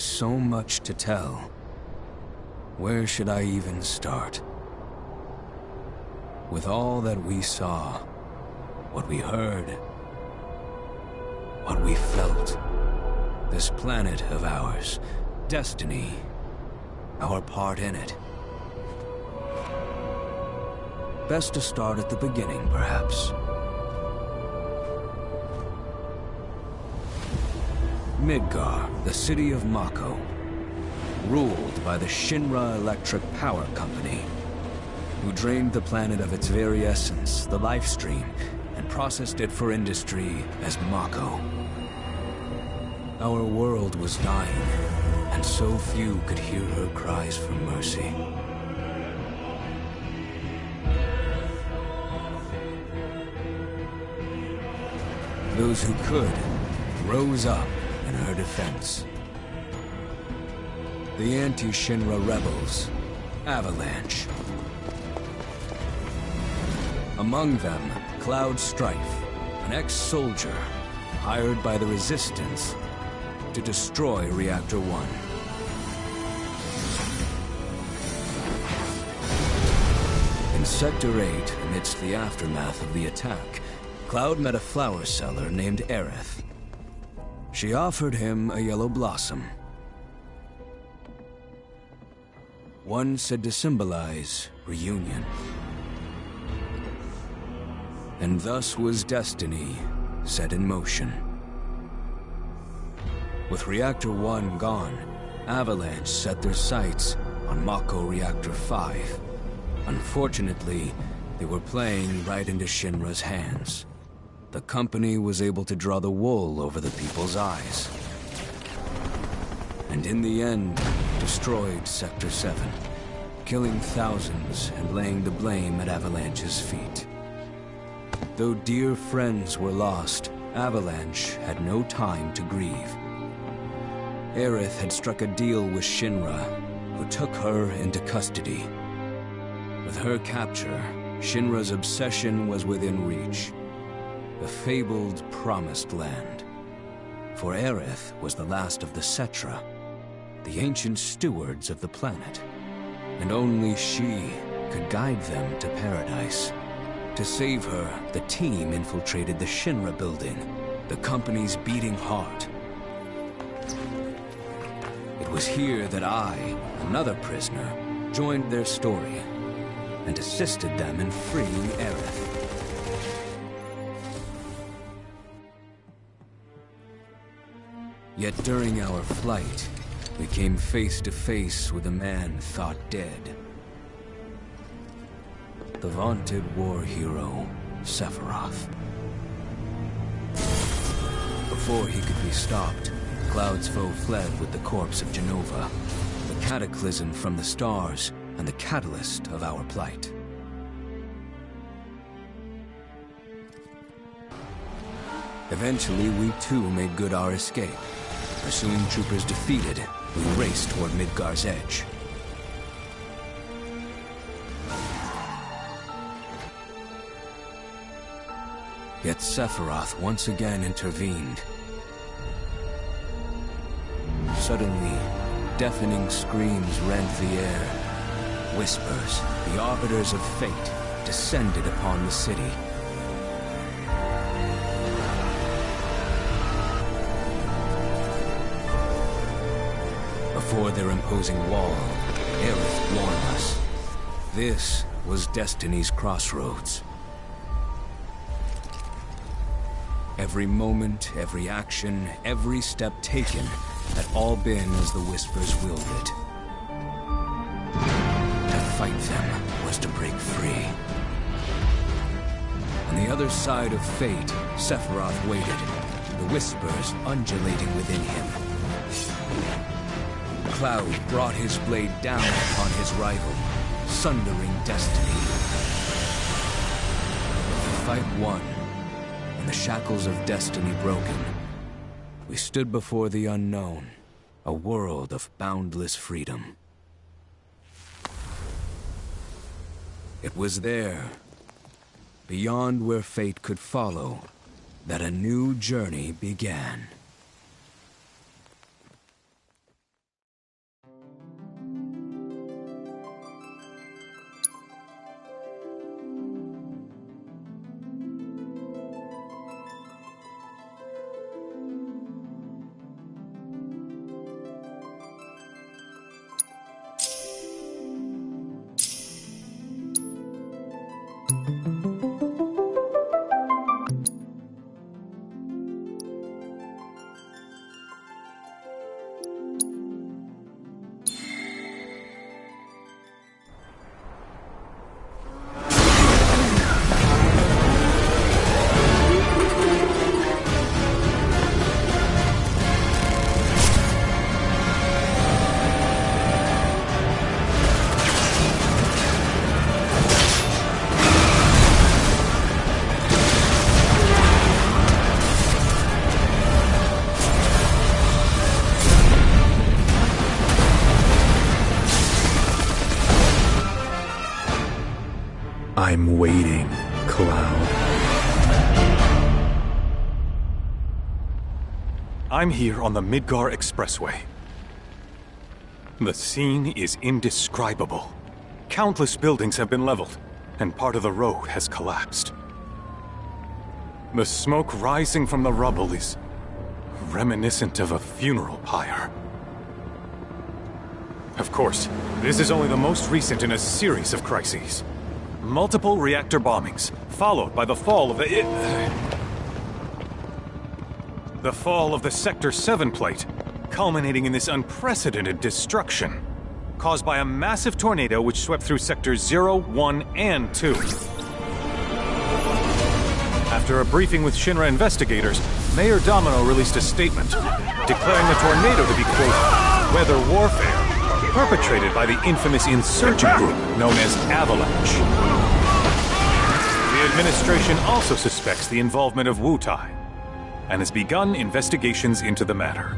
is so much to tell. Where should I even start? With all that we saw, what we heard, what we felt, this planet of ours, destiny, our part in it. Best to start at the beginning, perhaps. Midgar, the city of Mako, ruled by the Shinra Electric Power Company, who drained the planet of its very essence, the life stream, and processed it for industry as Mako. Our world was dying, and so few could hear her cries for mercy. Those who could rose up in her defense. The anti-Shinra rebels, Avalanche. Among them, Cloud Strife, an ex-soldier hired by the Resistance to destroy Reactor 1. In Sector 8, amidst the aftermath of the attack, Cloud met a flower seller named Aerith. She offered him a yellow blossom. One said to symbolize reunion. And thus was destiny set in motion. With Reactor 1 gone, Avalanche set their sights on Mako Reactor 5. Unfortunately, they were playing right into Shinra's hands. The company was able to draw the wool over the people's eyes. And in the end, destroyed Sector 7, killing thousands and laying the blame at Avalanche's feet. Though dear friends were lost, Avalanche had no time to grieve. Aerith had struck a deal with Shinra, who took her into custody. With her capture, Shinra's obsession was within reach. The fabled Promised Land. For Aerith was the last of the Cetra, the ancient stewards of the planet, and only she could guide them to paradise. To save her, the team infiltrated the Shinra building, the company's beating heart. It was here that I, another prisoner, joined their story and assisted them in freeing Aerith. Yet during our flight, we came face to face with a man thought dead. The vaunted war hero, Sephiroth. Before he could be stopped, Cloud's foe fled with the corpse of Genova, the cataclysm from the stars and the catalyst of our plight. Eventually, we too made good our escape. Pursuing troopers defeated, we raced toward Midgar's edge. Yet Sephiroth once again intervened. Suddenly, deafening screams rent the air. Whispers, the arbiters of fate, descended upon the city. Before their imposing wall, Aerith warned us. This was Destiny's crossroads. Every moment, every action, every step taken had all been as the Whispers willed it. To fight them was to break free. On the other side of fate, Sephiroth waited, the Whispers undulating within him. Cloud brought his blade down upon his rival, sundering destiny. The fight won, and the shackles of destiny broken. We stood before the unknown, a world of boundless freedom. It was there, beyond where fate could follow, that a new journey began. I'm waiting, Cloud. I'm here on the Midgar Expressway. The scene is indescribable. Countless buildings have been leveled, and part of the road has collapsed. The smoke rising from the rubble is reminiscent of a funeral pyre. Of course, this is only the most recent in a series of crises. Multiple reactor bombings, followed by the fall of the Sector 7 plate, culminating in this unprecedented destruction, caused by a massive tornado which swept through Sectors 0, 1, and 2. After a briefing with Shinra investigators, Mayor Domino released a statement, declaring the tornado to be, quote, weather warfare, perpetrated by the infamous insurgent group known as Avalanche. The administration also suspects the involvement of Wutai, and has begun investigations into the matter.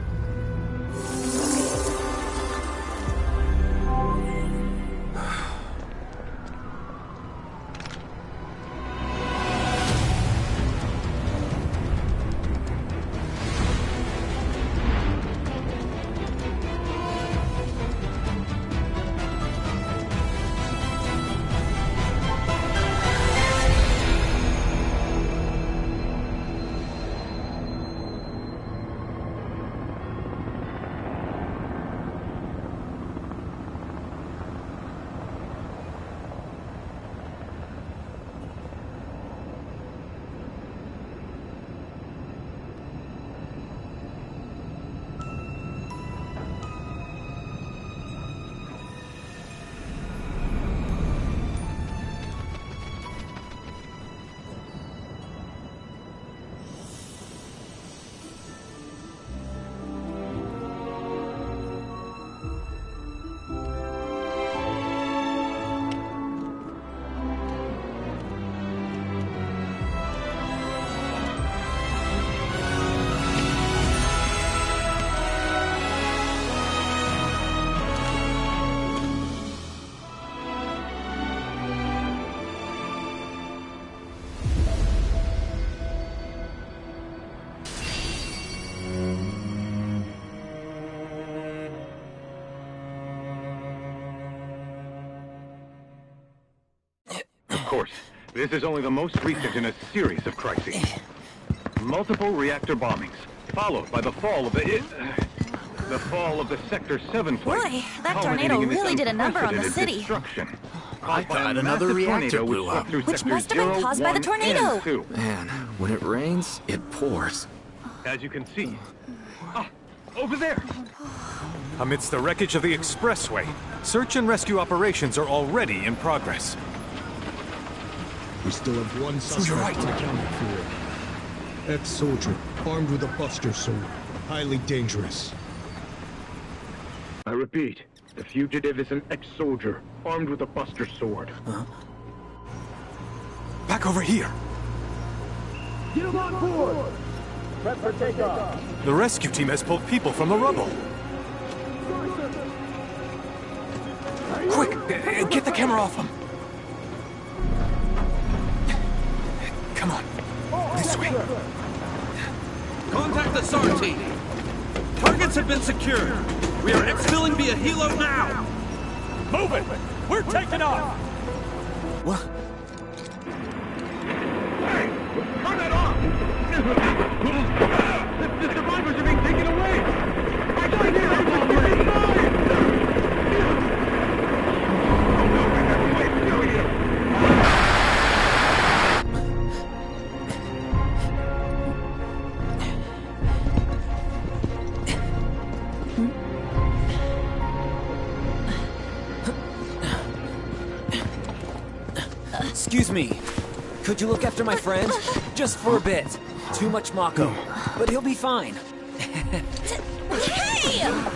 Of course, this is only the most recent in a series of crises. Multiple reactor bombings, followed by the fall of the Sector 7 plate. Boy, that tornado really did a number on the city. I thought another reactor blew up. Which must have been caused by the tornado. Man, when it rains, it pours. As you can see. Over there! Amidst the wreckage of the expressway, search and rescue operations are already in progress. We still have one suspect You're right. accounted for. Ex-soldier, armed with a buster sword. Highly dangerous. I repeat, the fugitive is an ex-soldier, armed with a buster sword. Back over here! Get him on board! Prep for takeoff! The rescue team has pulled people from the rubble. Quick! Get the camera off them! Come on. This way. Contact the SAR team. Targets have been secured. We are exfilling via helo now. Move it! We're taking off! What? Hey! Turn that off! The survivors are being taken away! I got it here! Excuse me. Could you look after my friend? Just for a bit. Too much Mako. But he'll be fine. Hey!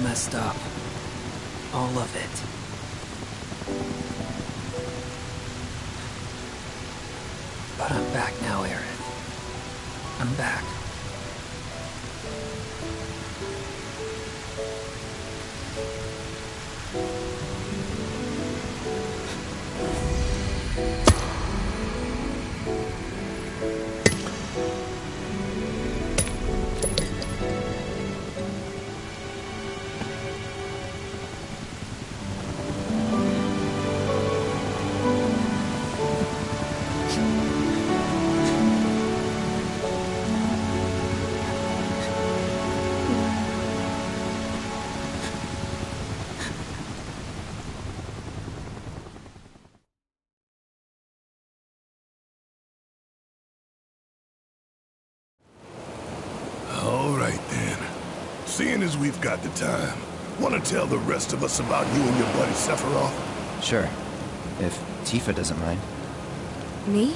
Messed up. All of it. But I'm back now, Aerith. I'm back. Seeing as we've got the time, want to tell the rest of us about you and your buddy Sephiroth? Sure. If Tifa doesn't mind. Me?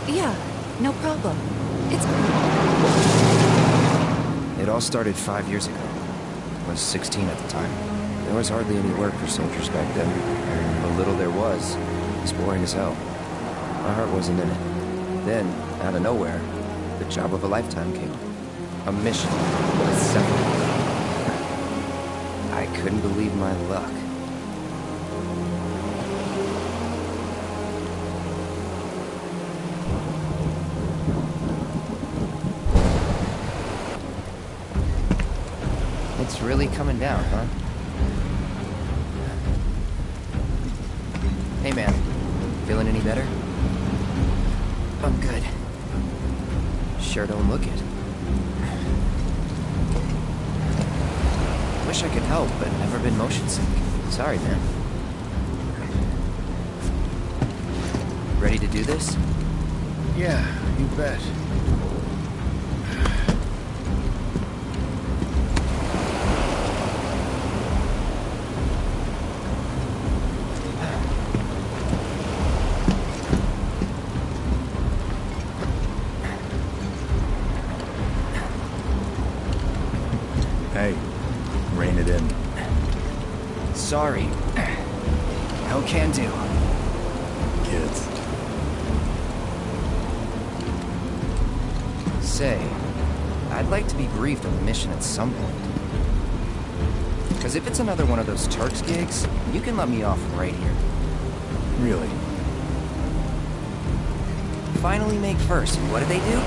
Yeah, no problem. It all started 5 years ago. I was 16 at the time. There was hardly any work for soldiers back then. And the little there was boring as hell. My heart wasn't in it. Then, out of nowhere, the job of a lifetime came. A mission with Sephiroth. I couldn't believe my luck. really coming down, huh? Hey man, feeling any better? I'm good. Sure don't look it. Wish I could help, but never been motion sick. Sorry, man. Ready to do this? Yeah, you bet. Hey, rein it in. Sorry. No can do. Kids. Say, I'd like to be briefed on the mission at some point. Because if it's another one of those Turks gigs, you can let me off right here. Really? Finally make first, and what do they do?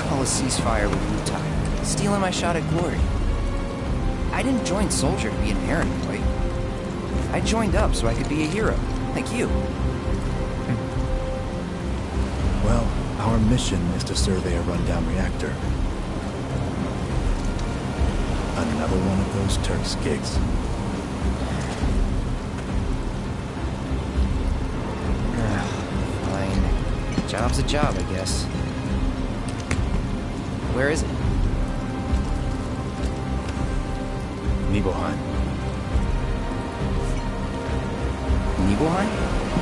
Call a ceasefire with Utah, stealing my shot at glory. I didn't join Soldier to be an errand boy. I joined up so I could be a hero, like you. Well, our mission is to survey a rundown reactor. Another one of those Turks gigs. Fine. Job's a job, I guess. Where is it? Nibelheim. Nibelheim?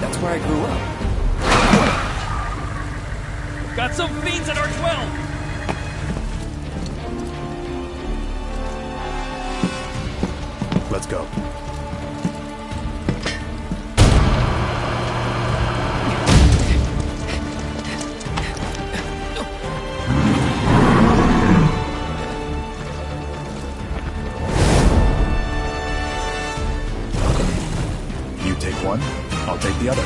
That's where I grew up. Got some fiends at our 12! Let's go. You take one, I'll take the other.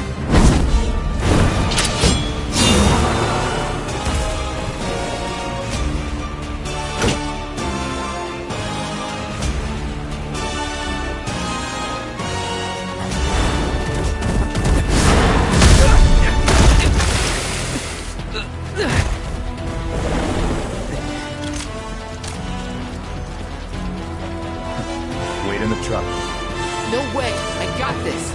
Wait in the truck. No way! I got this!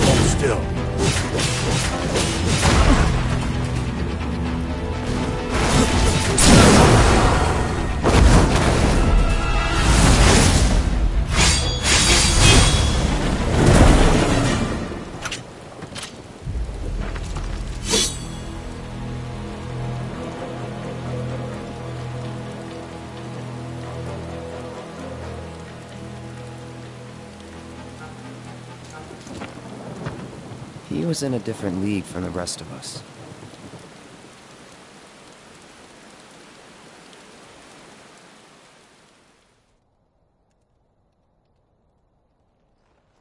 Hold still. He was in a different league from the rest of us.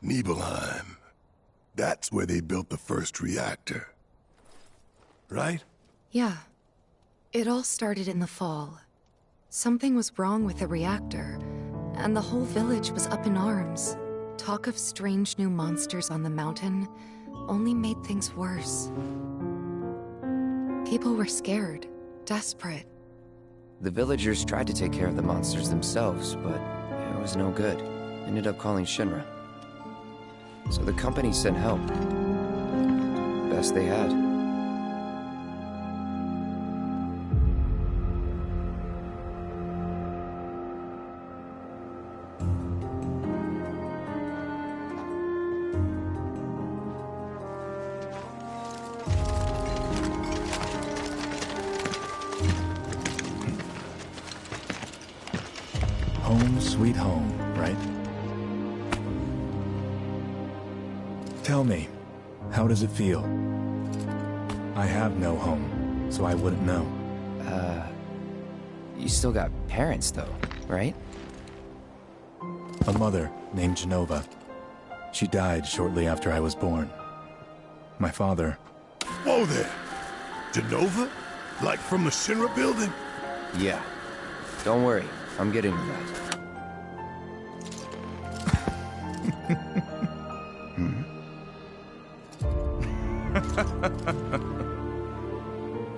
Nibelheim. That's where they built the first reactor. Right? Yeah. It all started in the fall. Something was wrong with the reactor, and the whole village was up in arms. Talk of strange new monsters on the mountain only made things worse. People were scared, desperate. The villagers tried to take care of the monsters themselves, but it was no good. Ended up calling Shinra. So the company sent help. Best they had. Home sweet home, right? Tell me, how does it feel? I have no home, so I wouldn't know. You still got parents though, right? A mother named Genova. She died shortly after I was born. My father Whoa there! Genova? Like from the Shinra building? Yeah. Don't worry, I'm getting to that.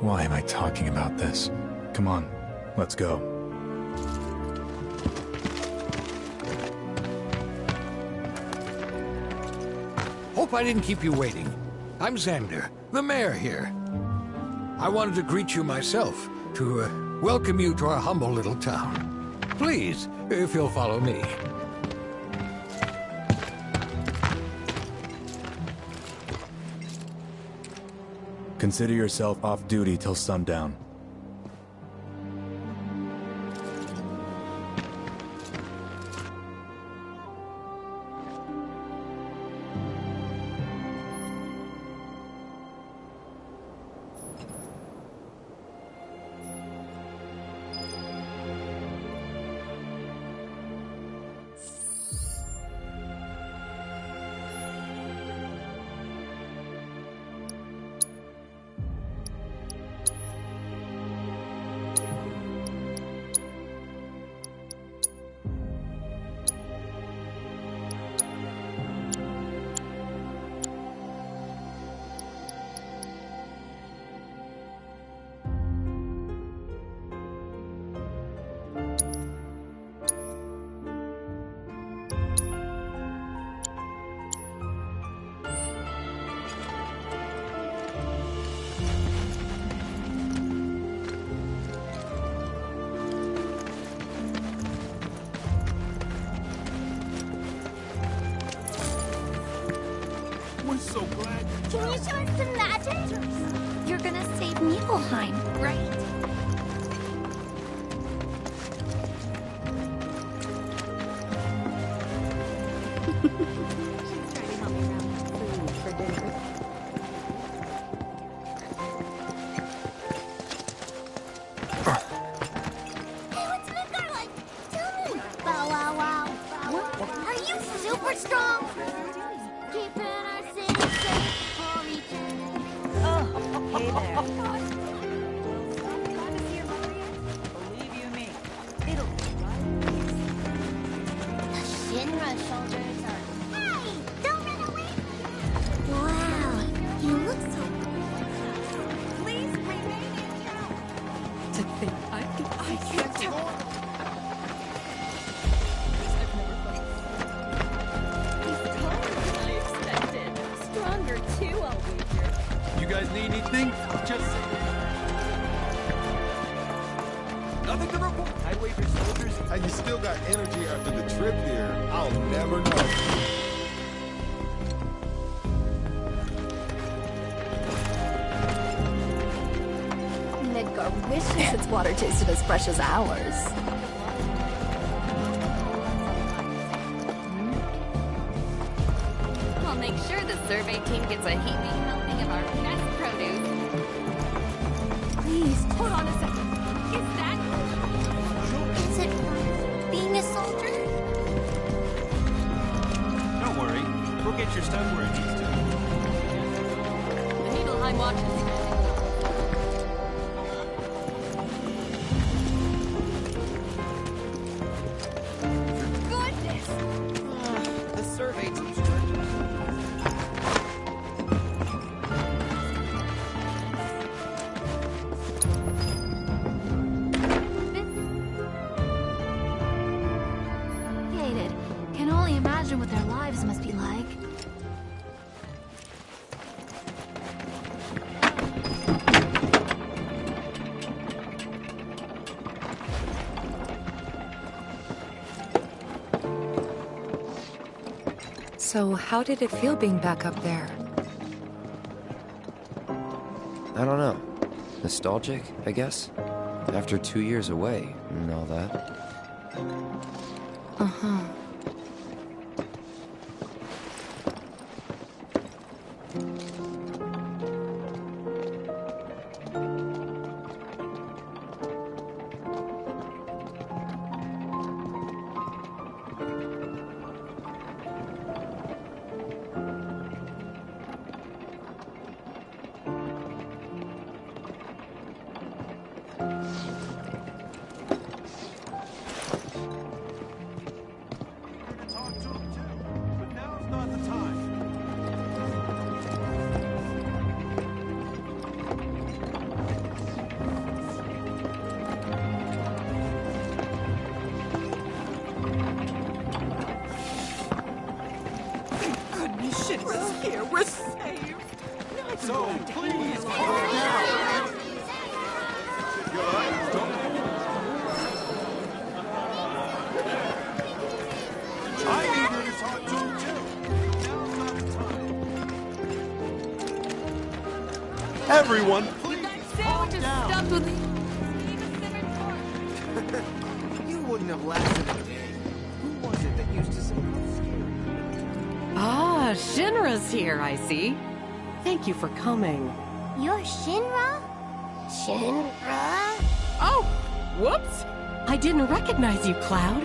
Why am I talking about this? Come on, let's go. Hope I didn't keep you waiting. I'm Xander, the mayor here. I wanted to greet you myself, to welcome you to our humble little town. Please, if you'll follow me. Consider yourself off duty till sundown. We're so glad. Can you show us some magic? You're gonna save Nibelheim, right? She's trying to help me out with food for dinner. Hey, what's Midgar like? Tell me. Bow wow wow. Are you super strong? Keeping our city safe for eternity. Oh, hey there. Believe you me, it'll be right. The Shinra soldiers are... Hey! Don't run away! Wow, you look so... Please remain in here! To think I can't tell. Stronger too, I'll wager. You guys need anything? Just say it. Nothing to report. I wager soldiers. And you still got energy after the trip here. I'll never know. Midgar wishes its water tasted as fresh as ours. I'll make sure the survey team gets a heaping helping of our best produce. Please, Hold on a second. Is that... is it worth being a soldier? Don't worry. We'll get your stuff where it needs to. The Nibelheim watches. Goodness! The survey team. Gated. Can only imagine what their lives must be like. So, how did it feel being back up there? I don't know. Nostalgic, I guess? After 2 years away and all that. Uh-huh. city's here. We're saved. So, please, calm down. I needed his hot too. Everyone, please calm down. Stuffed with You wouldn't have lasted a day. Who was it that used to say Ah, Shinra's here, I see. Thank you for coming. You're Shinra? Shinra? Oh, whoops. I didn't recognize you, Cloud.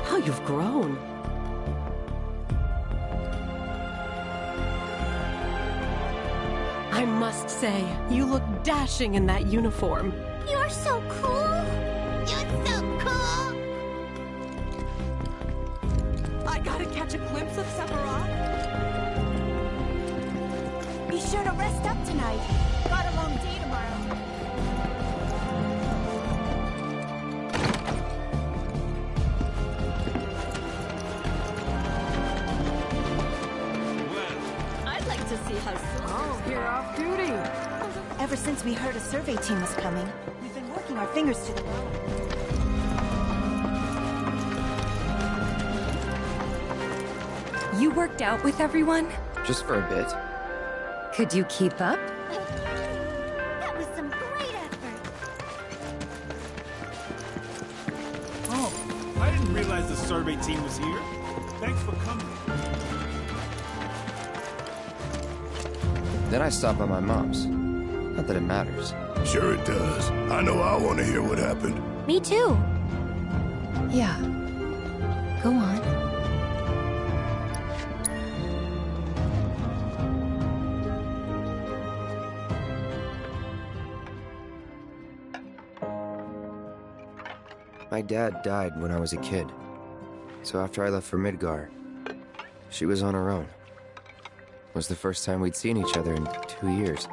How you've grown. I must say, you look dashing in that uniform. You're so cool. You're so cool. I gotta catch a glimpse of Sephiroth. Be sure to rest up tonight. Got a long day tomorrow. I'd like to see how Oh, you're off duty. Ever since we heard a survey team was coming, we've been working our fingers to the bone. You worked out with everyone? Just for a bit. Could you keep up? That was some great effort. Oh, I didn't realize the survey team was here. Thanks for coming. Then I stopped by my mom's. Not that it matters. Sure it does. I know I want to hear what happened. Me too. Yeah. Go on. My dad died when I was a kid. So after I left for Midgar, she was on her own. It was the first time we'd seen each other in 2 years.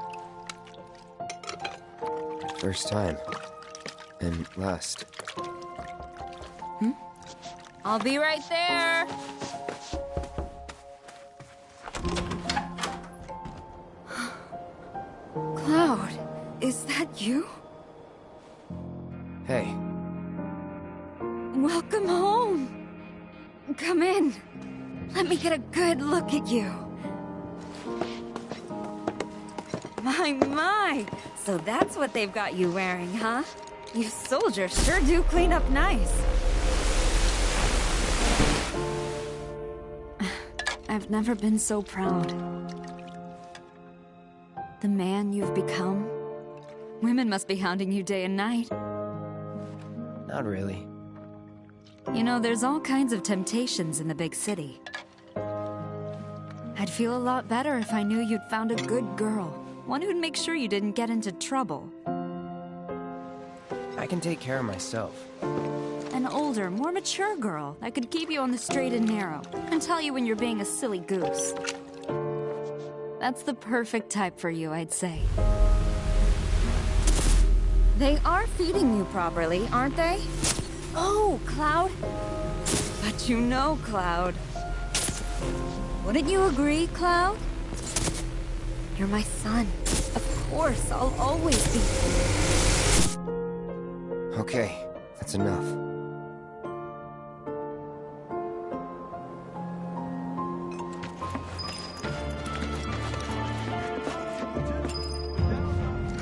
First time. And last. I'll be right there. Cloud, is that you? Hey. Welcome home. Come in. Let me get a good look at you. My. So that's what they've got you wearing, huh? You soldiers sure do clean up nice. I've never been so proud. The man you've become. Women must be hounding you day and night. Not really. You know, there's all kinds of temptations in the big city. I'd feel a lot better if I knew you'd found a good girl. One who'd make sure you didn't get into trouble. I can take care of myself. An older, more mature girl that could keep you on the straight and narrow and tell you when you're being a silly goose. That's the perfect type for you, I'd say. They are feeding you properly, aren't they? Oh, Cloud. But you know, Cloud. Wouldn't you agree, Cloud? You're my son. Of course, I'll always be. Okay, that's enough.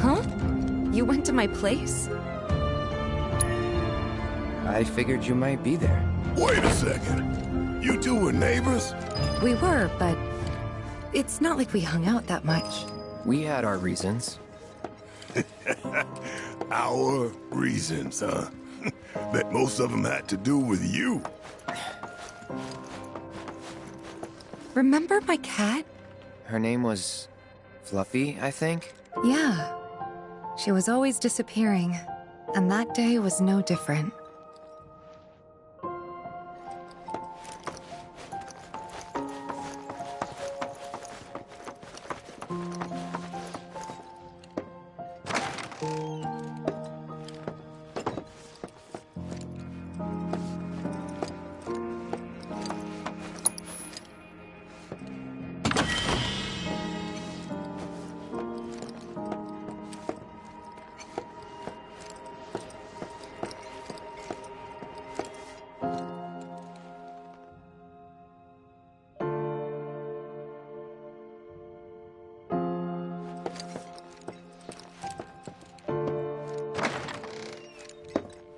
Huh? You went to my place? I figured you might be there. Wait a second. You two were neighbors? We were, but it's not like we hung out that much. We had our reasons. Our reasons, huh? Bet most of them had to do with you. Remember my cat? Her name was Fluffy, I think? Yeah. She was always disappearing, and that day was no different.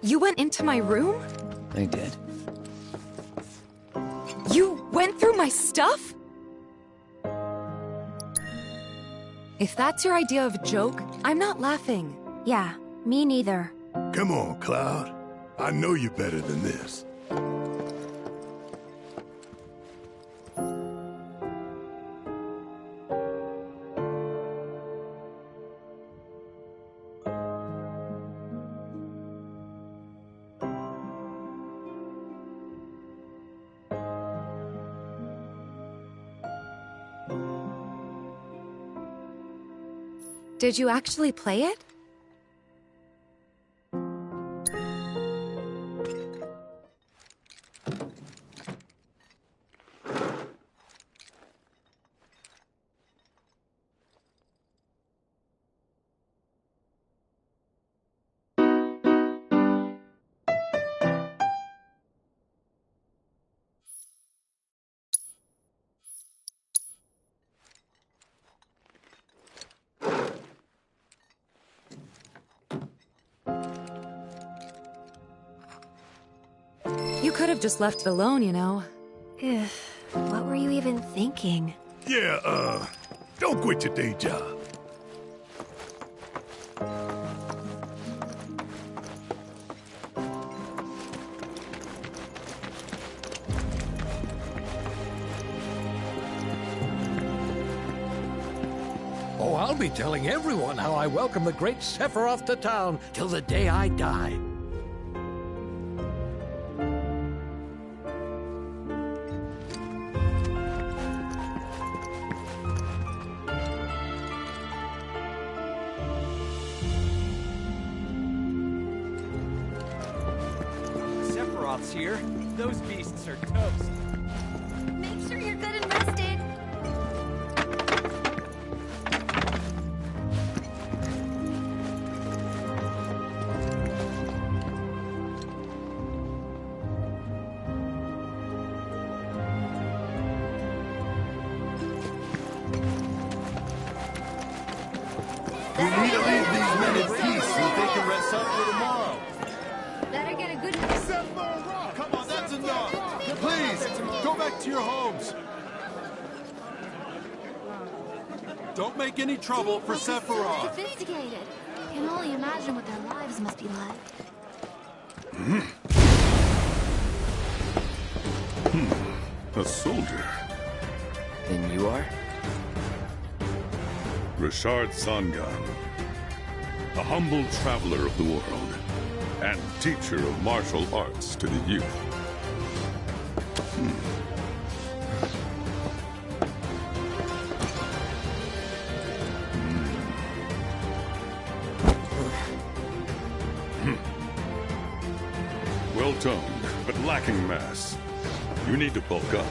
You went into my room? I did. You went through my stuff? If that's your idea of a joke, I'm not laughing. Yeah, me neither. Come on, Cloud. I know you're better than this. Did you actually play it? You could have just left it alone, you know. What were you even thinking? Yeah, don't quit your day job. Oh, I'll be telling everyone how I welcome the great Sephiroth to town till the day I die. Sephiroth's here. Those beasts are toast. Make sure you're good and rested. We need to leave these men in peace so they can rest up for tomorrow. Better get a good... Come on, that's enough. Please, go back to your homes. Don't make any trouble for Sephiroth. Sophisticated. Can only imagine what their lives must be like. A soldier. And you are? Richard Sangan. A humble traveler of the world. And teacher of martial arts to the youth. Well-toned, but lacking mass. You need to bulk up.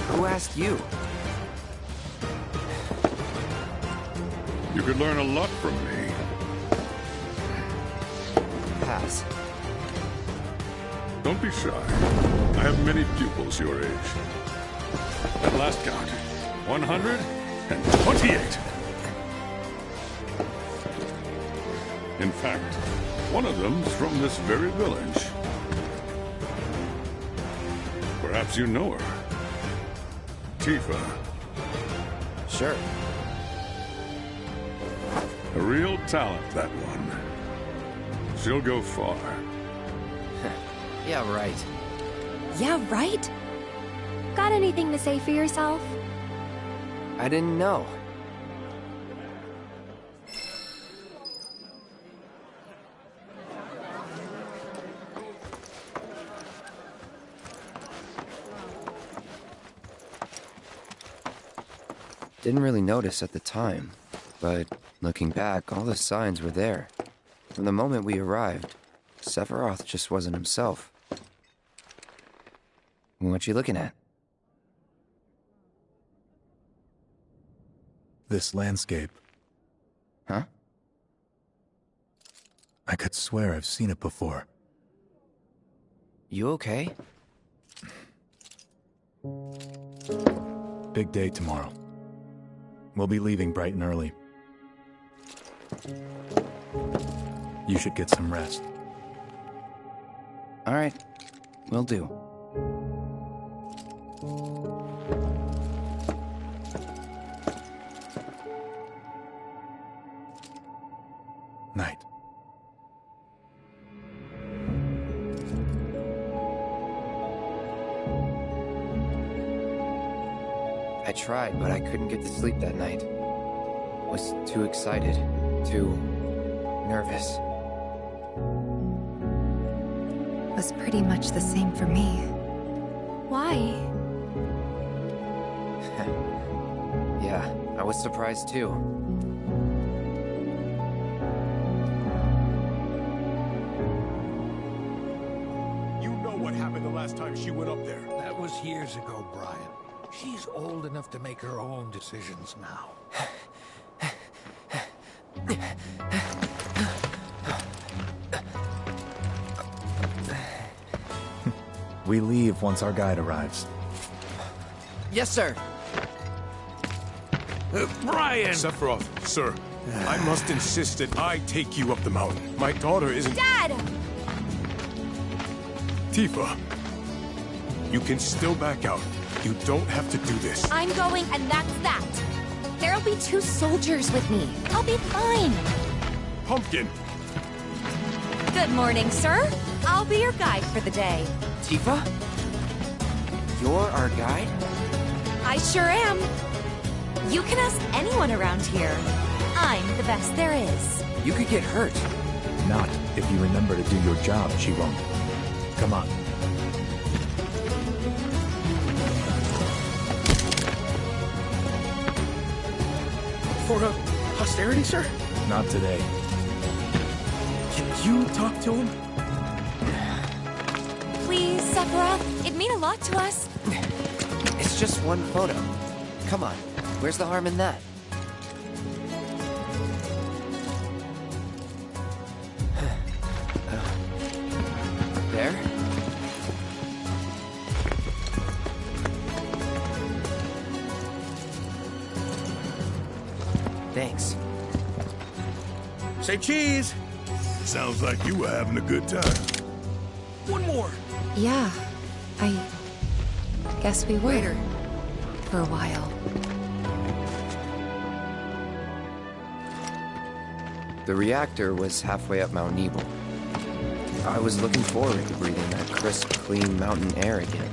Who asked you? You could learn a lot from me. Pass. Don't be shy. I have many pupils your age. At last count, 128. In fact, one of them's from this very village. Perhaps you know her. Tifa. Sure. A real talent, that one. She'll go far. Yeah, right. Yeah, right? Got anything to say for yourself? I didn't know. Didn't really notice at the time, but looking back, all the signs were there. From the moment we arrived, Sephiroth just wasn't himself. What you looking at? This landscape. Huh? I could swear I've seen it before. You okay? Big day tomorrow. We'll be leaving bright and early. You should get some rest. All right, will do. Night. I tried, but I couldn't get to sleep that night. Was too excited, too nervous. Was pretty much the same for me. Why? Yeah, I was surprised too. You know what happened the last time she went up there. That was years ago, Brian. She's old enough to make her own decisions now. We leave once our guide arrives. Yes, sir. Brian! Sephiroth, sir, I must insist that I take you up the mountain. My daughter isn't... Dad! Tifa, you can still back out. You don't have to do this. I'm going, and that's that. There'll be 2 soldiers with me. I'll be fine. Pumpkin! Good morning, sir. I'll be your guide for the day. Tifa? You're our guide? I sure am. You can ask anyone around here. I'm the best there is. You could get hurt. Not if you remember to do your job, she won't. Come on. For posterity, sir? Not today. Can you talk to him? Please, Sephiroth. It'd mean a lot to us. It's just one photo. Come on. Where's the harm in that? There? Thanks. Say cheese! Sounds like you were having a good time. One more! Yeah, I guess we were. Later. For a while. The reactor was halfway up Mount Nebel. I was looking forward to breathing that crisp, clean mountain air again.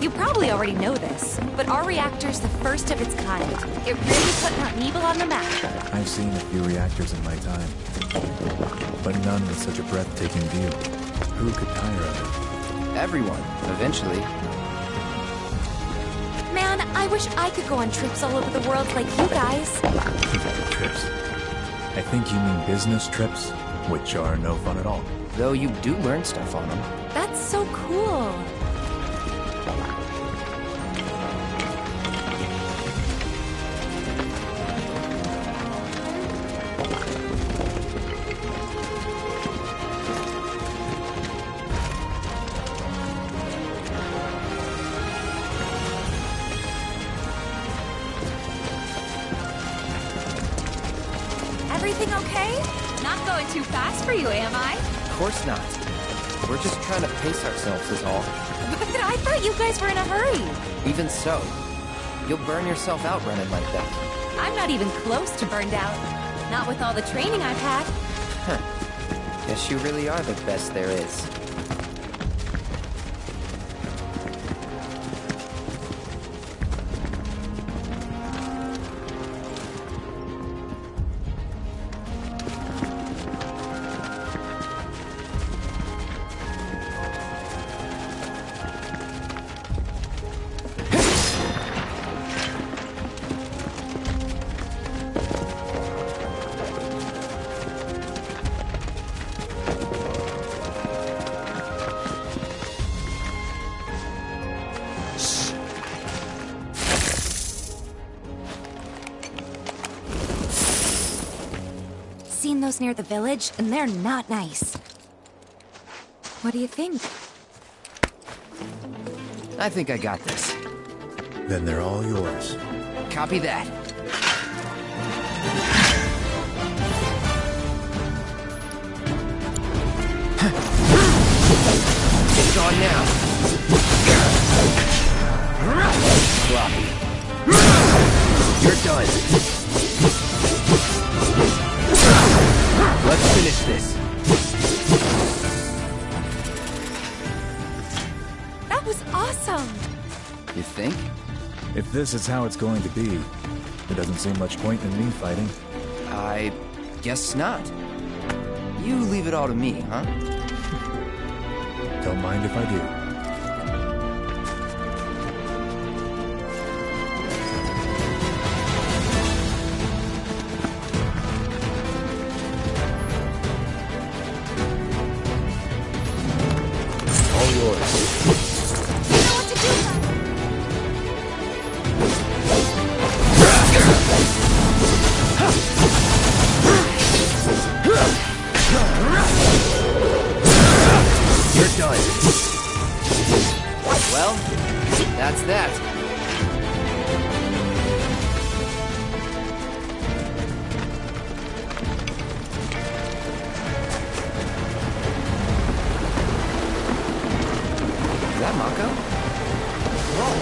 You probably already know this, but our reactor's the first of its kind. It really put Mount Nebel on the map. I've seen a few reactors in my time, but none with such a breathtaking view. Who could tire of it? Everyone, eventually. Man, I wish I could go on trips all over the world like you guys. Trips. I think you mean business trips, which are no fun at all. Though you do learn stuff on them. That's so cool. Everything okay? Not going too fast for you, am I? Of course not. We're just trying to pace ourselves is all. But I thought you guys were in a hurry. Even so, you'll burn yourself out running like that. I'm not even close to burned out. Not with all the training I've had. Huh. Guess you really are the best there is. heroes near the village, and they're not nice. What do you think? I think I got this. Then they're all yours. Copy that. It's on now. Sloppy. You're done. Let's finish this. That was awesome! You think? If this is how it's going to be, there doesn't seem much point in me fighting. I guess not. You leave it all to me, huh? Don't mind if I do. All yours. You know what to do, Cloud. You're done. Well, that's that. Is that Mako? Whoa.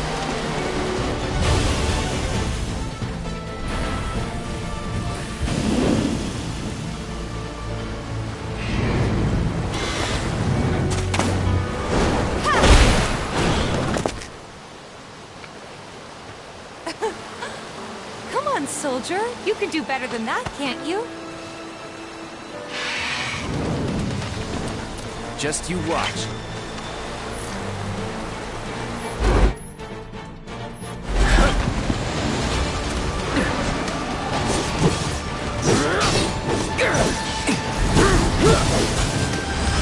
Come on, soldier. You can do better than that, can't you? Just you watch.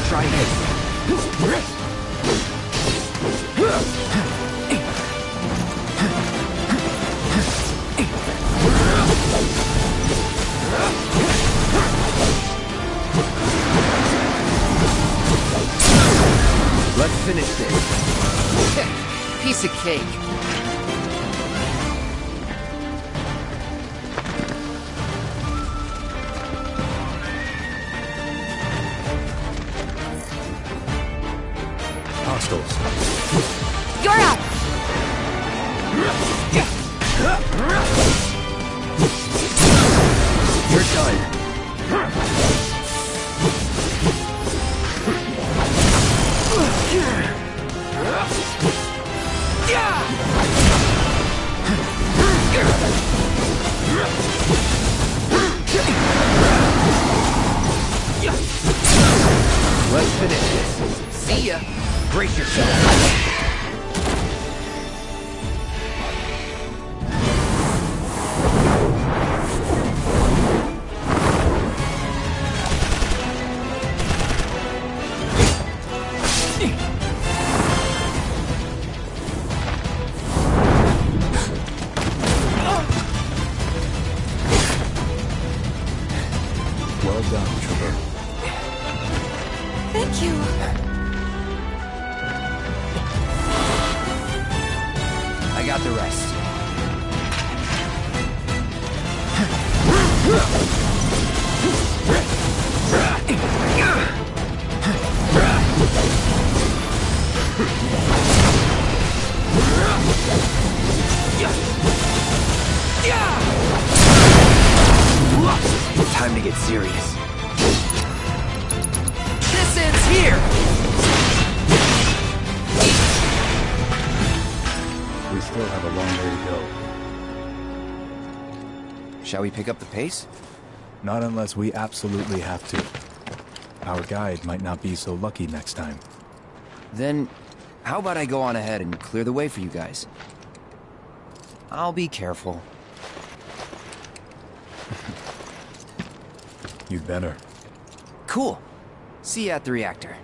Try this. Let's finish this. Piece of cake. Hostiles. You're up! You're done. Let's finish this. See ya. Brace yourself. Well done, Trooper. Thank you. I got the rest. Time to get serious. This ends here! We still have a long way to go. Shall we pick up the pace? Not unless we absolutely have to. Our guide might not be so lucky next time. Then, how about I go on ahead and clear the way for you guys? I'll be careful. You'd better. Cool. See you at the reactor.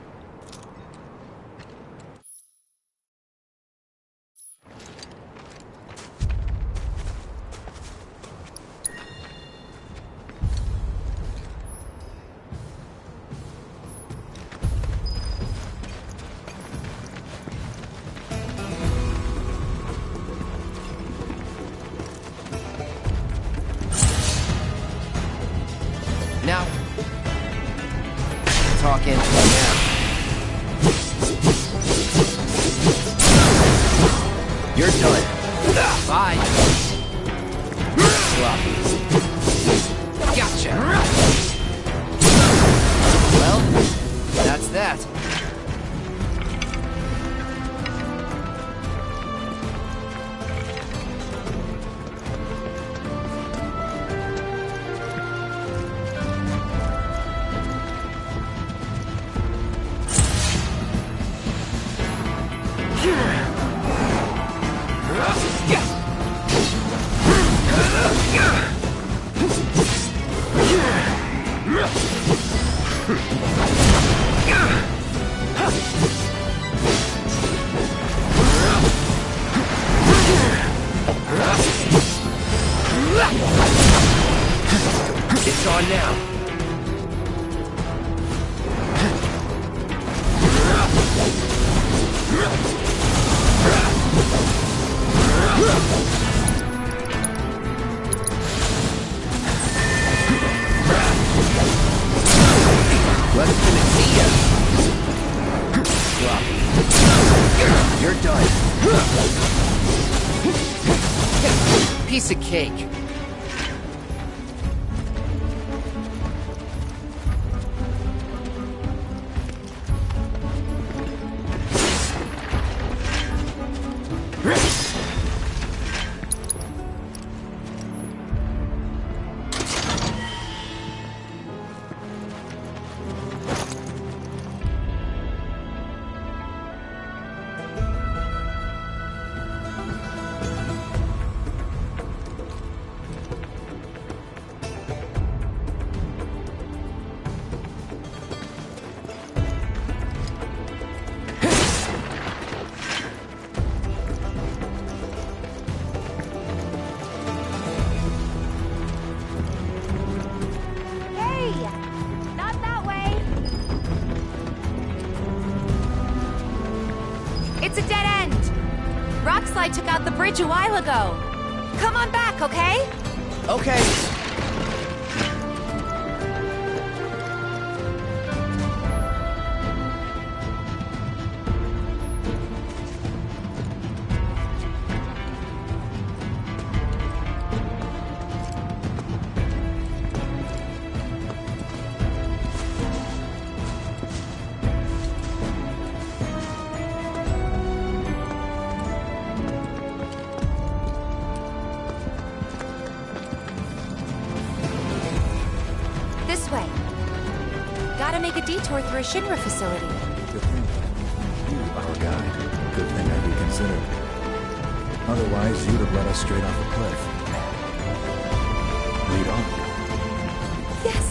You're done. Bye. Gotcha. Well, that's that. It's on now. Let's finish. See ya. You're done. Piece of cake. It's a dead end! Rockslide took out the bridge a while ago. Come on back, okay? Okay. This way. Gotta make a detour through a Shinra facility. Good thing. You, our guide. Good thing I reconsidered. Otherwise, you'd have led us straight off a cliff. Lead on. Yes!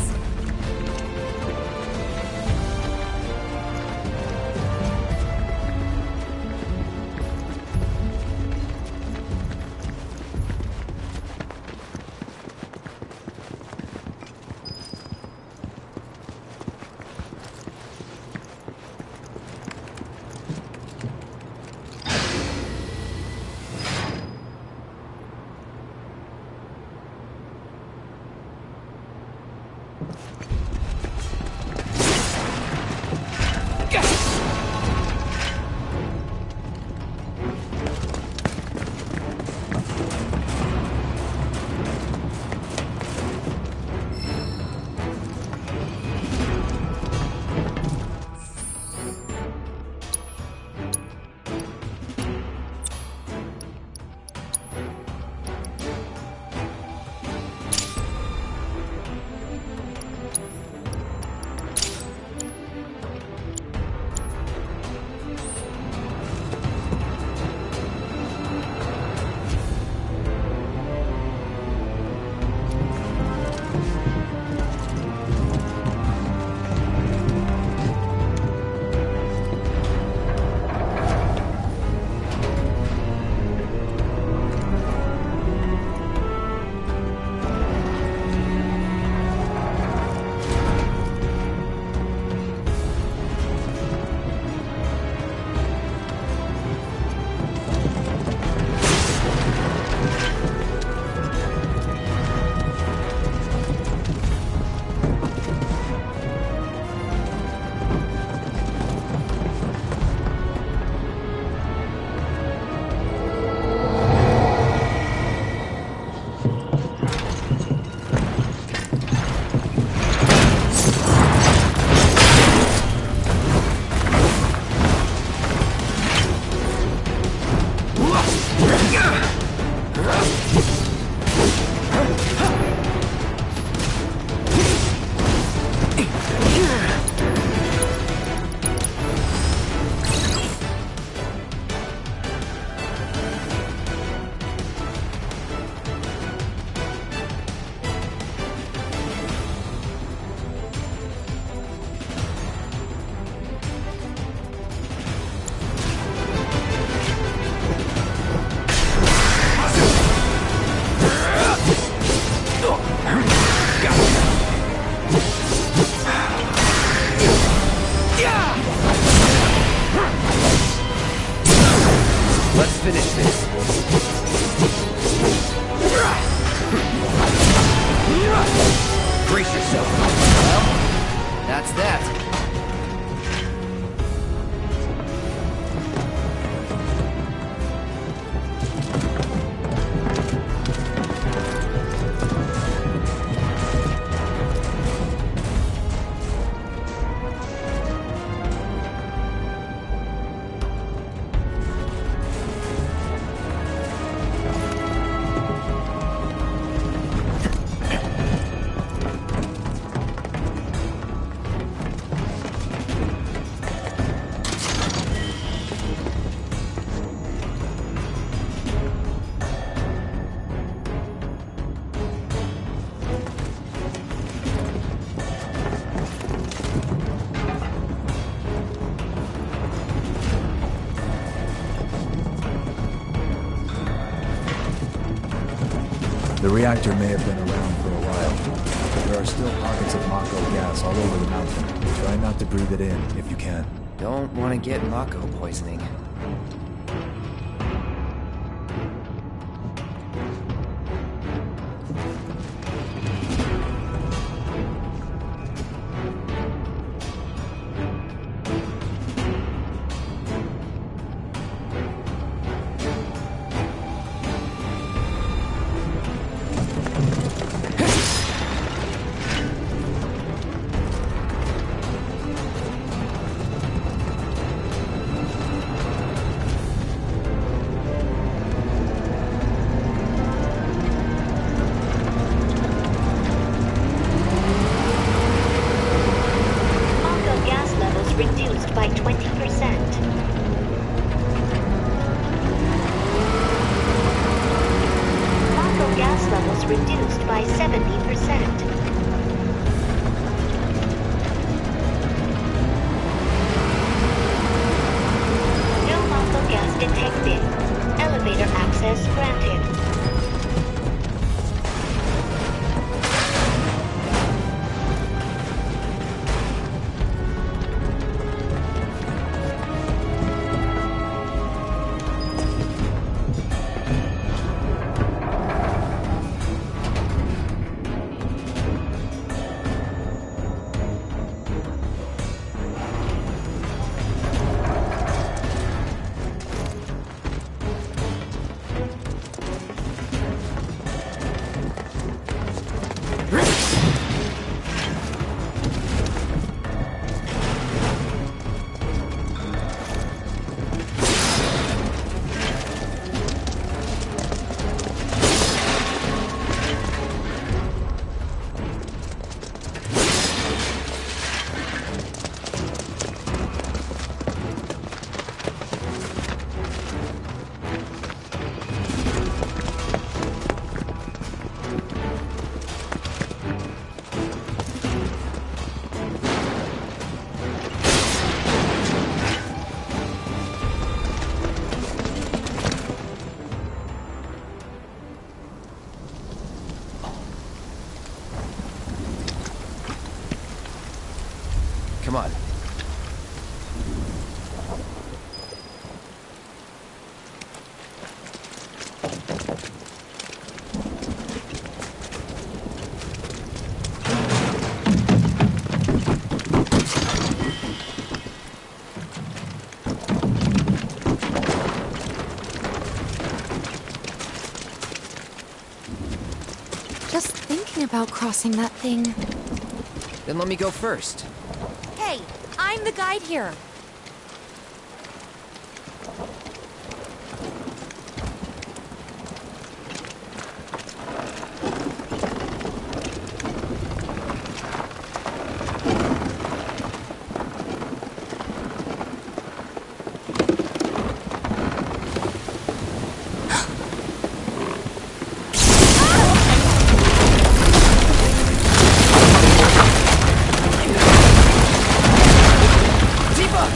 Let's finish this. Brace yourself. Well, that's that. The reactor may have been around for a while. There are still pockets of Mako gas all over the mountain. Try not to breathe it in if you can. Don't want to get Mako poisoning. reduced by 20%. Mako gas levels reduced by 70%. No Mako gas detected. Elevator access granted. Come on. Just thinking about crossing that thing. Then let me go first. Hey, I'm the guide here. Tifa!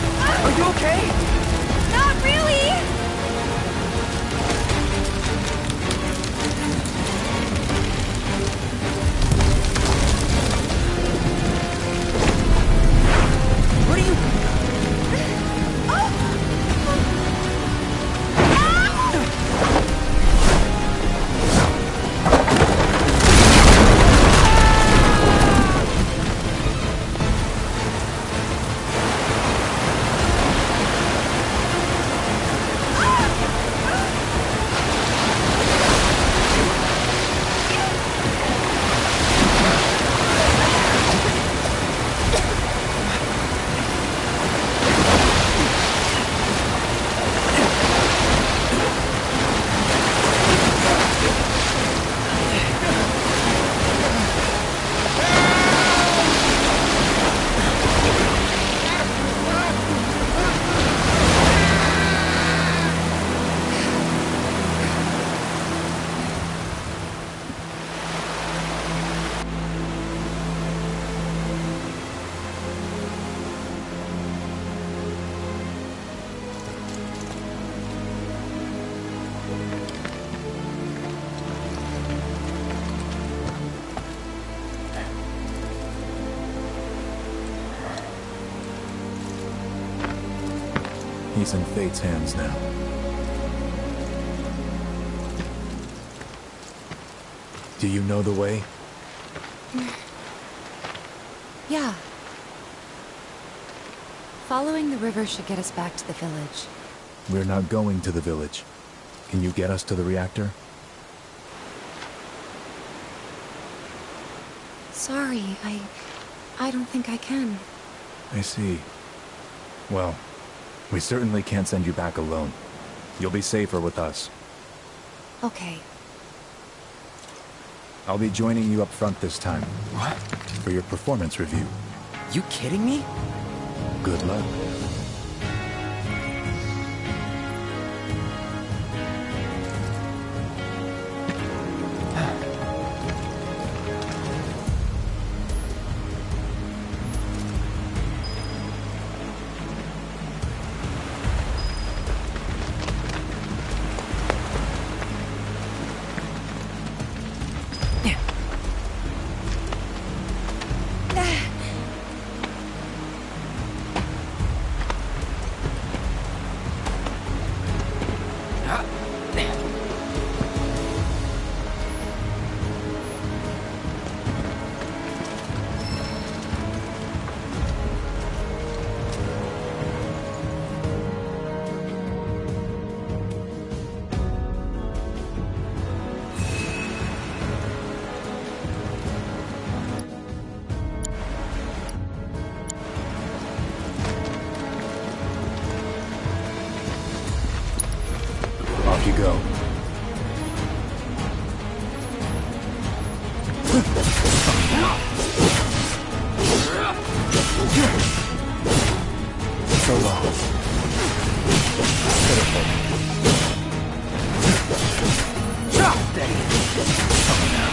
case in Fate's hands now. Do you know the way? Yeah. Following the river should get us back to the village. We're not going to the village. Can you get us to the reactor? Sorry, I don't think I can. I see. Well, we certainly can't send you back alone. You'll be safer with us. Okay. I'll be joining you up front this time. What? For your performance review. You kidding me? Good luck. Off you go. So long. Pitiful. Chop! Steady. Come now.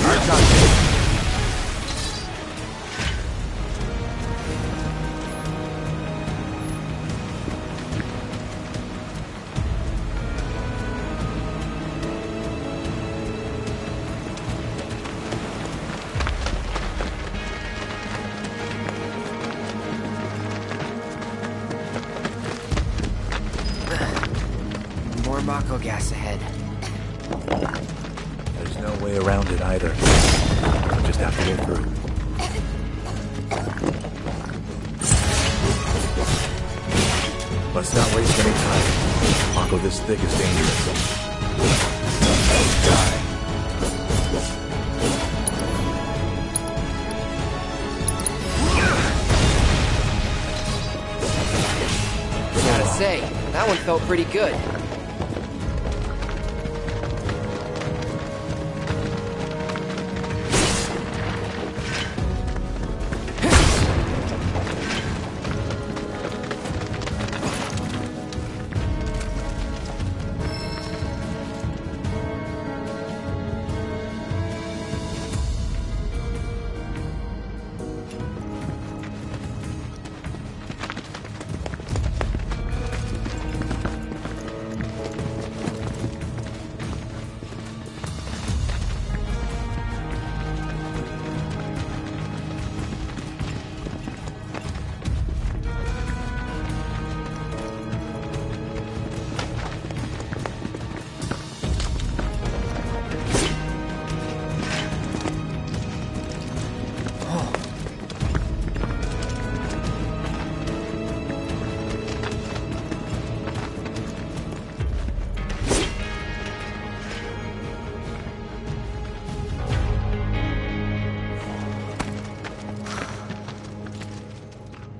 I got you. More Mako gas ahead. There's no way around it either. We'll just have to go through. Let's not waste any time. Mako this thick is dangerous. Die. Gotta say, that one felt pretty good.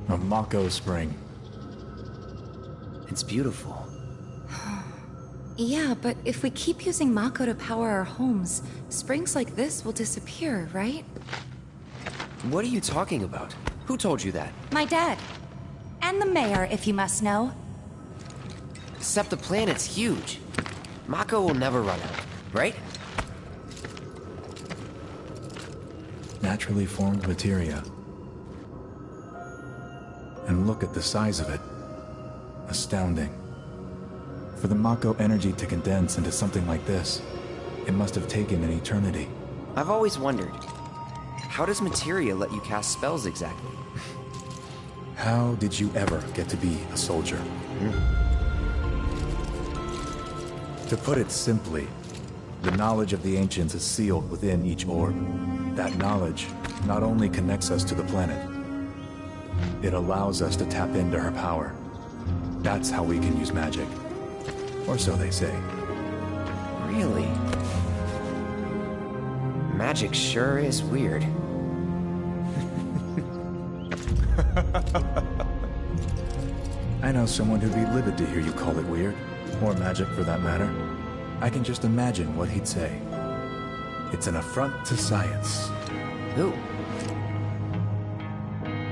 A Mako spring. It's beautiful. Yeah, but if we keep using Mako to power our homes, springs like this will disappear, right? What are you talking about? Who told you that? My dad. And the mayor, if you must know. Except the planet's huge. Mako will never run out, right? Naturally formed materia. And look at the size of it. Astounding. For the Mako energy to condense into something like this, it must have taken an eternity. I've always wondered, how does materia let you cast spells exactly? How did you ever get to be a soldier? To put it simply, the knowledge of the ancients is sealed within each orb. That knowledge not only connects us to the planet, it allows us to tap into her power. That's how we can use magic. Or so they say. Really? Magic sure is weird. I know someone who'd be livid to hear you call it weird, or magic for that matter. I can just imagine what he'd say. It's an affront to science. Who?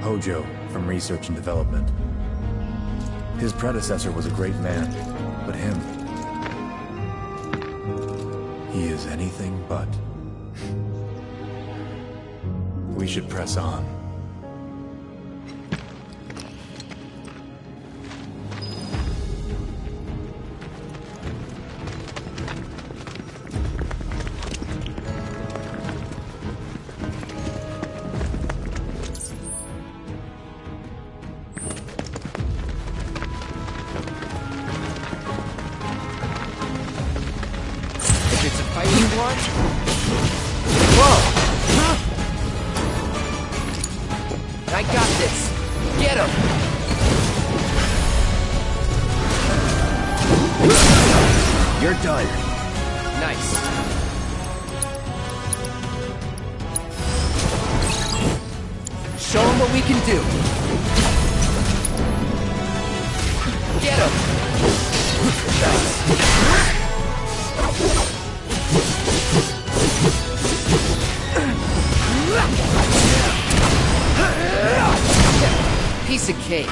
Hojo, from Research and Development. His predecessor was a great man, but him... he is anything but. We should press on. I got this! Get him! You're done. Nice. Show him what we can do. Get him! Nice. Piece of cake.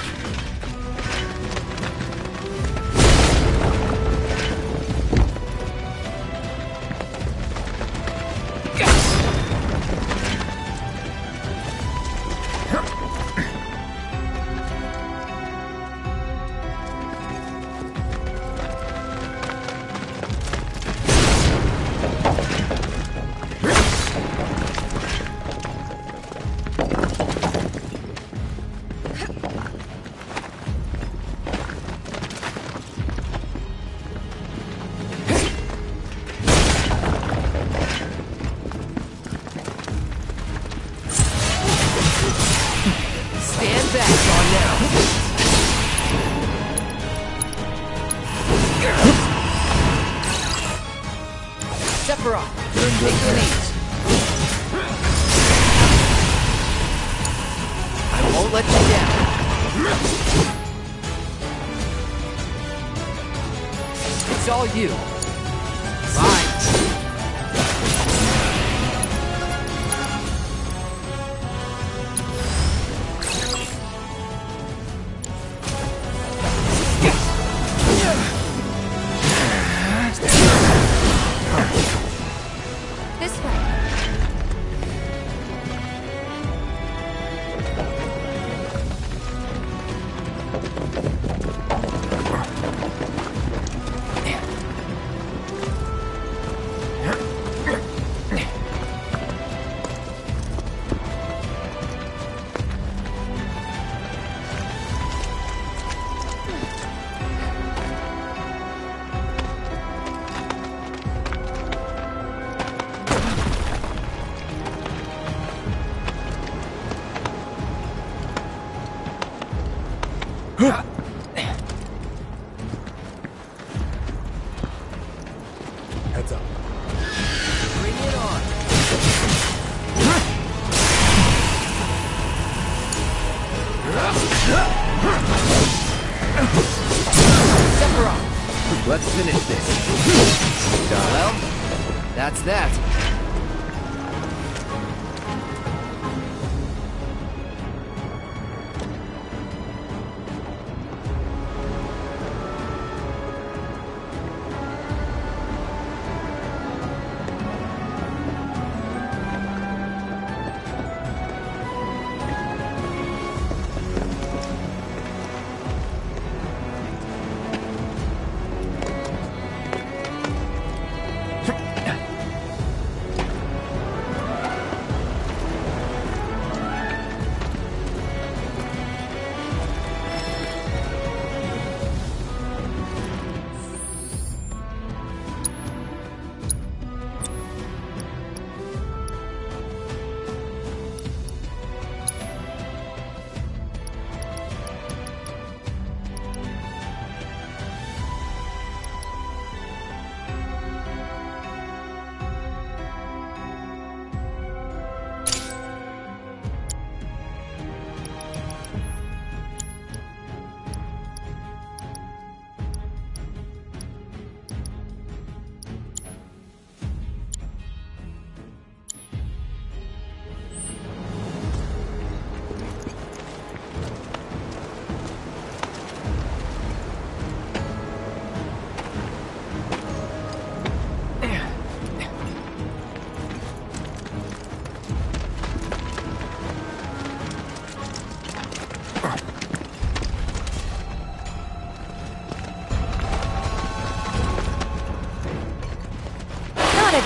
Heads up. Bring it on. Sephiroth, let's finish this. Well, that's that.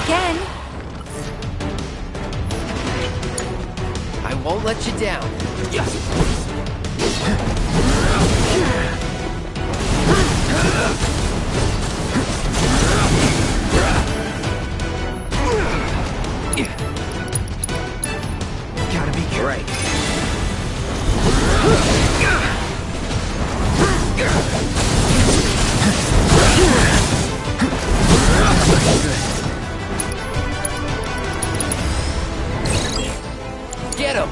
again. I won't let you down. Gotta be great. Get him!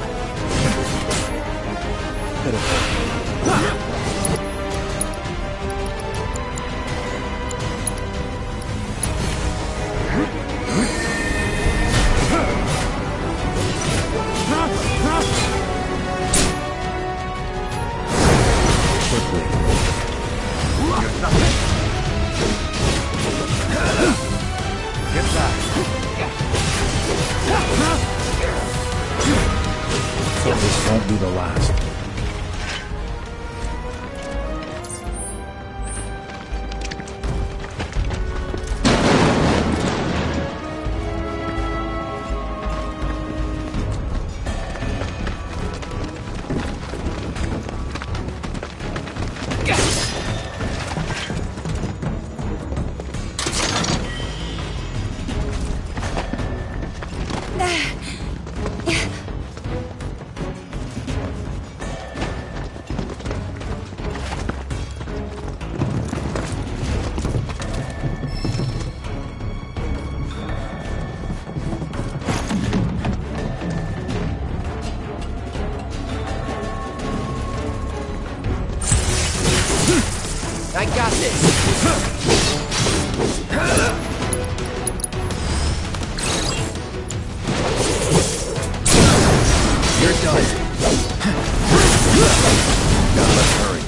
This won't be the last. I got this! You're done. Now let's hurry.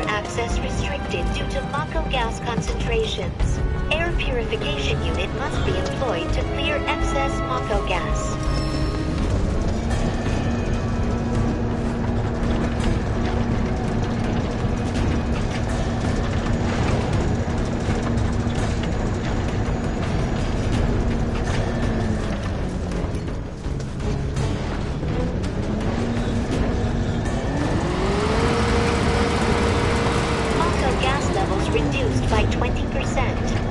Access restricted due to Mako gas concentrations. Air purification unit must be employed to clear excess Mako gas. Reduced by 20%.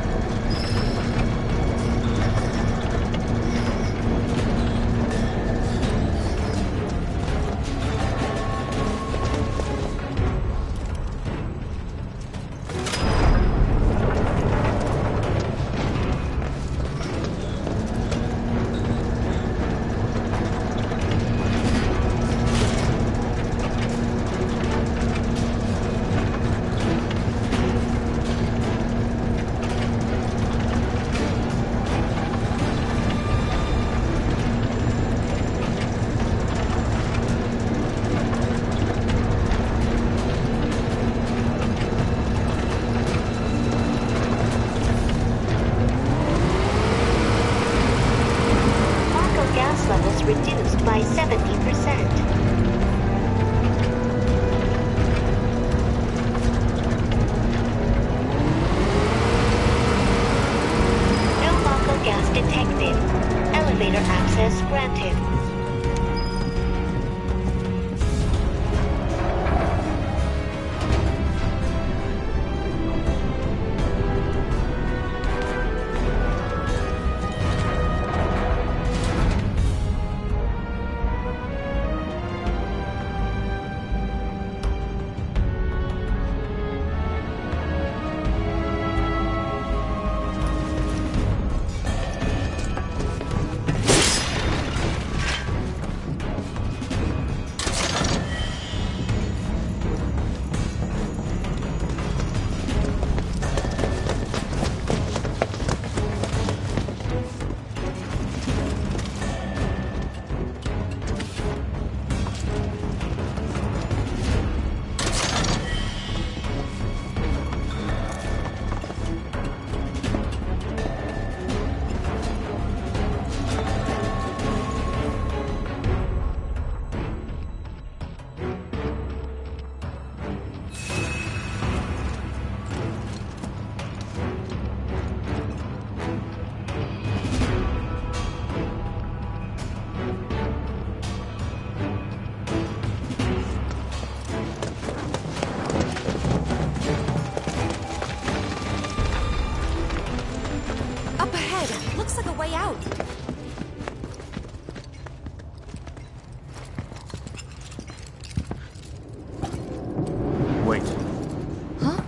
Levels reduced by 70%. No Mako gas detected. Elevator access granted. Up ahead. Looks like a way out. Wait. Huh?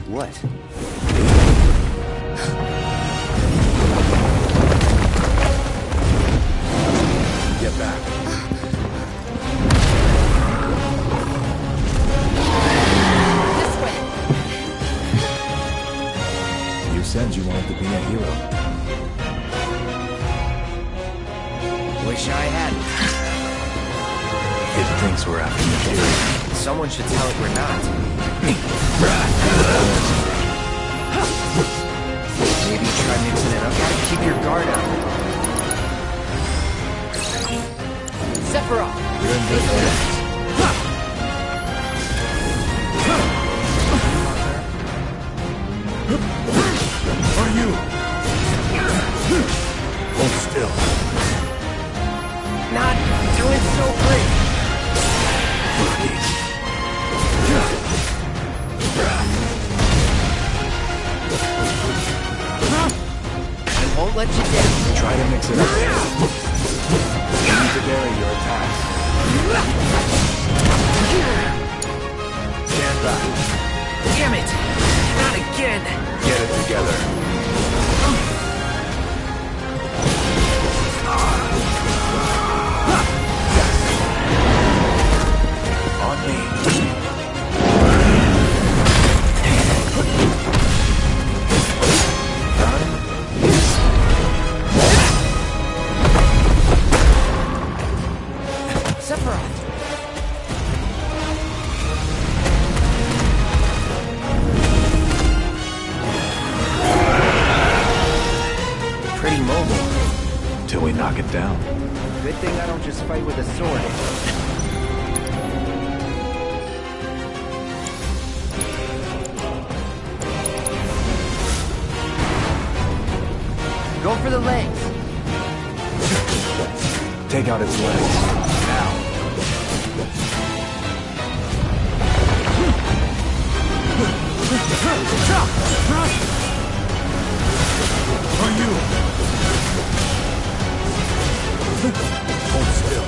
What? Get back. This way. You said you wanted to be a hero. Wish I hadn't. It thinks we're after material. Someone should tell it we're not. Maybe try mixing it up. Gotta keep your guard up. Sephiroth. You're in good hands. Are you? Hold still. Not doing so great. I won't let you down. Try to mix it up. You need to vary your attacks. Stand back. Damn it! Not again! Get it together. On me. Sephiroth! Pretty mobile. Till we knock it down. Good thing I don't just fight with a sword. Go for the legs. Take out its legs. Now. On you. Hold still.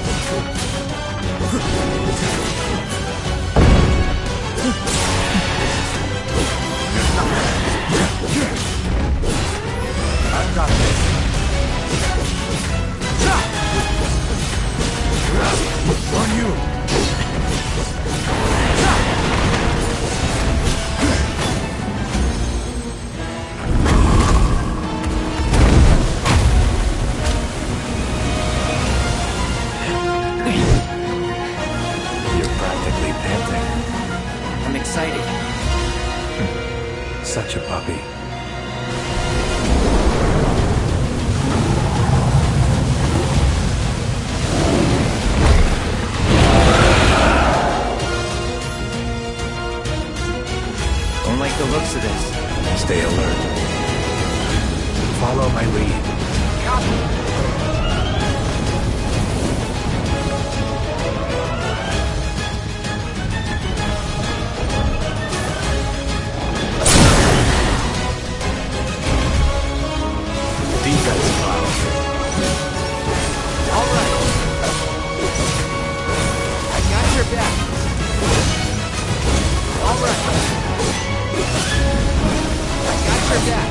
I've got this. On you. You're practically panting. I'm excited. Such a puppy. Don't like the looks of this. Stay alert. Follow my lead. Defense, Cloud. All right. I got your back. All right. I got your back.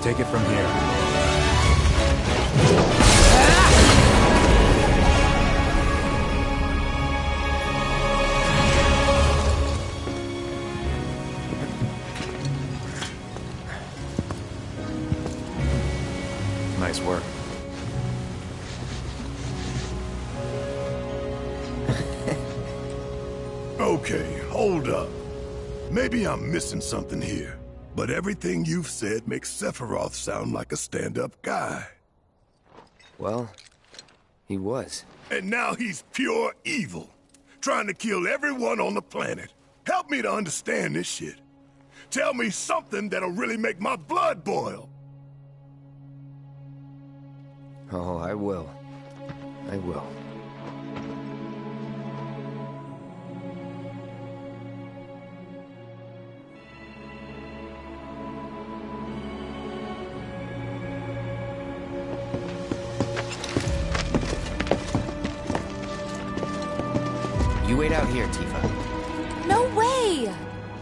Take it from here. Nice work. Okay, hold up. Maybe I'm missing something here, but everything you've said makes Sephiroth sound like a stand-up guy. Well, he was. And now he's pure evil, trying to kill everyone on the planet. Help me to understand this shit. Tell me something that'll really make my blood boil. Oh, I will. I will. You wait out here, Tifa. No way!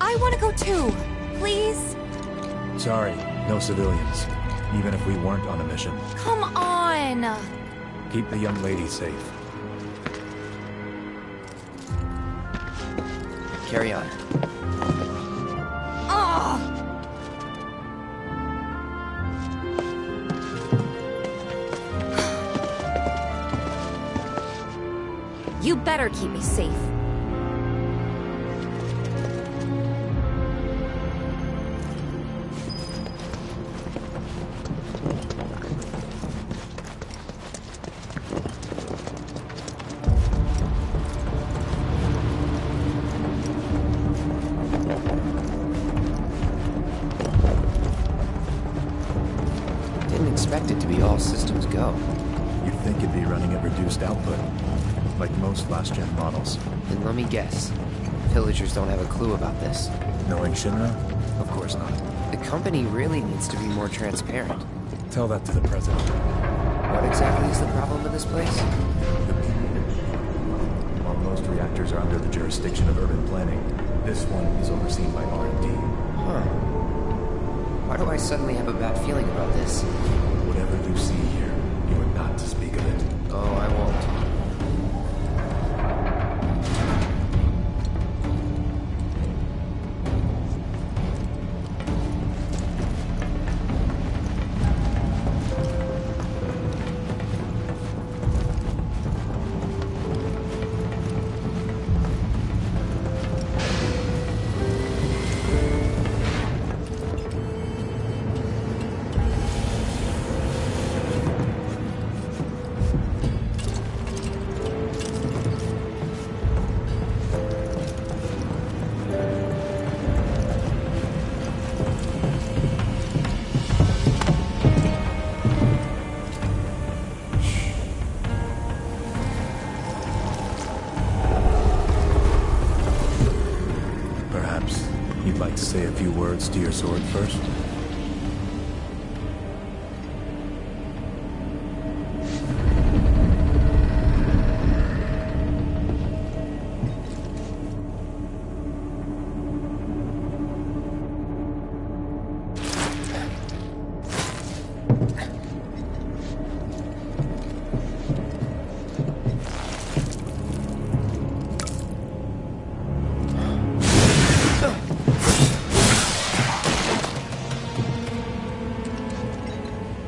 I want to go too. Please? Sorry, no civilians. Even if we weren't on a mission. Come on! Keep the young lady safe. Carry on. Ugh! You better keep me safe. Didn't expect it to be all systems go. You'd think it'd be running at reduced output. Like most last-gen models. Then let me guess. Villagers don't have a clue about this. Knowing Shinra? Of course not. The company really needs to be more transparent. Tell that to the president. What exactly is the problem with this place? While most reactors are under the jurisdiction of urban planning, this one is overseen by R&D. Huh. Why do I suddenly have a bad feeling about this? Whatever you see here, you are not to speak of it. Oh, I won't. Say a few words to your sword first.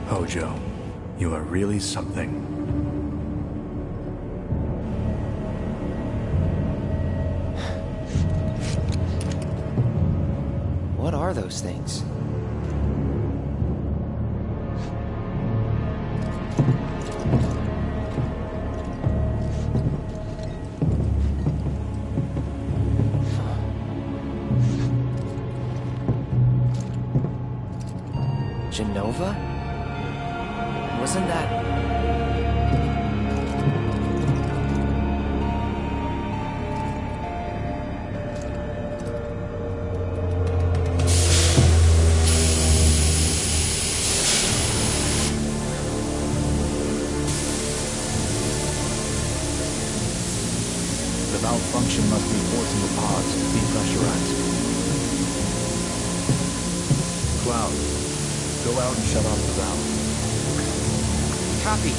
Hojo, you are really something. What are those things? Genova? Wasn't that... The malfunction must be forcing the pods to depressurized. Cloud, go Go out and shut off the valve. Copy.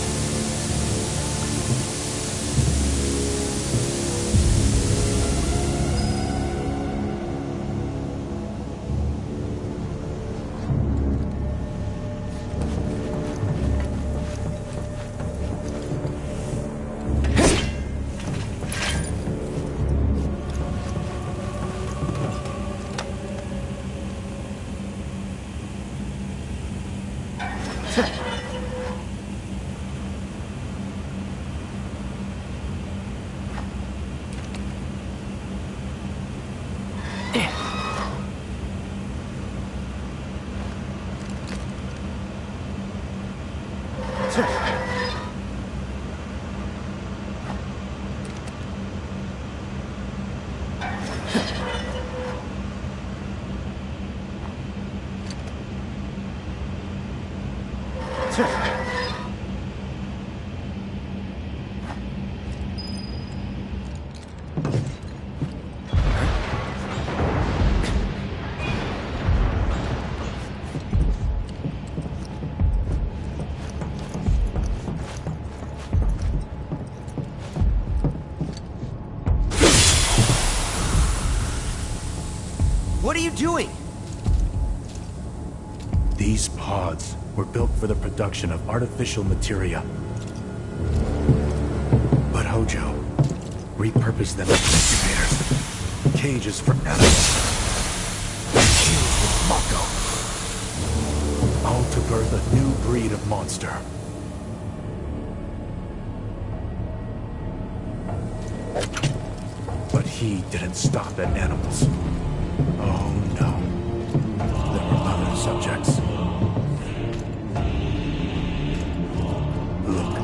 What are you doing? These pods were built for the production of artificial materia. But Hojo repurposed them as incubators, cages for animals, fused with Mako, all to birth a new breed of monster. But he didn't stop at animals. Oh no. There were other subjects. Look.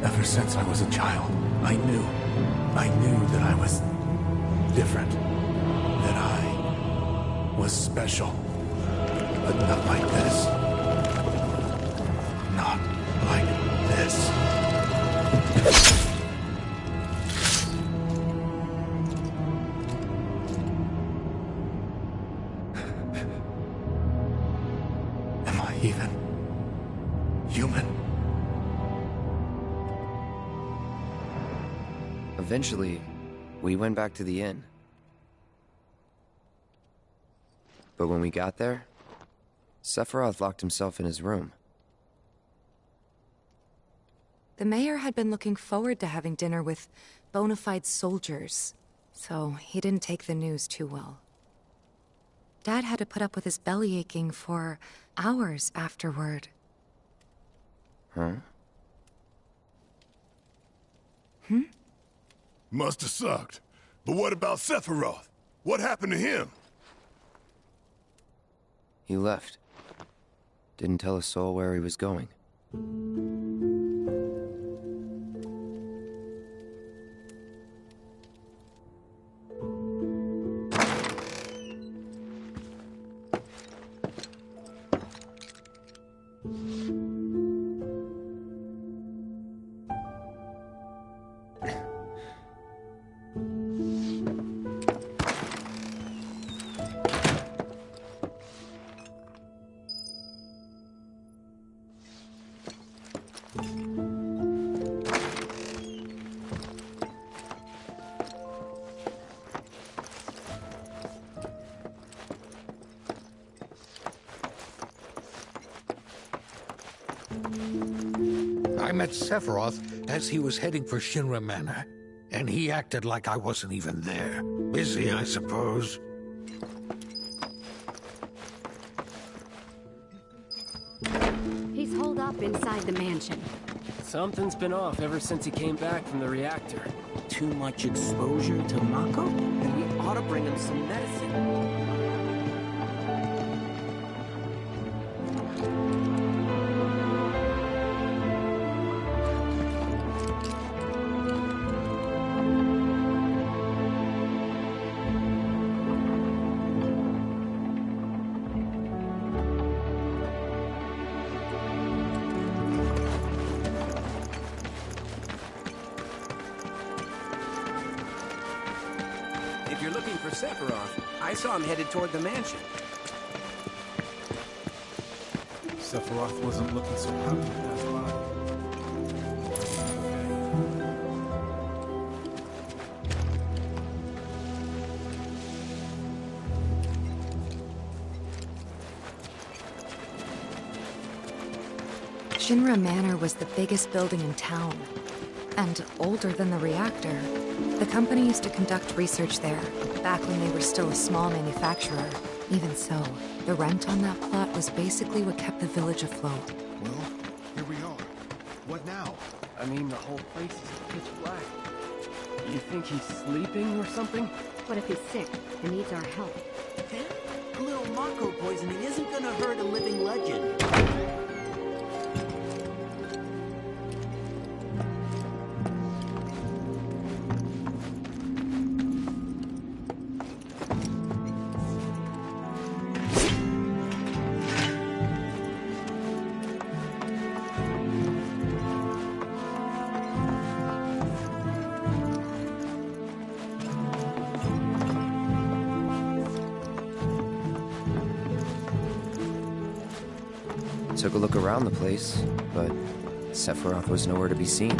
Ever since I was a child, I knew that I was different, that I was special, but not like this. Not like this. Am I even human? Eventually, we went back to the inn. But when we got there, Sephiroth locked himself in his room. The mayor had been looking forward to having dinner with bona fide soldiers, so he didn't take the news too well. Dad had to put up with his belly aching for hours afterward. Huh? Must have sucked. But what about Sephiroth? What happened to him? He left. Didn't tell a soul where he was going. I met Sephiroth as he was heading for Shinra Manor, and he acted like I wasn't even there. Busy, I suppose. up inside the mansion? Something's been off ever since he came back from the reactor. Too much exposure to Mako? Then we ought to bring him some medicine. If you're looking for Sephiroth, I saw him headed toward the mansion. Sephiroth wasn't looking so happy as well. Shinra Manor was the biggest building in town, and older than the reactor. The company used to conduct research there, back when they were still a small manufacturer. Even so, the rent on that plot was basically what kept the village afloat. Well, here we are. What now? I mean, the whole place is pitch black. You think he's sleeping or something? What if he's sick and needs our help? A little Mako poisoning isn't gonna hurt a living legend. Took a look around the place, but Sephiroth was nowhere to be seen.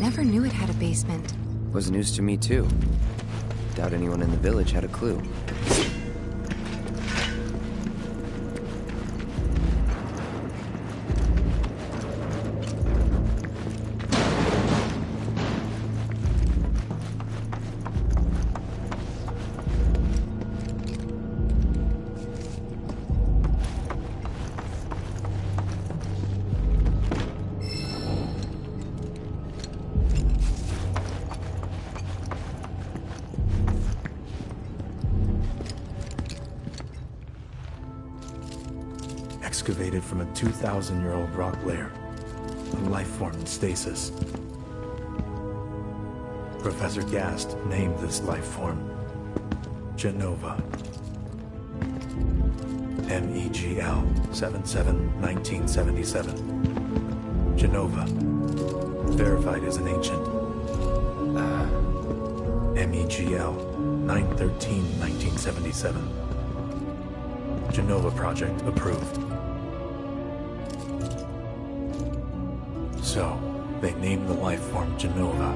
Never knew it had a basement. Was news to me too. Doubt anyone in the village had a clue. Excavated from a 2,000-year-old rock layer, a life form in stasis. Professor Gast named this life form Genova. MEGL 77-1977. Genova. Verified as an ancient. MEGL 9/13/1977. Genova project approved. So, they named the life form Genova.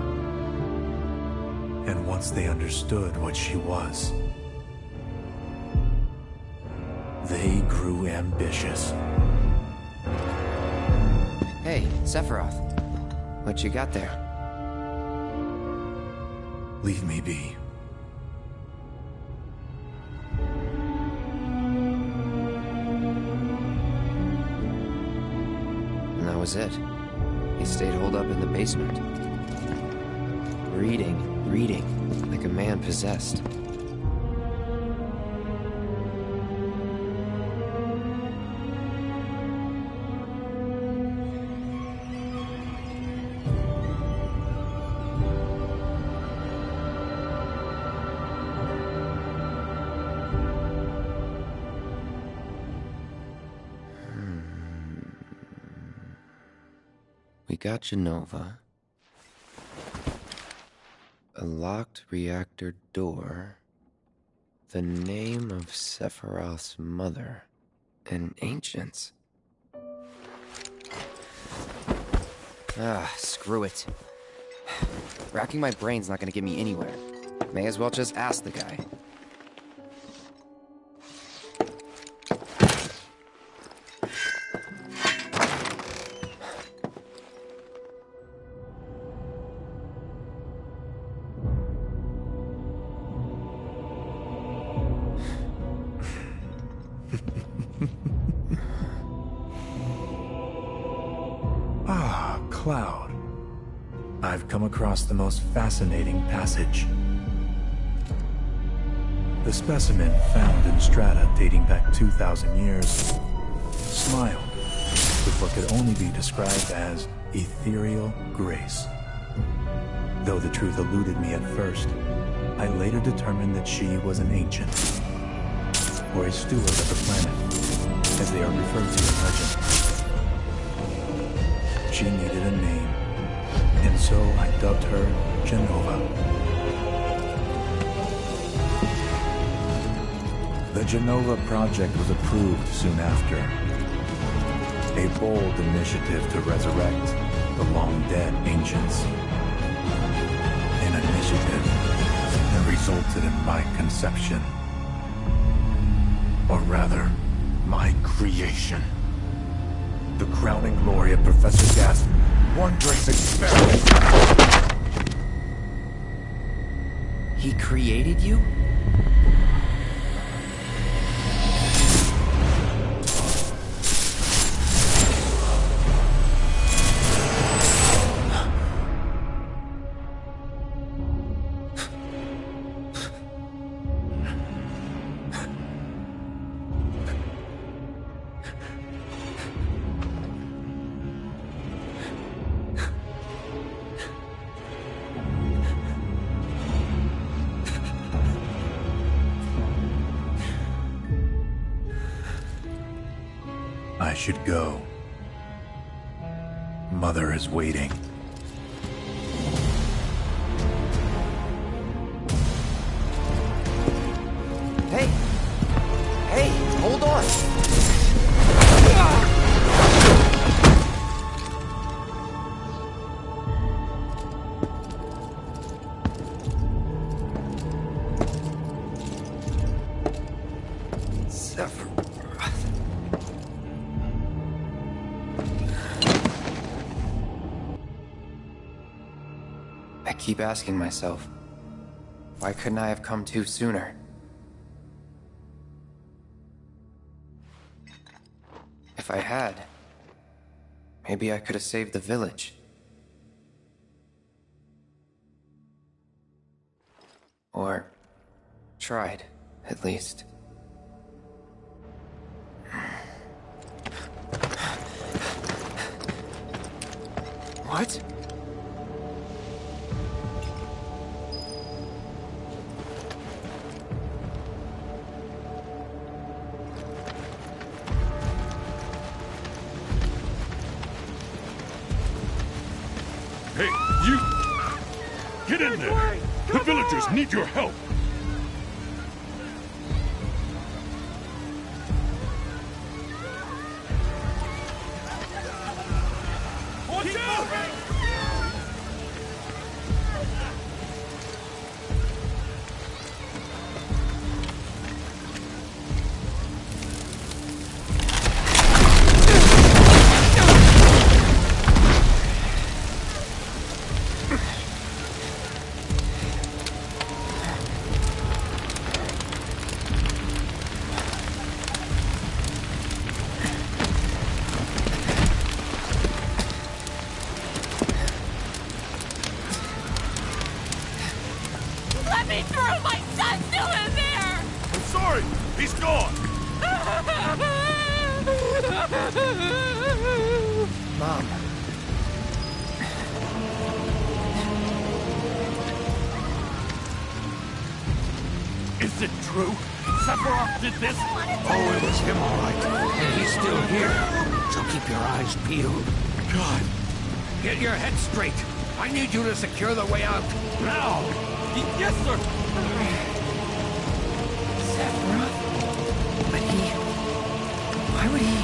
And once they understood what she was, they grew ambitious. Hey, Sephiroth. What you got there? Leave me be. And that was it. He stayed holed up in the basement. Reading, like a man possessed. We got Genova. A locked reactor door. The name of Sephiroth's mother. And ancients. Screw it. Racking my brain's not gonna get me anywhere. May as well just ask the guy. Cloud. I've come across the most fascinating passage. The specimen found in strata dating back 2,000 years smiled with what could only be described as ethereal grace. Though the truth eluded me at first, I later determined that she was an ancient, or a steward of the planet, as they are referred to in legend. She needed a name, and so I dubbed her Genova. The Genova project was approved soon after. A bold initiative to resurrect the long-dead ancients. An initiative that resulted in my conception. Or rather, my creation. The crowning glory of Professor Gas' wondrous experiment. He created you? I should go. Mother is waiting. Hey! Hey, hold on! I keep asking myself, why couldn't I have come to sooner? If I had, maybe I could have saved the village. Or tried, at least. What? Hey, you! Get in there! The villagers need your help! Watch out! Mom. Is it true? Sephiroth did this? Oh, it was him, all right. And he's still here. So keep your eyes peeled. God. Get your head straight. I need you to secure the way out. Now! Yes, sir! Sephiroth? But why would he...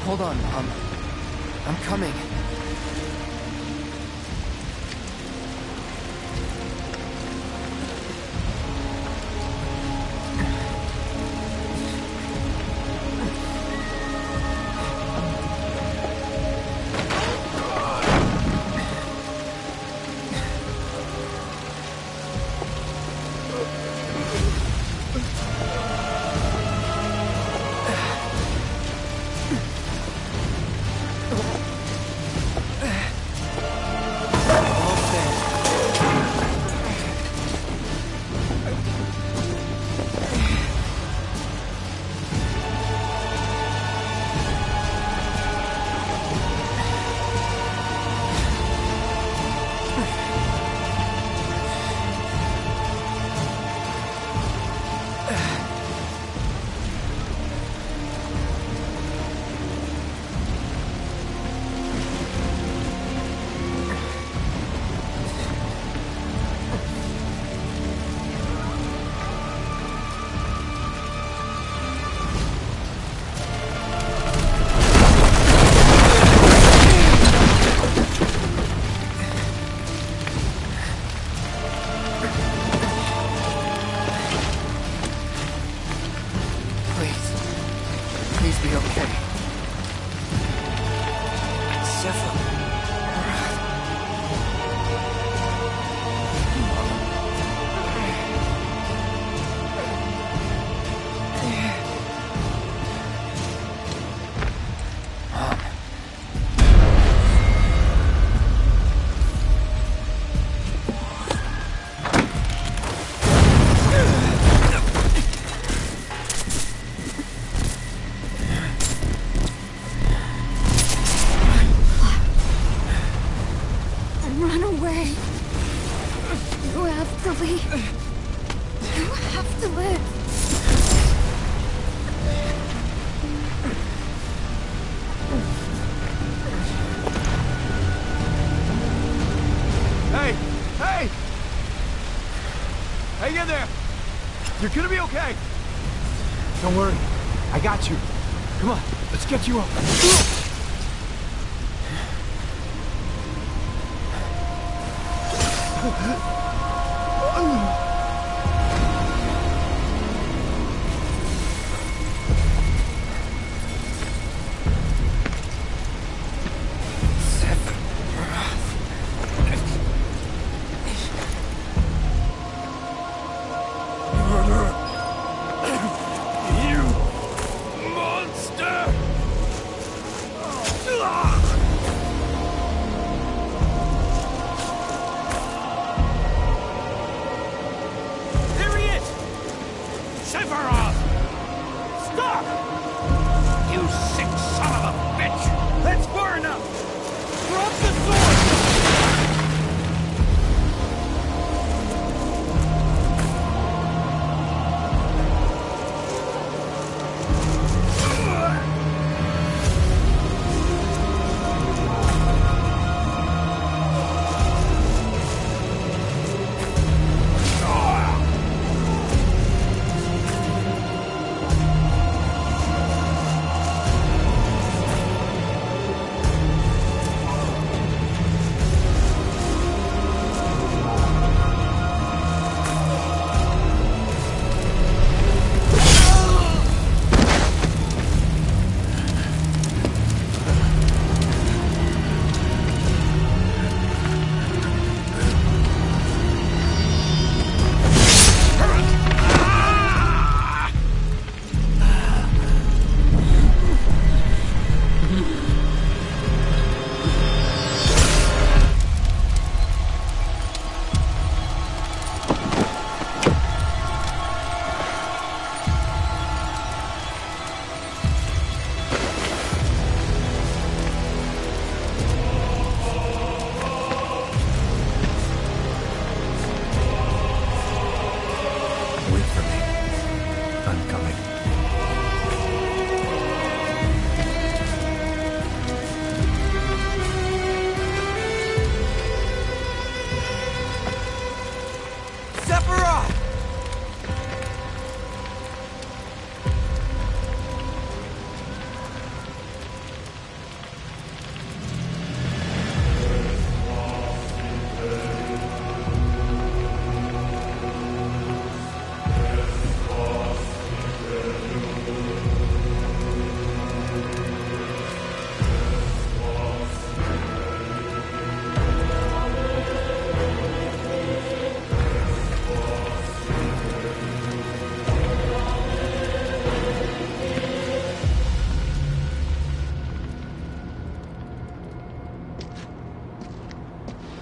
Hold on, Mom. I'm coming. Please be okay. Run away. You have to leave. You have to live. Hey! Hey! Hang in there! You're gonna be okay! Don't worry. I got you. Come on, let's get you up.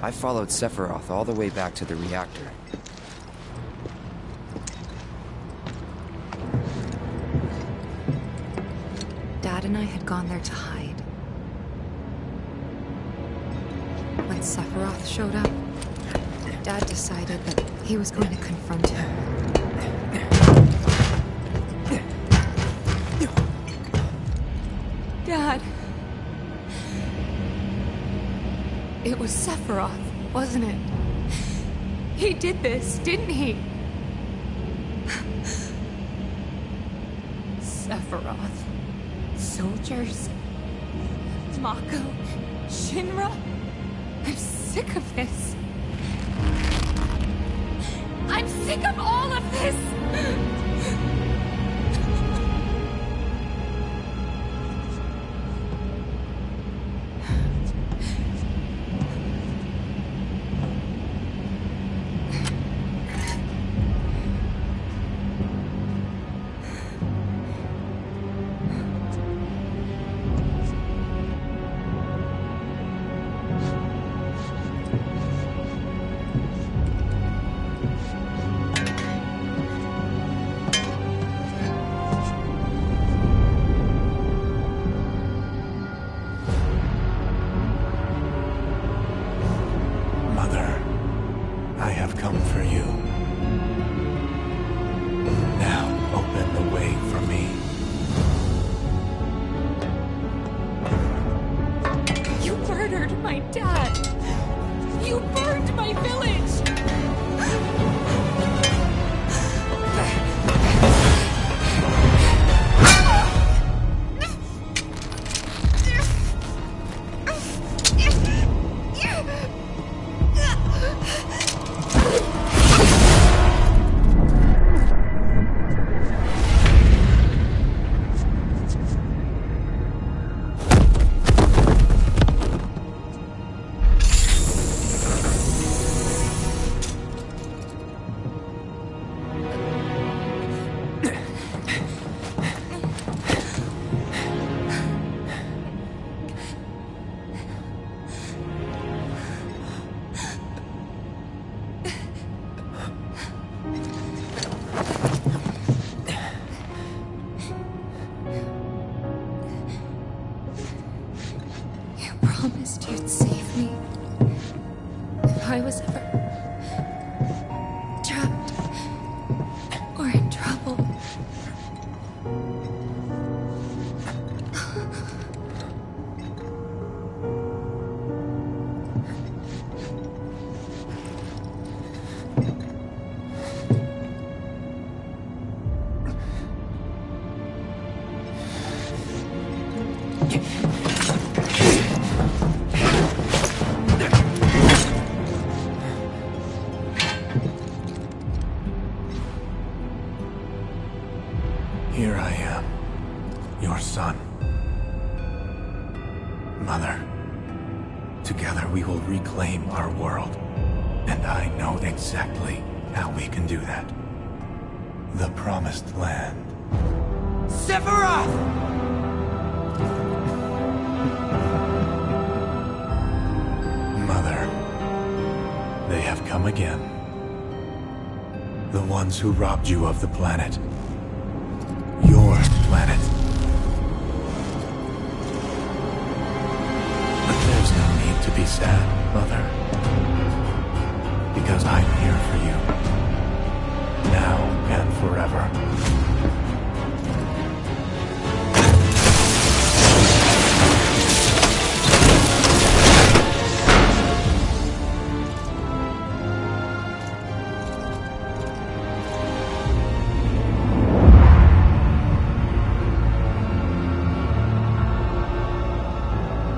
I followed Sephiroth all the way back to the reactor. Dad and I had gone there to hide. When Sephiroth showed up, Dad decided that he was going to confront him. Dad! It was Sephiroth, wasn't it? He did this, didn't he? Sephiroth. Soldiers. Mako. Shinra. I'm sick of this. I'm sick of all of this! Promised you'd save me if I was ever trapped or in trouble. Here I am, your son. Mother, together we will reclaim our world. And I know exactly how we can do that. The Promised Land. Sephiroth! Mother, they have come again. The ones who robbed you of the planet. Your planet. But there's no need to be sad, Mother. Because I'm here for you. Now and forever.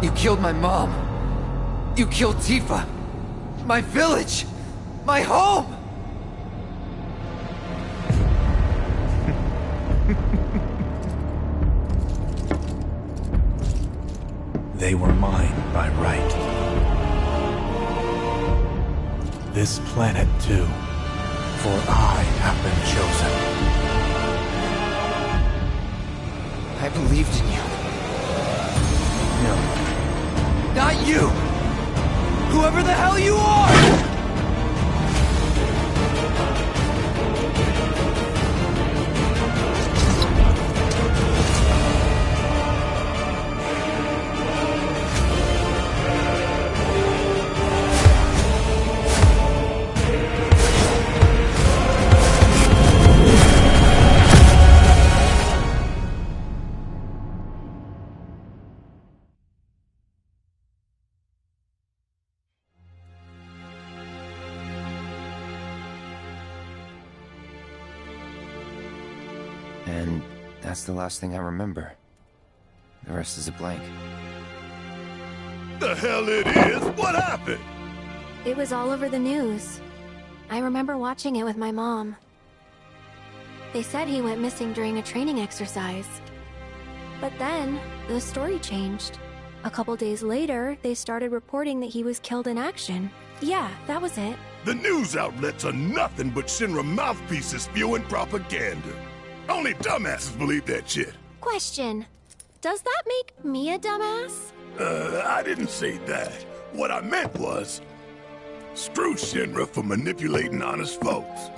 You killed my mom. You killed Tifa. My village. My home. They were mine by right. This planet too, for I have been chosen. I believed in you. No. Not you! Whoever the hell you are! And that's the last thing I remember. The rest is a blank. The hell it is? What happened? It was all over the news. I remember watching it with my mom. They said he went missing during a training exercise. But then, the story changed. A couple days later, they started reporting that he was killed in action. Yeah, that was it. The news outlets are nothing but Shinra mouthpieces spewing propaganda. Only dumbasses believe that shit. Question. Does that make me a dumbass? I didn't say that. What I meant was, screw Shinra for manipulating honest folks.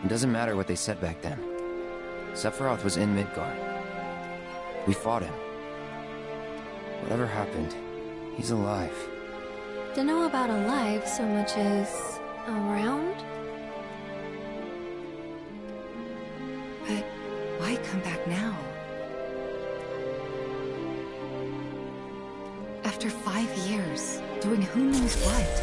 It doesn't matter what they said back then. Sephiroth was in Midgard. We fought him. Whatever happened, he's alive. Don't know about alive so much as around? But why come back now? After 5 years, doing who knows what?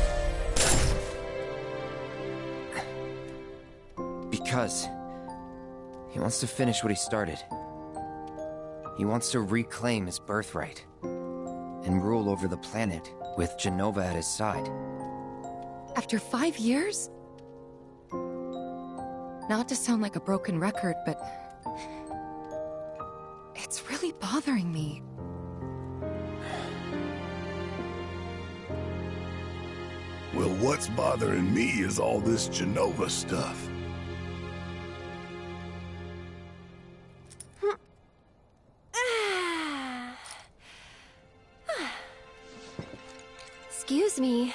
Because he wants to finish what he started. He wants to reclaim his birthright and rule over the planet with Jenova at his side. After 5 years? Not to sound like a broken record, but it's really bothering me. Well, what's bothering me is all this Jenova stuff. Excuse me.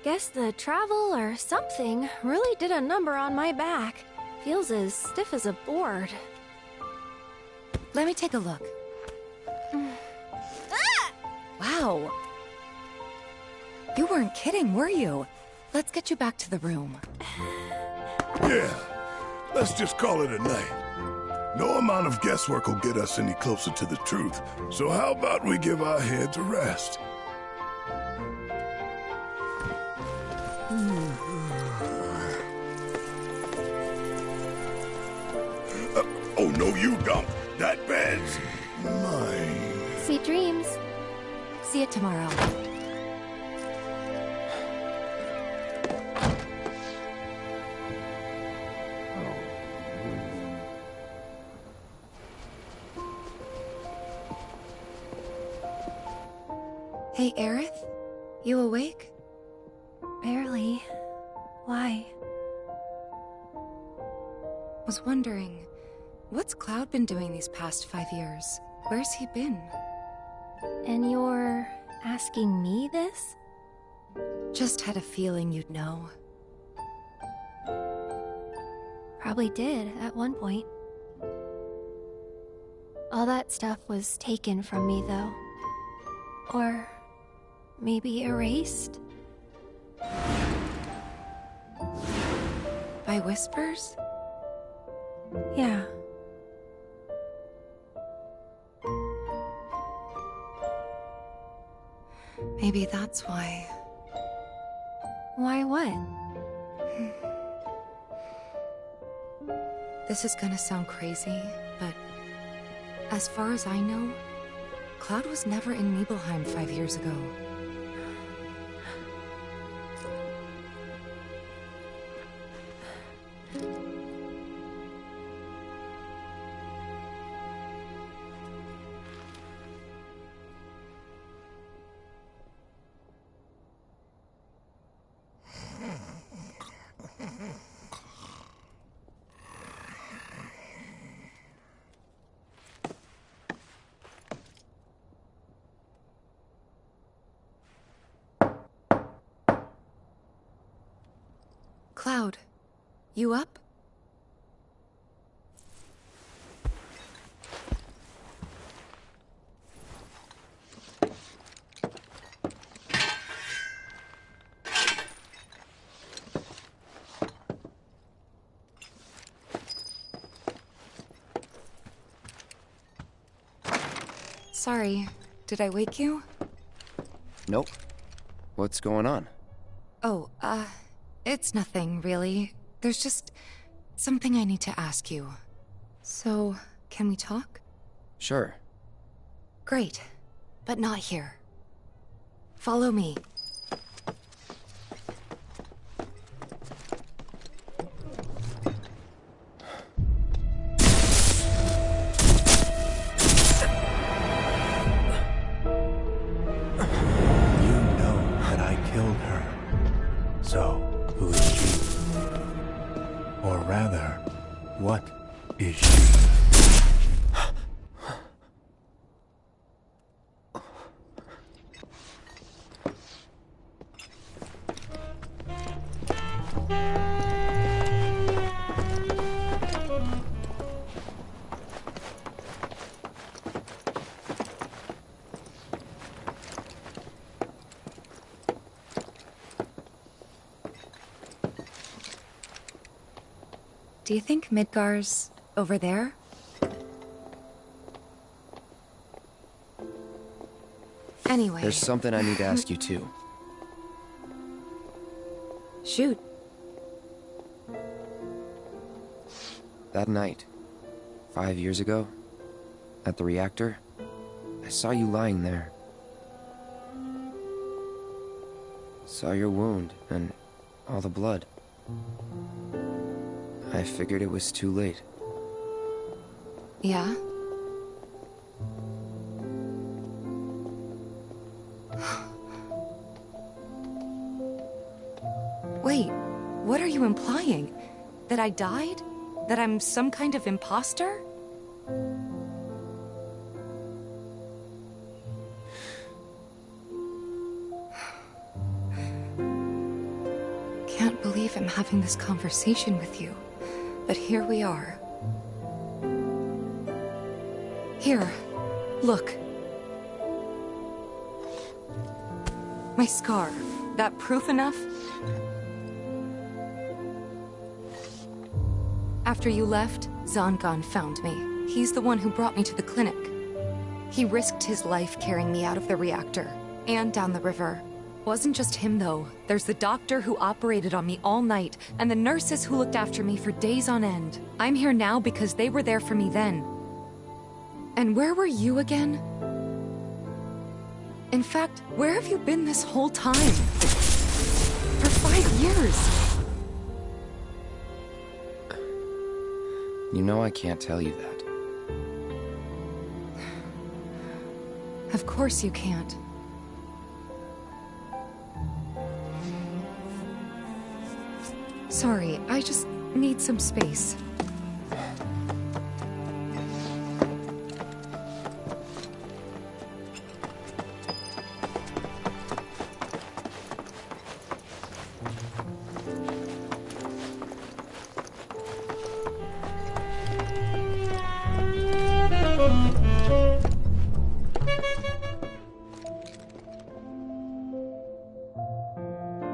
Guess the travel or something really did a number on my back. Feels as stiff as a board. Let me take a look. Wow. You weren't kidding, were you? Let's get you back to the room. Yeah, let's just call it a night. No amount of guesswork will get us any closer to the truth, so how about we give our heads a rest? Oh, no, you don't. That bed's mine. Sweet dreams. See you tomorrow. Hey, Aerith? You awake? Barely. Why? Was wondering, what's Cloud been doing these past 5 years? Where's he been? And you're asking me this? Just had a feeling you'd know. Probably did at one point. All that stuff was taken from me, though. Or maybe erased? By whispers? Yeah. Maybe that's why. Why what? This is gonna sound crazy, but as far as I know, Cloud was never in Nibelheim 5 years ago. Cloud, you up? Sorry, did I wake you? Nope. What's going on? Oh, it's nothing, really. There's just something I need to ask you. So, can we talk? Sure. Great, but not here. Follow me. So, who is she? Or rather, what is she? Do you think Midgar's over there? Anyway... There's something I need to ask you too. Shoot. That night, 5 years ago, at the reactor, I saw you lying there. Saw your wound and all the blood. I figured it was too late. Yeah? Wait, what are you implying? That I died? That I'm some kind of imposter? Can't believe I'm having this conversation with you. But here we are. Here, look. My scar. That proof enough? After you left, Zangan found me. He's the one who brought me to the clinic. He risked his life carrying me out of the reactor, and down the river. Wasn't just him, though. There's the doctor who operated on me all night, and the nurses who looked after me for days on end. I'm here now because they were there for me then. And where were you again? In fact, where have you been this whole time? For 5 years! You know I can't tell you that. Of course you can't. Sorry, I just need some space.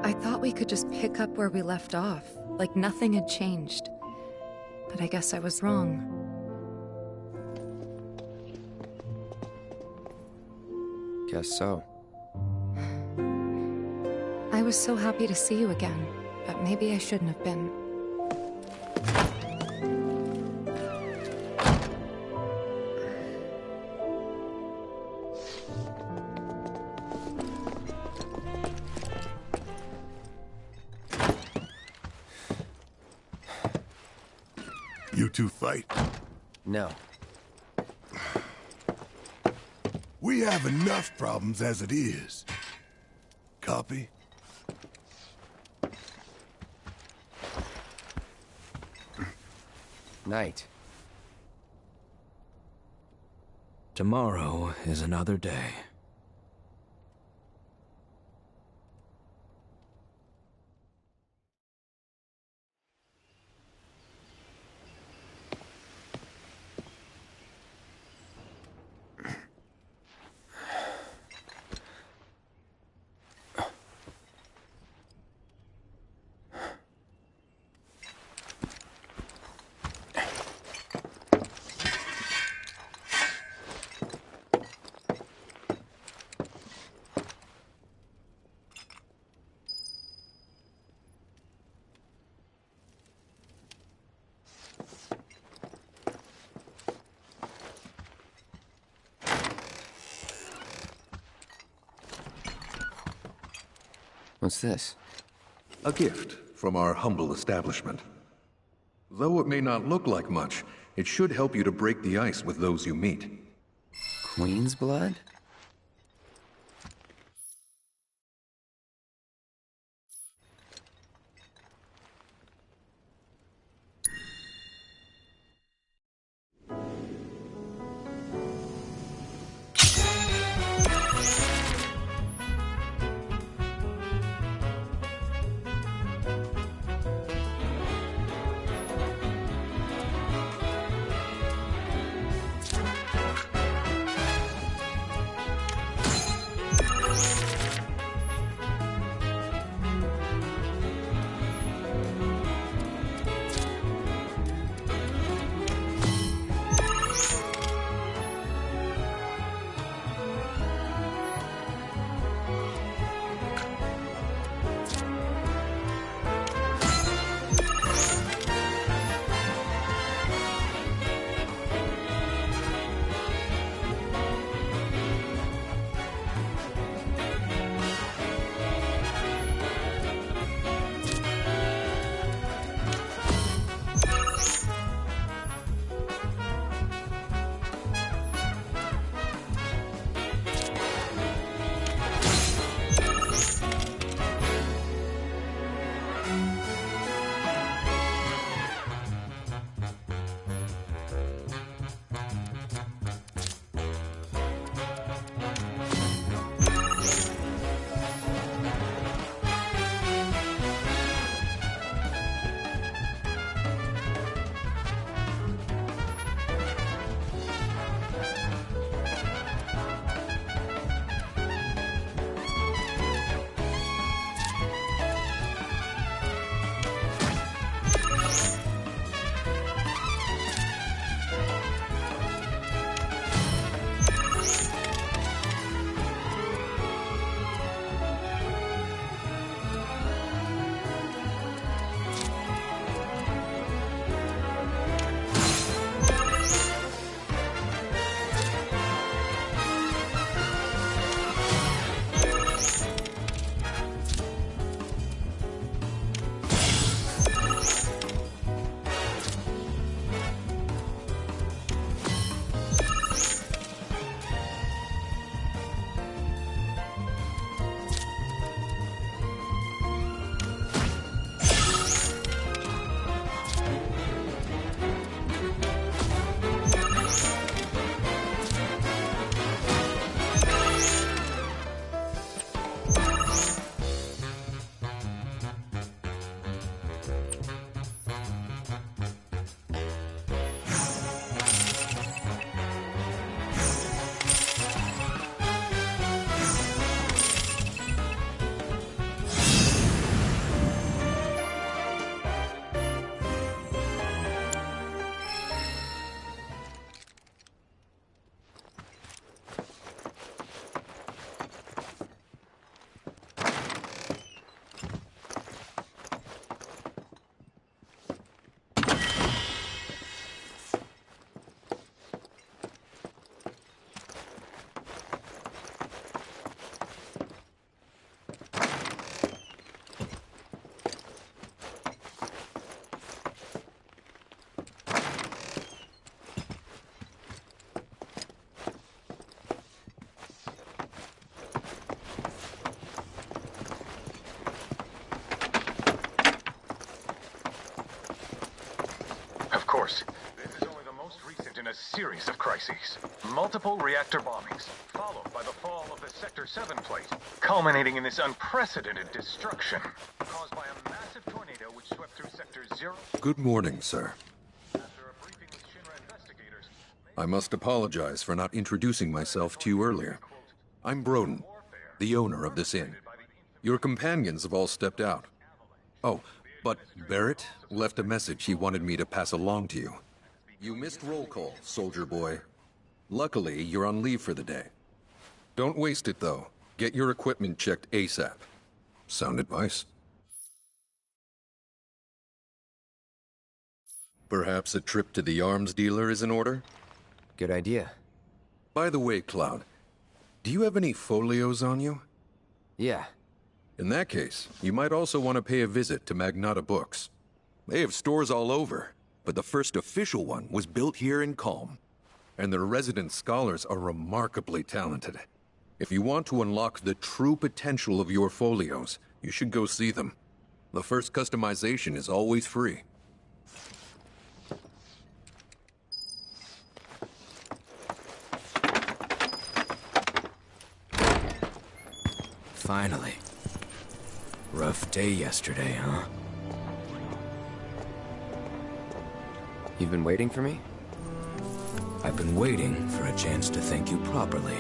I thought we could just pick up where we left off, like nothing had changed. But I guess I was wrong. Guess so. I was so happy to see you again, but maybe I shouldn't have been. You two fight? No. We have enough problems as it is. Copy? Night. Tomorrow is another day. What's this? A gift from our humble establishment. Though it may not look like much, it should help you to break the ice with those you meet. Queen's blood? Of course, this is only the most recent in a series of crises. Multiple reactor bombings, followed by the fall of the Sector 7 plate, culminating in this unprecedented destruction, caused by a massive tornado which swept through Sector 0. Good morning, sir. I must apologize for not introducing myself to you earlier. I'm Broden, the owner of this inn. Your companions have all stepped out. Oh, but Barrett left a message he wanted me to pass along to you. You missed roll call, soldier boy. Luckily, you're on leave for the day. Don't waste it, though. Get your equipment checked ASAP. Sound advice? Perhaps a trip to the arms dealer is in order? Good idea. By the way, Cloud, do you have any folios on you? Yeah. In that case, you might also want to pay a visit to Magnata Books. They have stores all over, but the first official one was built here in Calm. And their resident scholars are remarkably talented. If you want to unlock the true potential of your folios, you should go see them. The first customization is always free. Finally. Rough day yesterday, huh? You've been waiting for me? I've been waiting for a chance to thank you properly.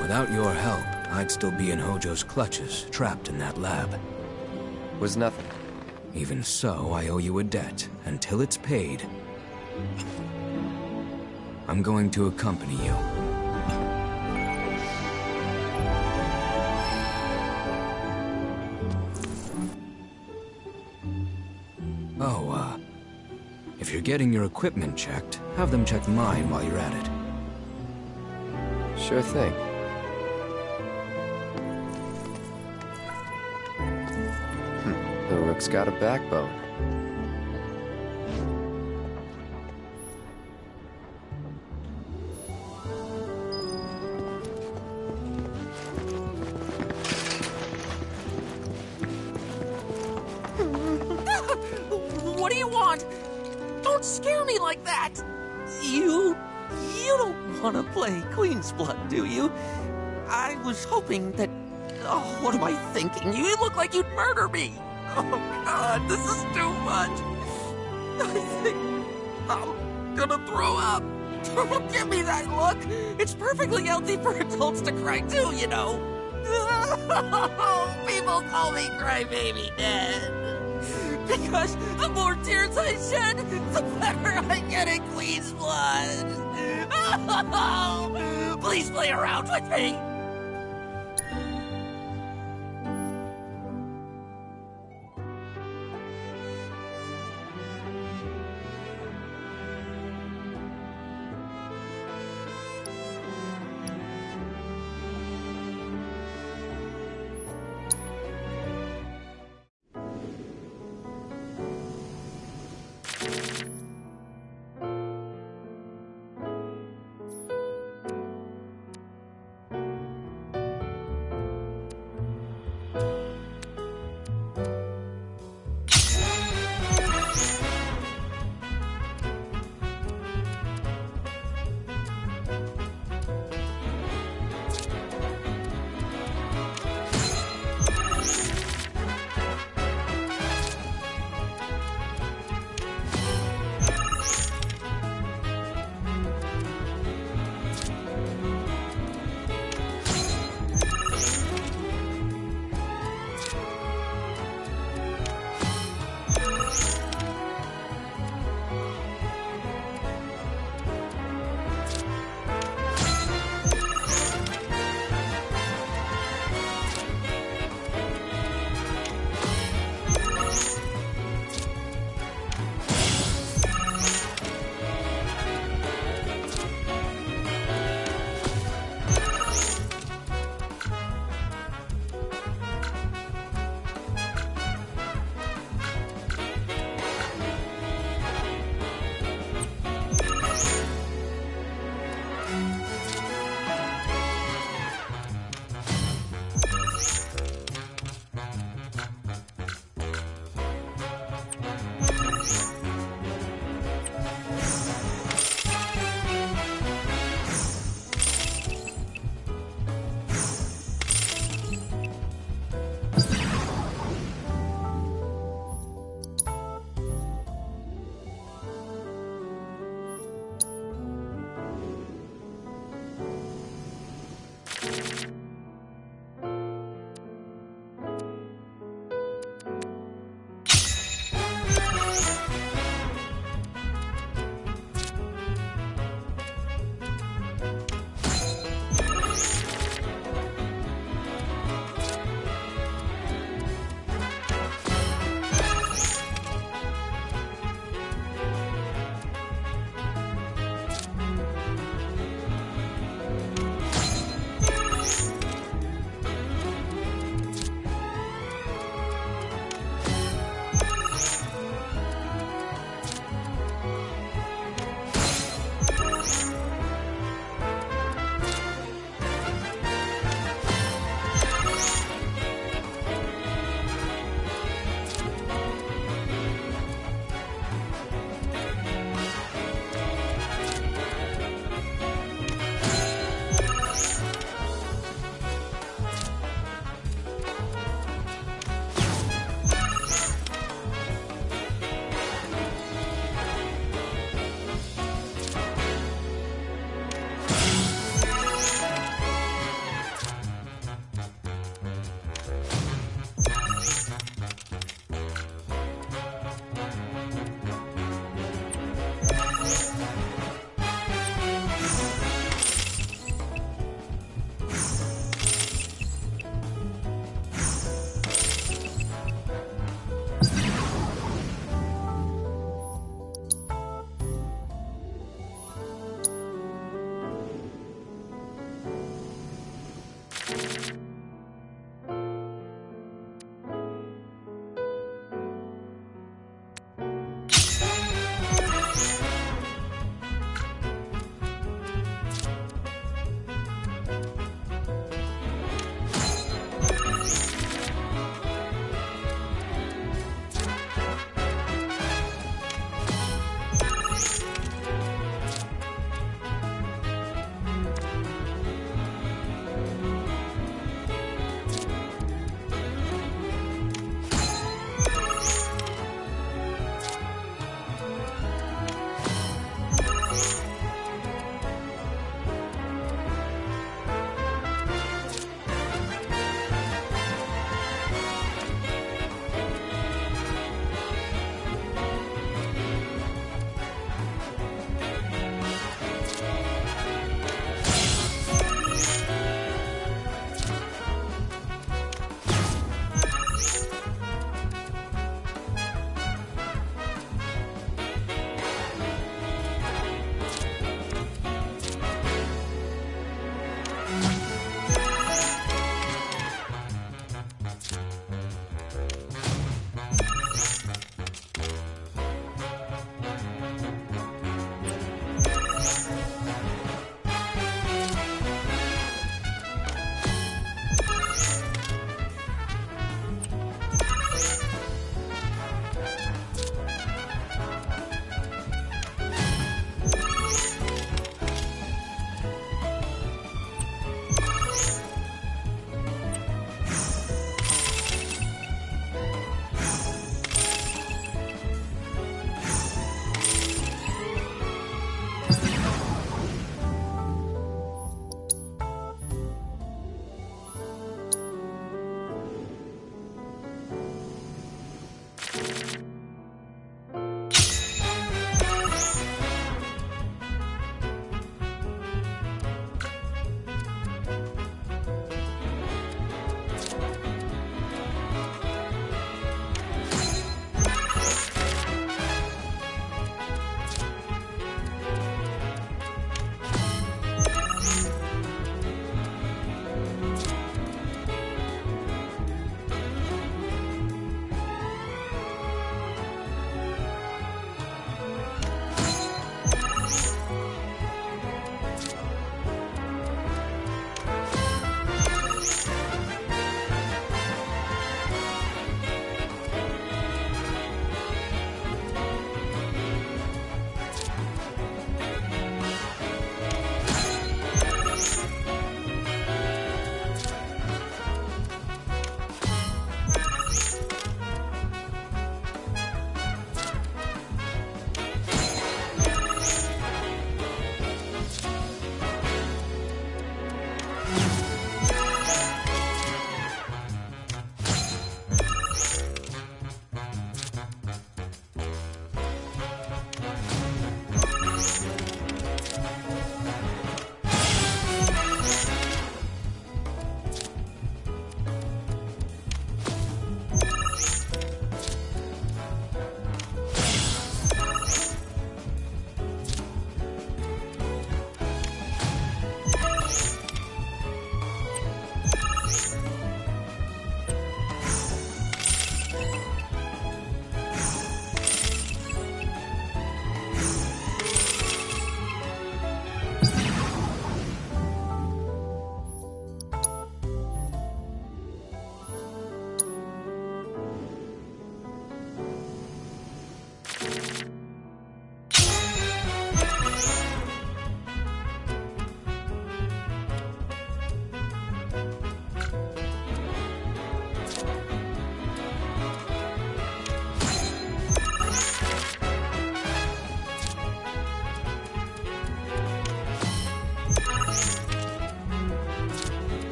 Without your help, I'd still be in Hojo's clutches, trapped in that lab. Was nothing. Even so, I owe you a debt. Until it's paid, I'm going to accompany you. If you're getting your equipment checked, have them check mine while you're at it. Sure thing. The rook's got a backbone. What do you want? Don't scare me like that! You don't want to play Queen's Blood, do you? I was hoping that... Oh, what am I thinking? You look like you'd murder me! Oh, God, this is too much! I think I'm gonna throw up! Don't give me that look! It's perfectly healthy for adults to cry too, you know! People call me Crybaby Dad! Because the more tears I shed, the better I get in Queen's Blood! Please play around with me!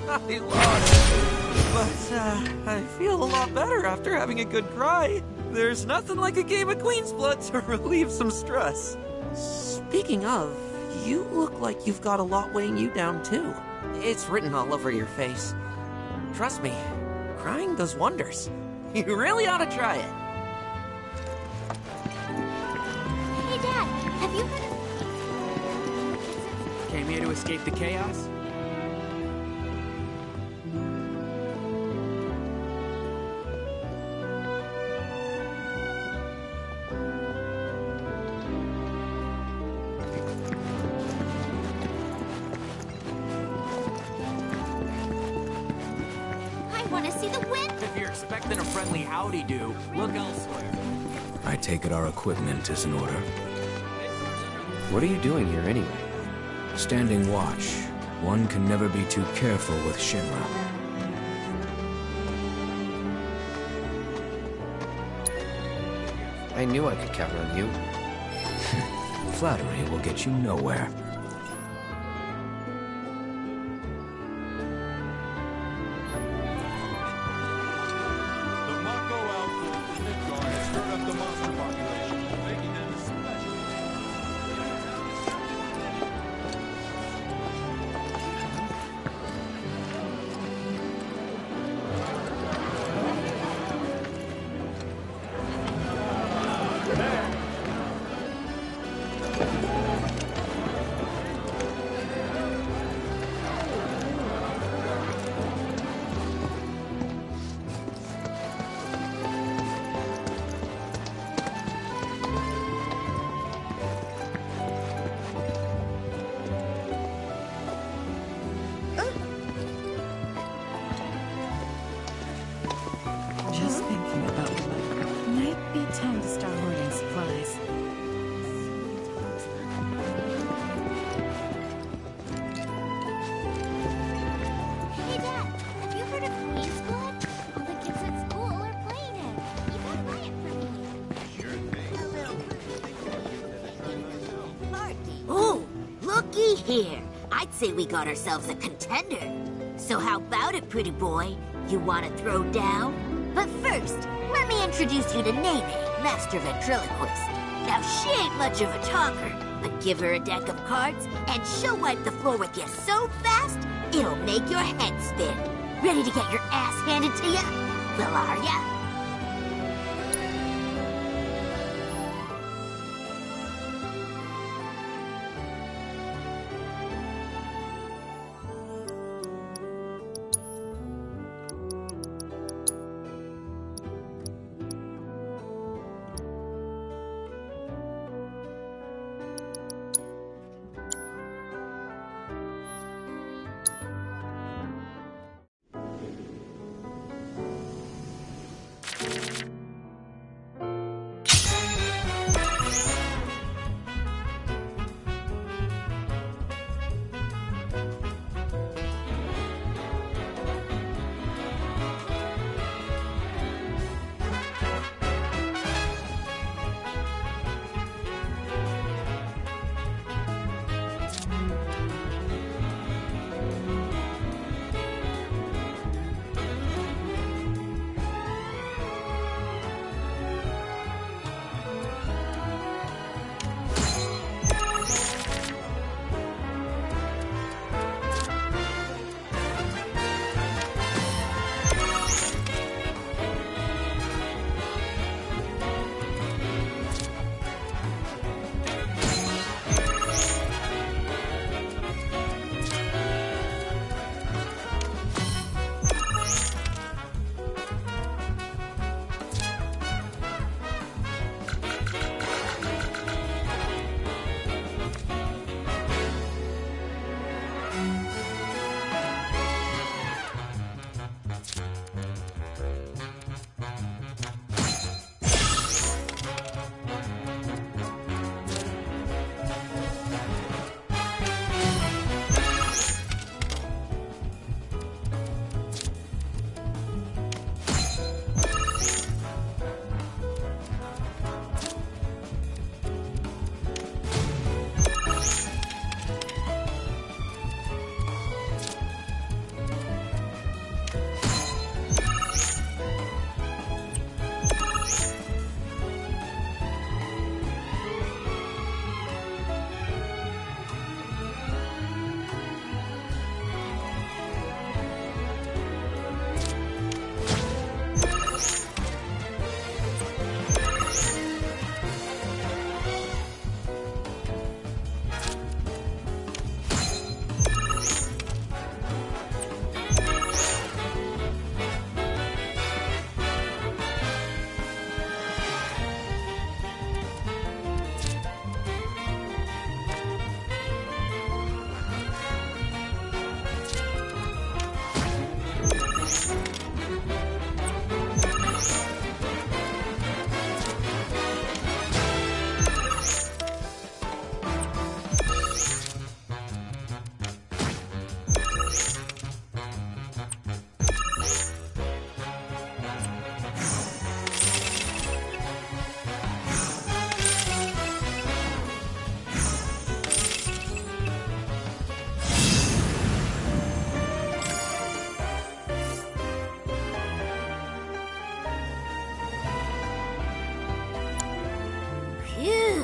I lost. But, I feel a lot better after having a good cry. There's nothing like a game of Queen's Blood to relieve some stress. Speaking of, you look like you've got a lot weighing you down, too. It's written all over your face. Trust me, crying does wonders. You really ought to try it. Hey, Dad, have you heard of... Came here to escape the chaos? Expecting a friendly howdy-do, look elsewhere. I take it our equipment is in order. What are you doing here anyway? Standing watch. One can never be too careful with Shinra. I knew I could count on you. Flattery will get you nowhere. Just thinking about it. Might be time to start hoarding supplies. Hey, Dad, have you heard of Queen's Blood? All the kids at school are playing it. You gotta buy it for me. Ooh, looky here. I'd say we got ourselves a contender. So how about it, pretty boy? You want to throw down? But first, let me introduce you to Nene, master ventriloquist. Now, she ain't much of a talker, but give her a deck of cards, and she'll wipe the floor with you so fast, it'll make your head spin. Ready to get your ass handed to ya? Well, are ya?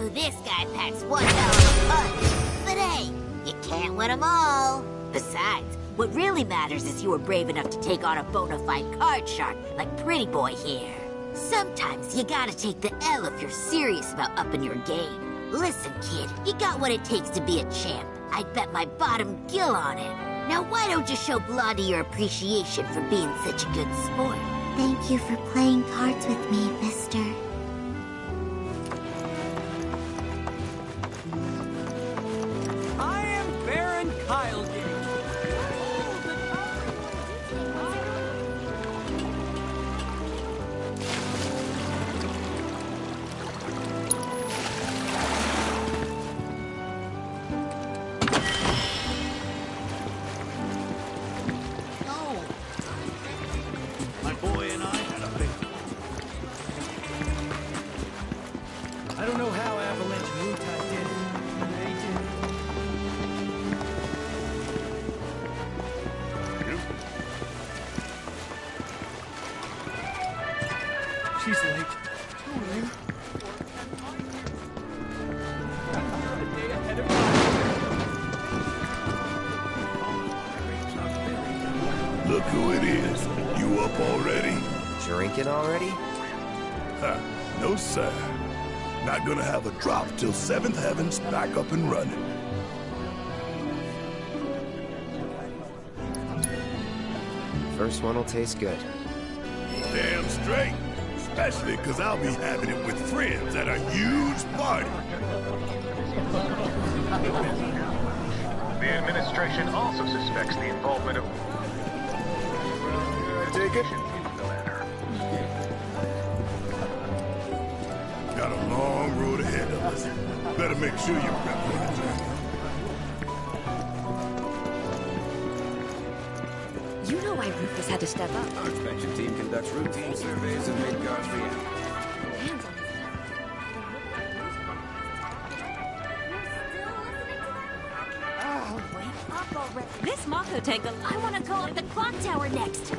Ooh, this guy packs one hell of a punch. But hey, you can't win them all. Besides, what really matters is you were brave enough to take on a bona fide card shark like Pretty Boy here. Sometimes you gotta take the L if you're serious about upping your game. Listen, kid, you got what it takes to be a champ. I'd bet my bottom gill on it. Now why don't you show Blondie your appreciation for being such a good sport? Thank you for playing cards with me, mister. I am Baron Kyle Gate. My boy and I had a big... I don't know how Avalanche Mutai did it, but they did. She's late. Totally. Look who it is. You up already? Drinking already? Huh. No, sir. Not gonna have a drop till 7th Heaven's back up and running. First one will taste good. Damn straight. Especially because I'll be having it with friends at a huge party. The administration also suspects the involvement of... Take it. Got a long road ahead of us. Better make sure you're prepped for the journey. You know why Rufus had to step up. Our inspection team conducts routine surveys of Midgard's reality. Hands on his... Oh, wake up already. This Mako tank, I want to go up the clock tower next.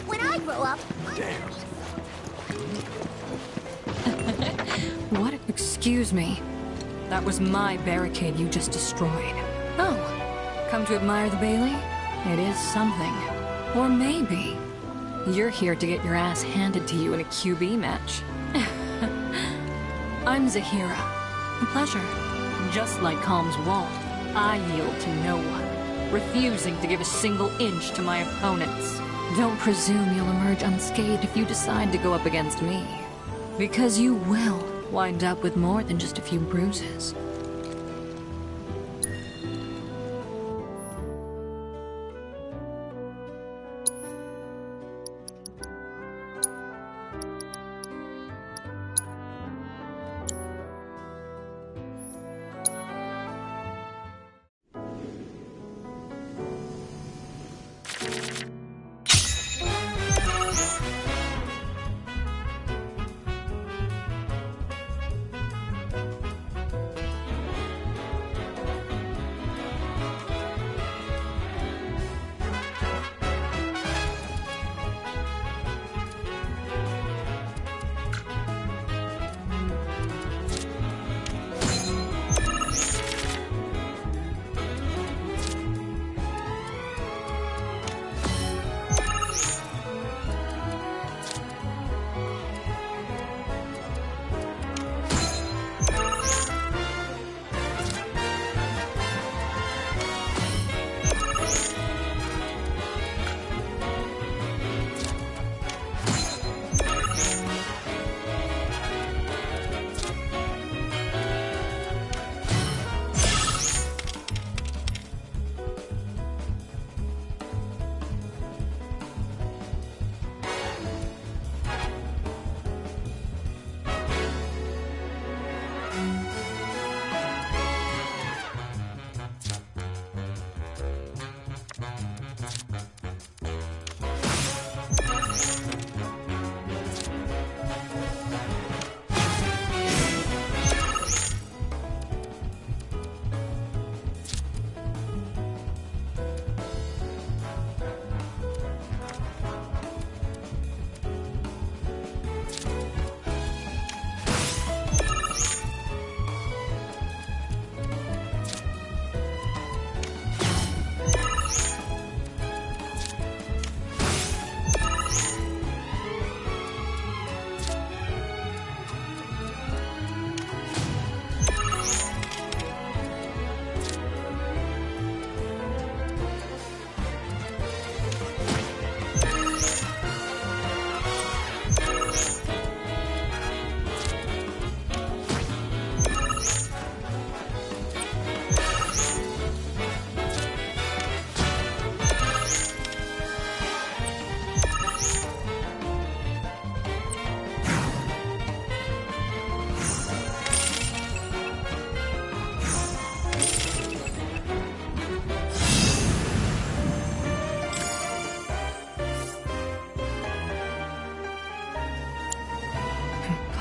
When I grow up... Damn. What? Excuse me. That was my barricade you just destroyed. Oh, come to admire the Bailey? It is something. Or maybe you're here to get your ass handed to you in a QB match. I'm Zahira. A pleasure. Just like Calm's wall, I yield to no one, refusing to give a single inch to my opponents. Don't presume you'll emerge unscathed if you decide to go up against me. Because you will wind up with more than just a few bruises.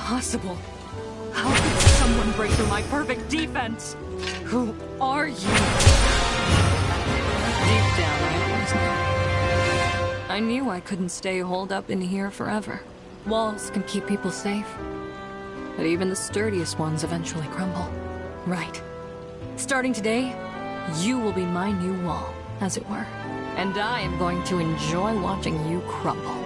impossible. How could someone break through my perfect defense? Who are you? Deep down, I always knew. I knew I couldn't stay holed up in here forever. Walls can keep people safe, but even the sturdiest ones eventually crumble. Right. Starting today, you will be my new wall, as it were. And I am going to enjoy watching you crumble.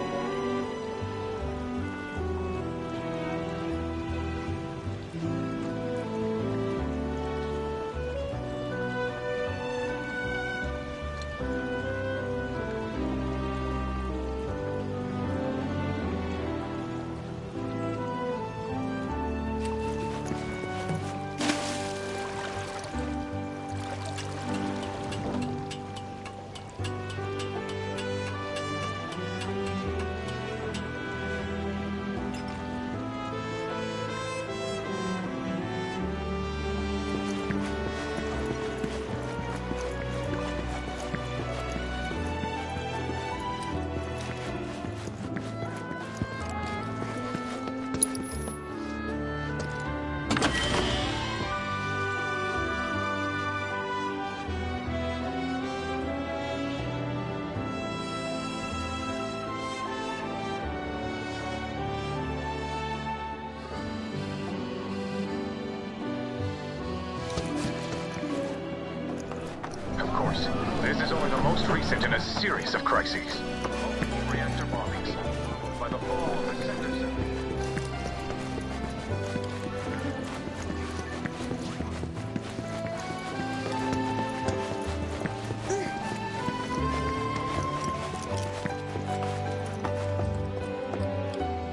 This is only the most recent in a series of crises. Multiple reactor bombings, followed by the fall of the sector center.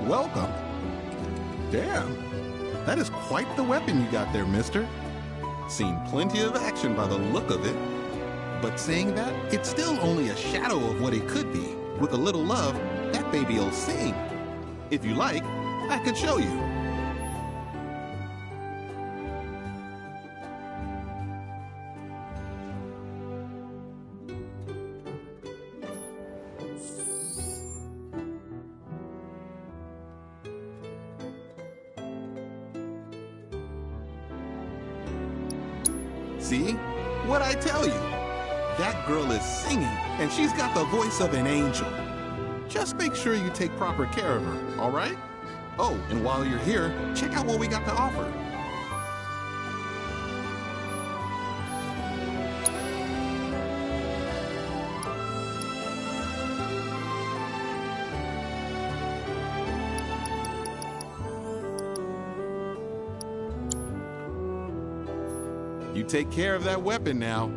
Welcome. Damn, that is quite the weapon you got there, mister. Seen plenty of action by the look of it. But saying that, it's still only a shadow of what it could be. With a little love, that baby'll sing. If you like, I could show you. See? What'd I tell you? That girl is singing, and she's got the voice of an angel. Just make sure you take proper care of her, all right? Oh, and while you're here, check out what we got to offer. You take care of that weapon now.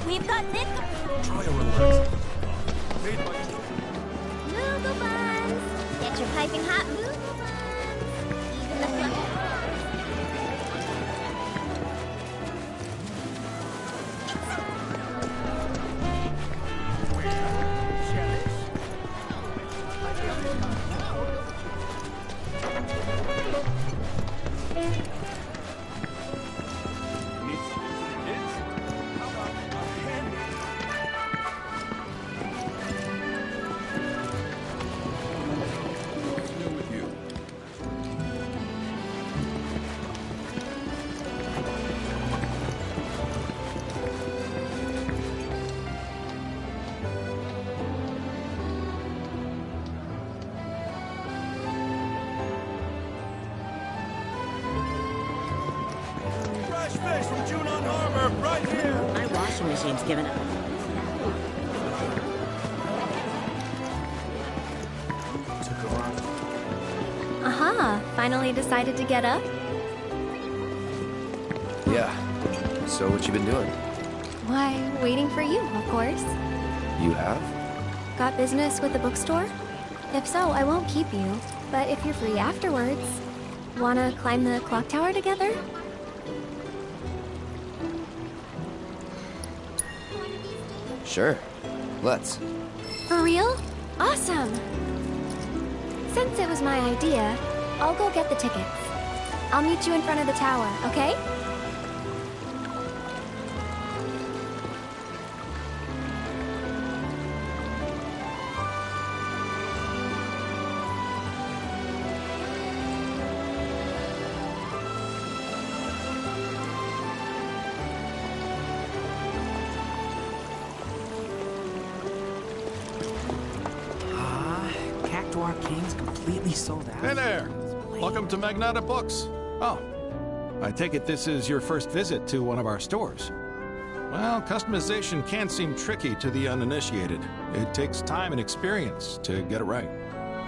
We've got this. Try to relax. Noodle buns. Get your piping hot noodle buns. Even the fluffy Fish from Junon Harbor, right here! My washing machine's given up. Ah, finally decided to get up? Yeah. So what you been doing? Why, waiting for you, of course. You have? Got business with the bookstore? If so, I won't keep you. But if you're free afterwards, wanna climb the clock tower together? Sure. Let's. For real? Awesome! Since it was my idea, I'll go get the tickets. I'll meet you in front of the tower, okay? Cactuar King's completely sold out. Hey there! Welcome to Magnata Books. Oh, I take it this is your first visit to one of our stores. Well, customization can seem tricky to the uninitiated. It takes time and experience to get it right.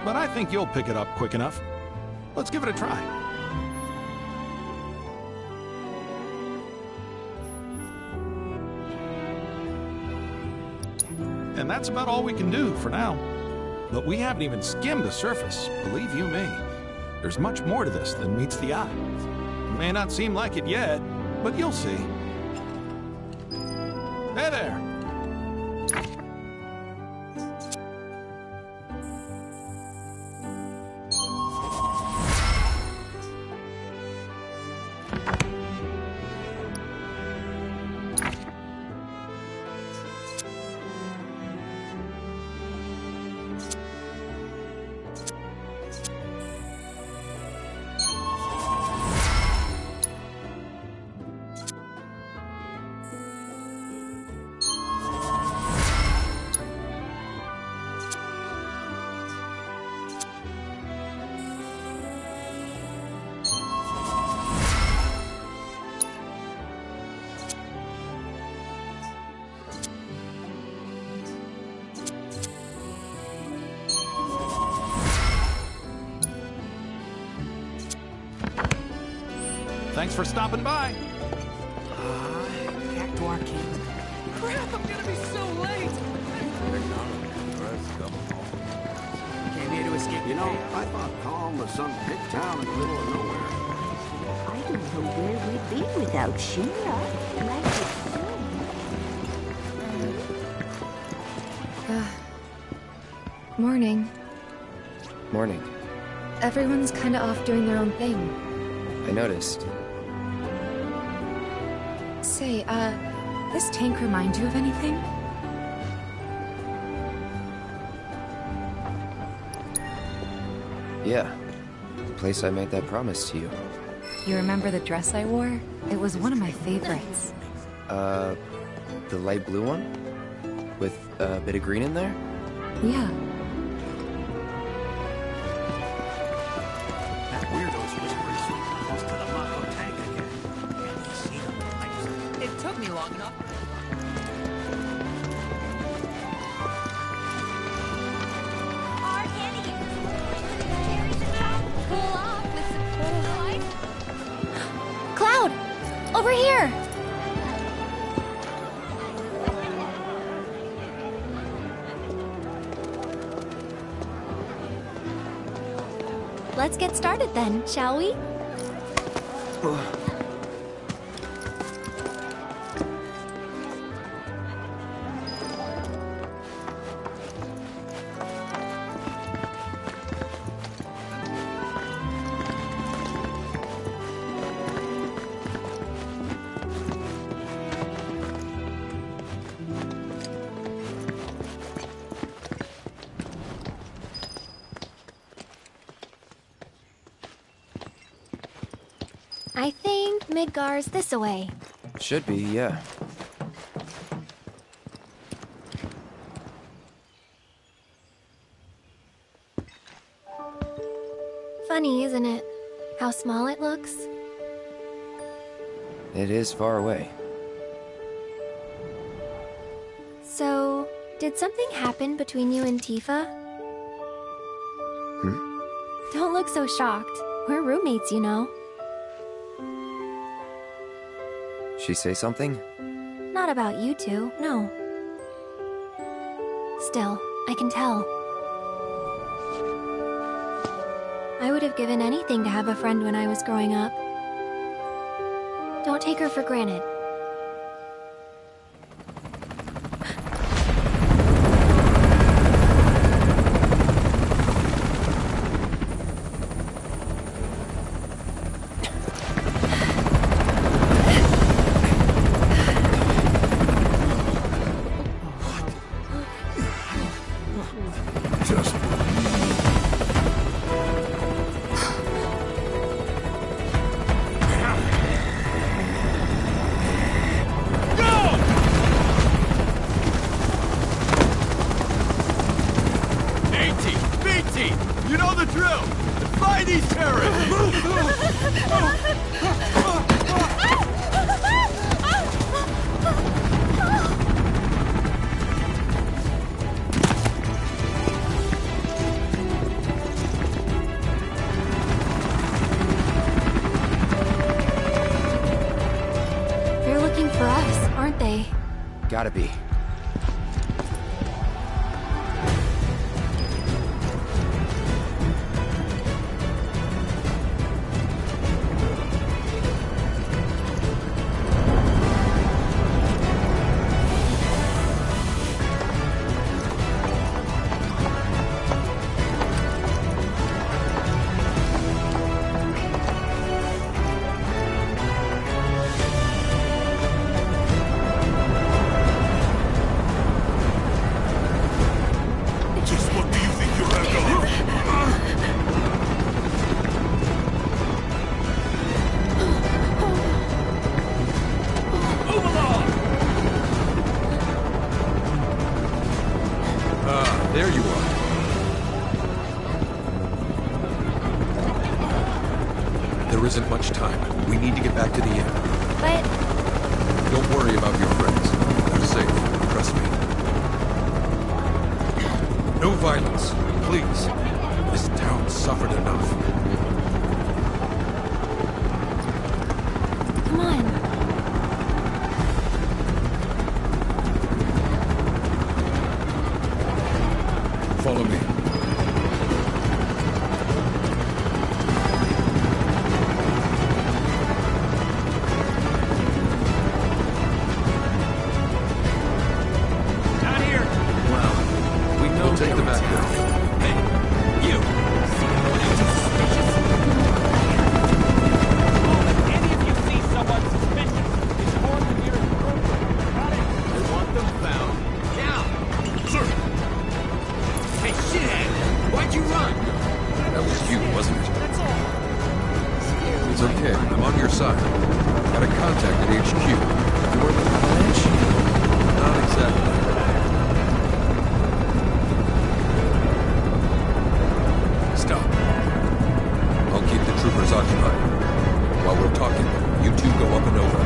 But I think you'll pick it up quick enough. Let's give it a try. And that's about all we can do for now. But we haven't even skimmed the surface, believe you me. There's much more to this than meets the eye. It may not seem like it yet, but you'll see. Hey there! Thanks for stopping by. Cactuar King. Crap, I'm gonna be so late! Came here to escape. You know, I thought Calm was some big town in the middle of nowhere. I don't know where we'd be without Shira. Morning. Morning. Everyone's kinda off doing their own thing. I noticed. Say, this tank remind you of anything? Yeah. The place I made that promise to you. You remember the dress I wore? It was one of my favorites. The light blue one? With a bit of green in there? Yeah. That weirdo's whispering sweet nothings to the Mako tank again. Can't you see them? It took me long enough. Cloud! Over here! Let's get started then, shall we? I think Midgar's this away. Should be, yeah. Funny, isn't it? How small it looks? It is far away. So, did something happen between you and Tifa? Don't look so shocked. We're roommates, you know. She say something? Not about you two, no. Still, I can tell. I would have given anything to have a friend when I was growing up. Don't take her for granted. Gotta be. There you are. There isn't much time. We need to get back to the inn. But... Don't worry about your friends. They're safe. Trust me. No violence, please. This town suffered enough. Come on. Follow me. Not here. Well, we know. We'll take the back now. Hey, you. Any of you see someone suspicious? Report the nearest group. Got it? I want them found. Now. Sir. Hey, shithead! Why'd you run? That was you, wasn't it? That's all. It's okay. I'm on your side. Got a contact at HQ. You're the Avalanche? Not exactly. Stop. I'll keep the troopers occupied. While we're talking, you two go up and over.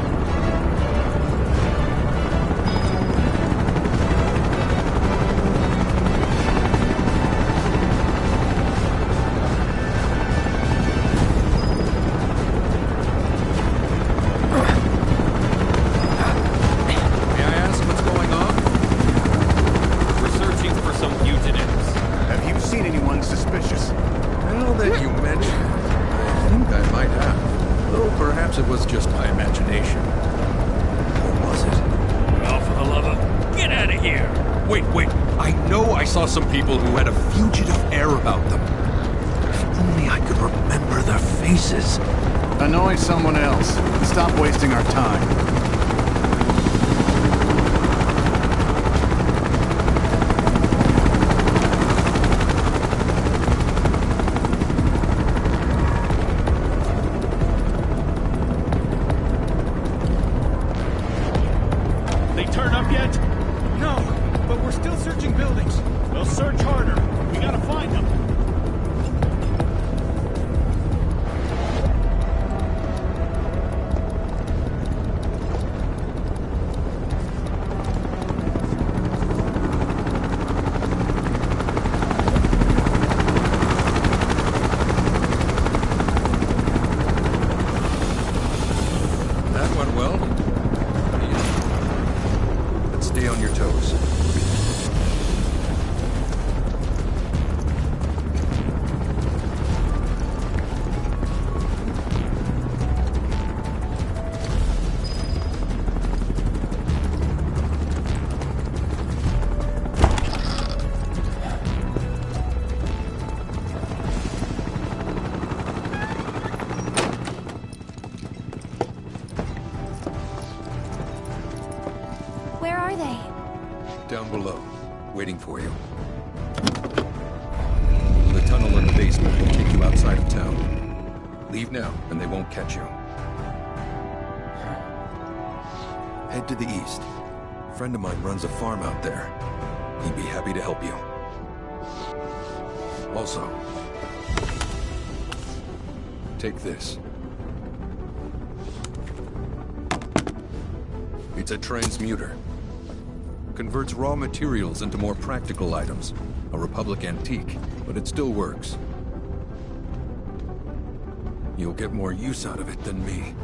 It was just my imagination. Or was it? Well, for the love of... Get out of here! Wait. I know I saw some people who had a fugitive air about them. If only I could remember their faces. Annoy someone else. Stop wasting our time. down below, waiting for you. The tunnel in the basement will take you outside of town. Leave now, and they won't catch you. Head to the east. A friend of mine runs a farm out there. He'd be happy to help you. Also, take this. It's a transmuter. Converts raw materials into more practical items. A Republic antique, but it still works. You'll get more use out of it than me.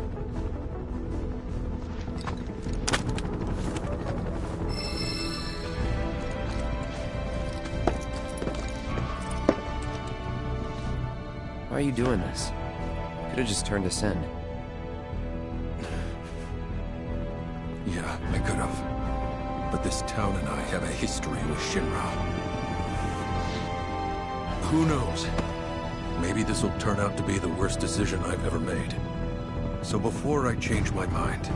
Why are you doing this? Could have just turned us in. Yeah, I could have. But this town and I have a history with Shinra. Who knows? Maybe this will turn out to be the worst decision I've ever made. So before I change my mind,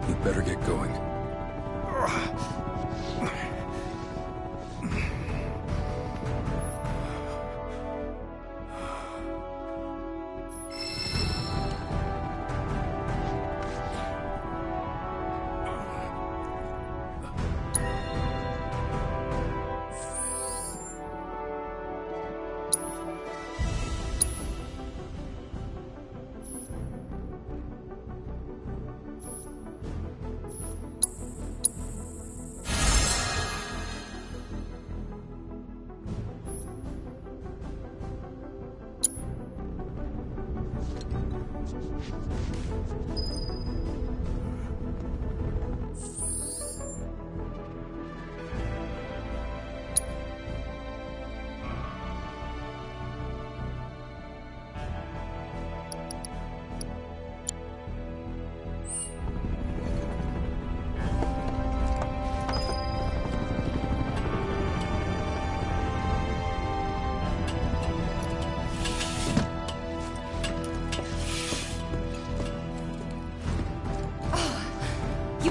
you'd better get going.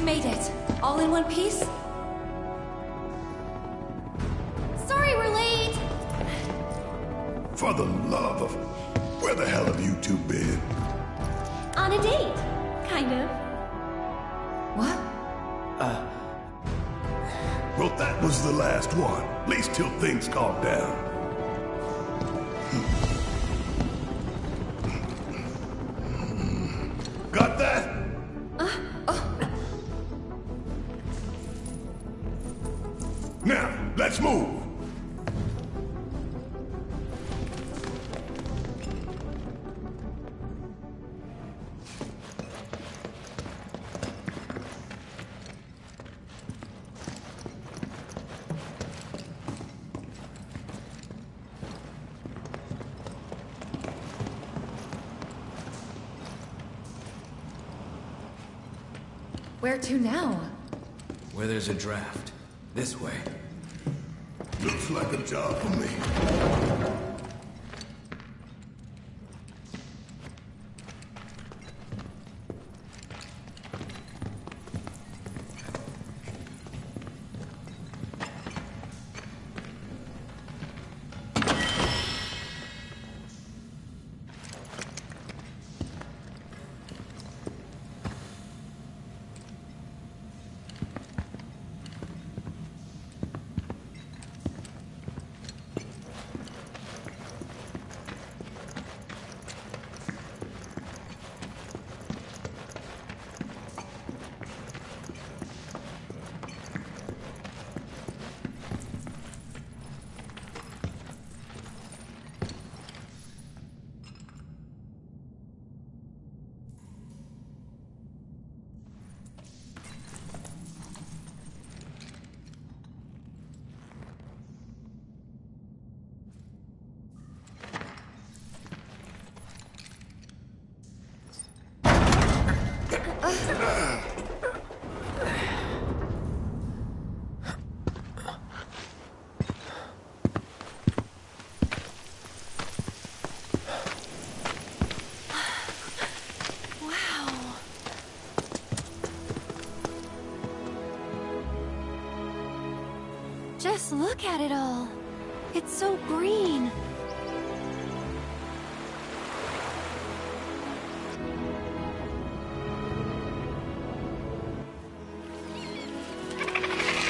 Made it. All in one piece? Sorry we're late! For the love of... Where the hell have you two been? On a date. Kind of. What? Well, that was the last one. At least till things calm down. Got that? Now, let's move! Where to now? Where there's a draft. This way. Looks like a job for me. Look at it all. It's so green.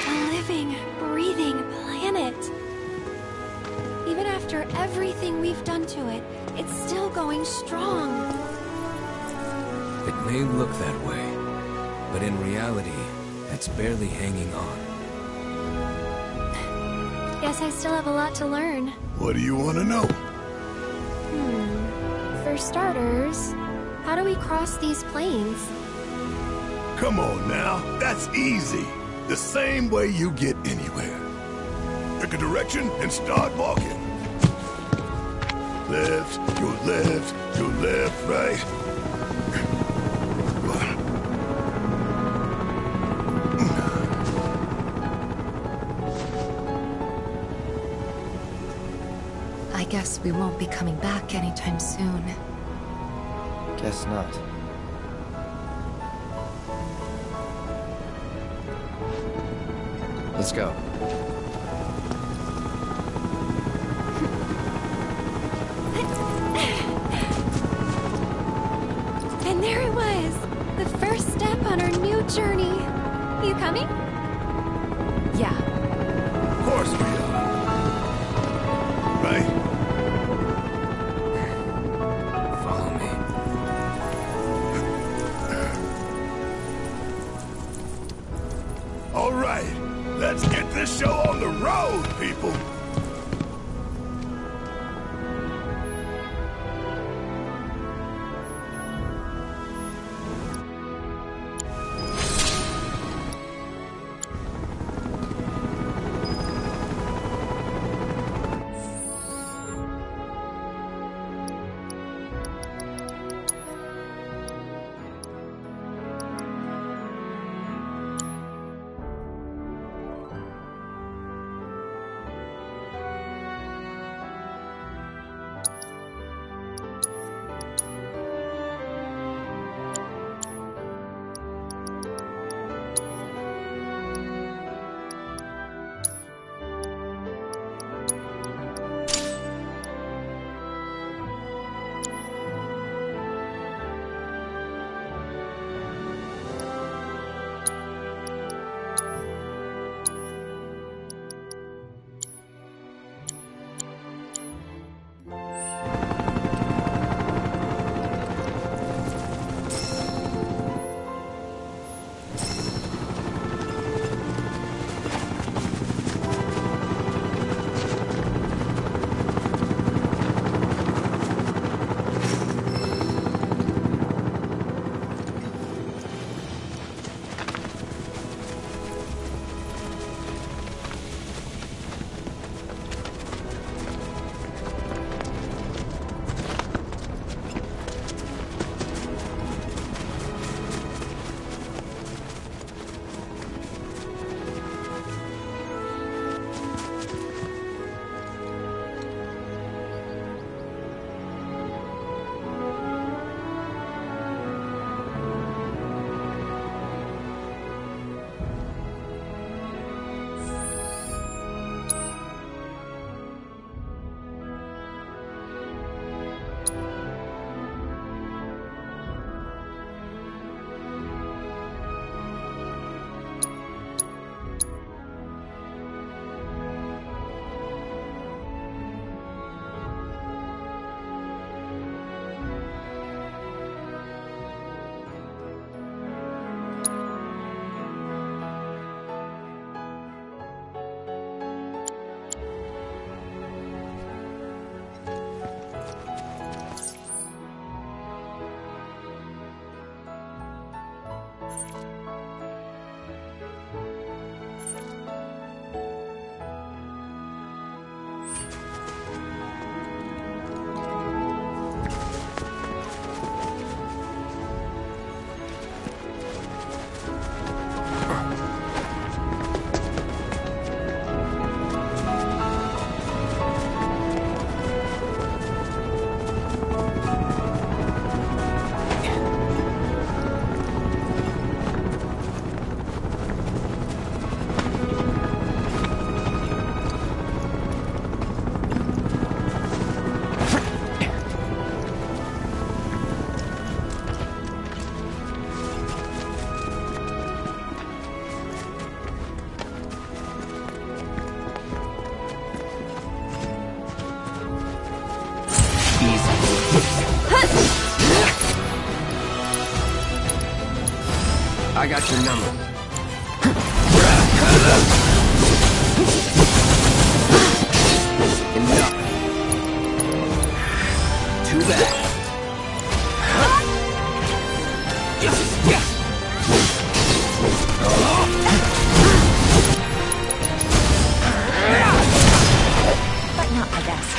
A living, breathing planet. Even after everything we've done to it, it's still going strong. It may look that way, but in reality, it's barely hanging on. Guess I still have a lot to learn. What do you want to know? For starters, how do we cross these plains? Come on now, that's easy. The same way you get anywhere. Pick a direction and start walking. Left, your left, your left, right. I guess we won't be coming back anytime soon. Guess not. Let's go. And there it was! The first step on our new journey. You coming? Yeah. Of course we are. Right? Follow me. All right, let's get this show on the road, people. I got your number. Enough. Too bad. But not my best.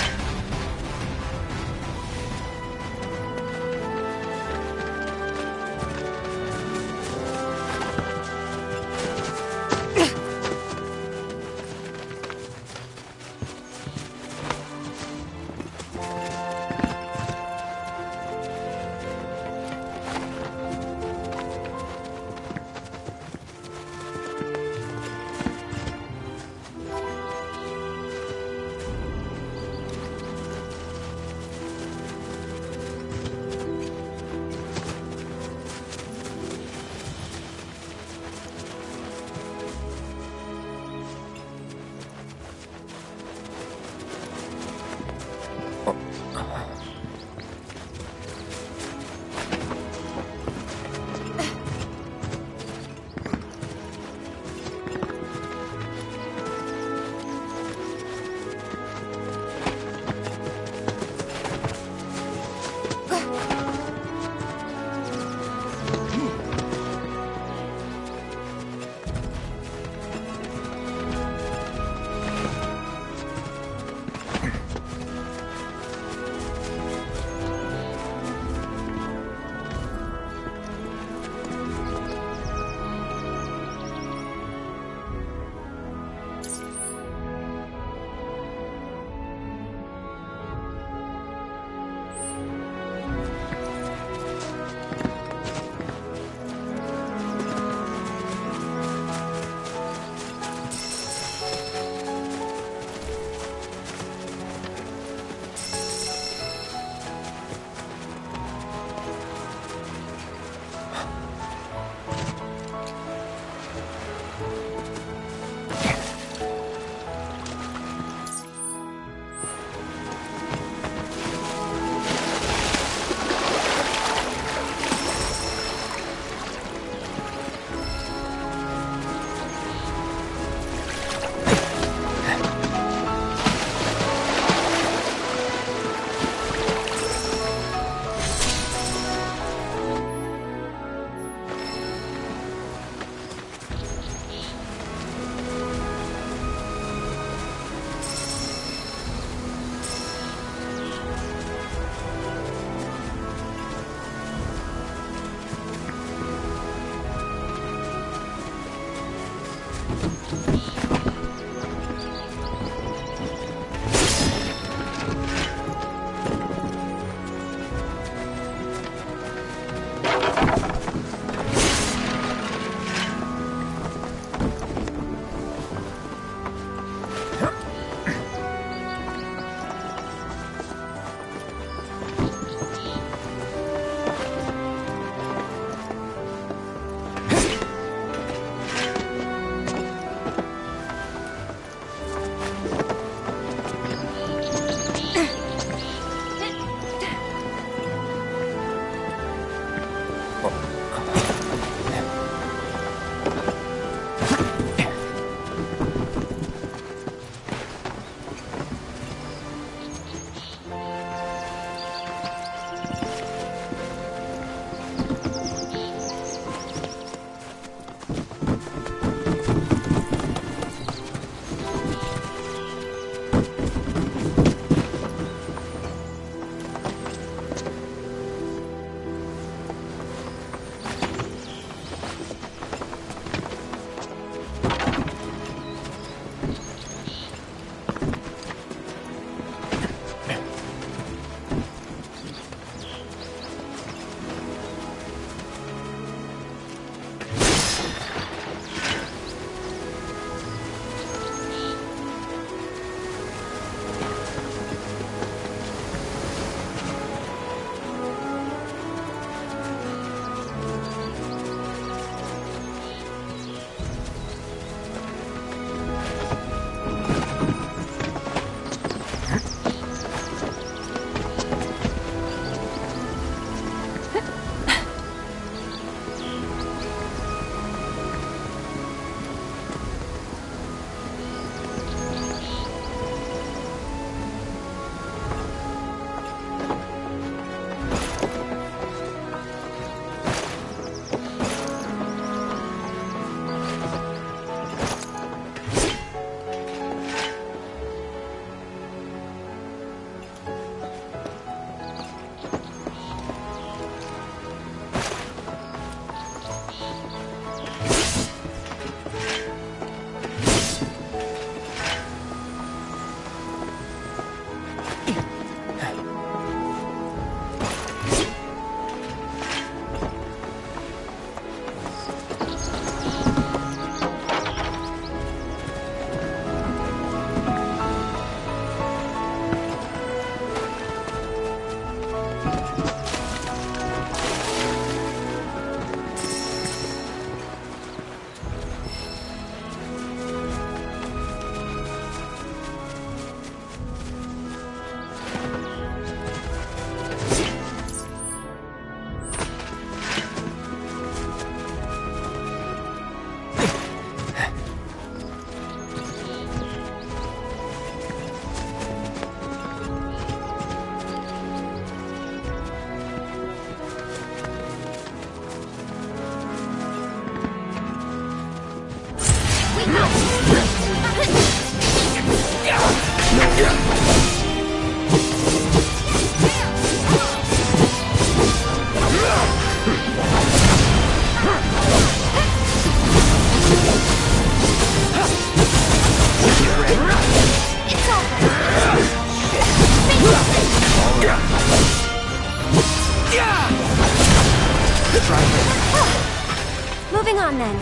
Moving on then.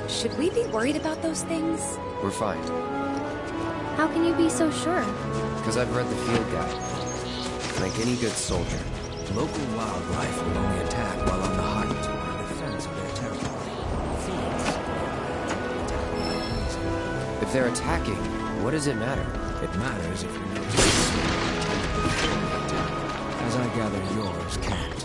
Should we be worried about those things? We're fine. How can you be so sure? Because I've read the field guide. Like any good soldier. Local wildlife will only attack while on the hunt or in defense of their territory. If they're attacking, what does it matter? It matters if you know as I gather yours can't.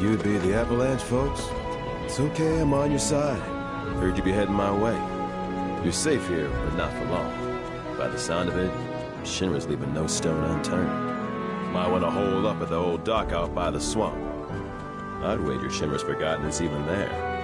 You'd be the Avalanche, folks? It's okay, I'm on your side. Heard you'd be heading my way. You're safe here, but not for long. By the sound of it, Shinra's leaving no stone unturned. Might want to hole up at the old dock out by the swamp. I'd wager Shinra's forgotten it's even there.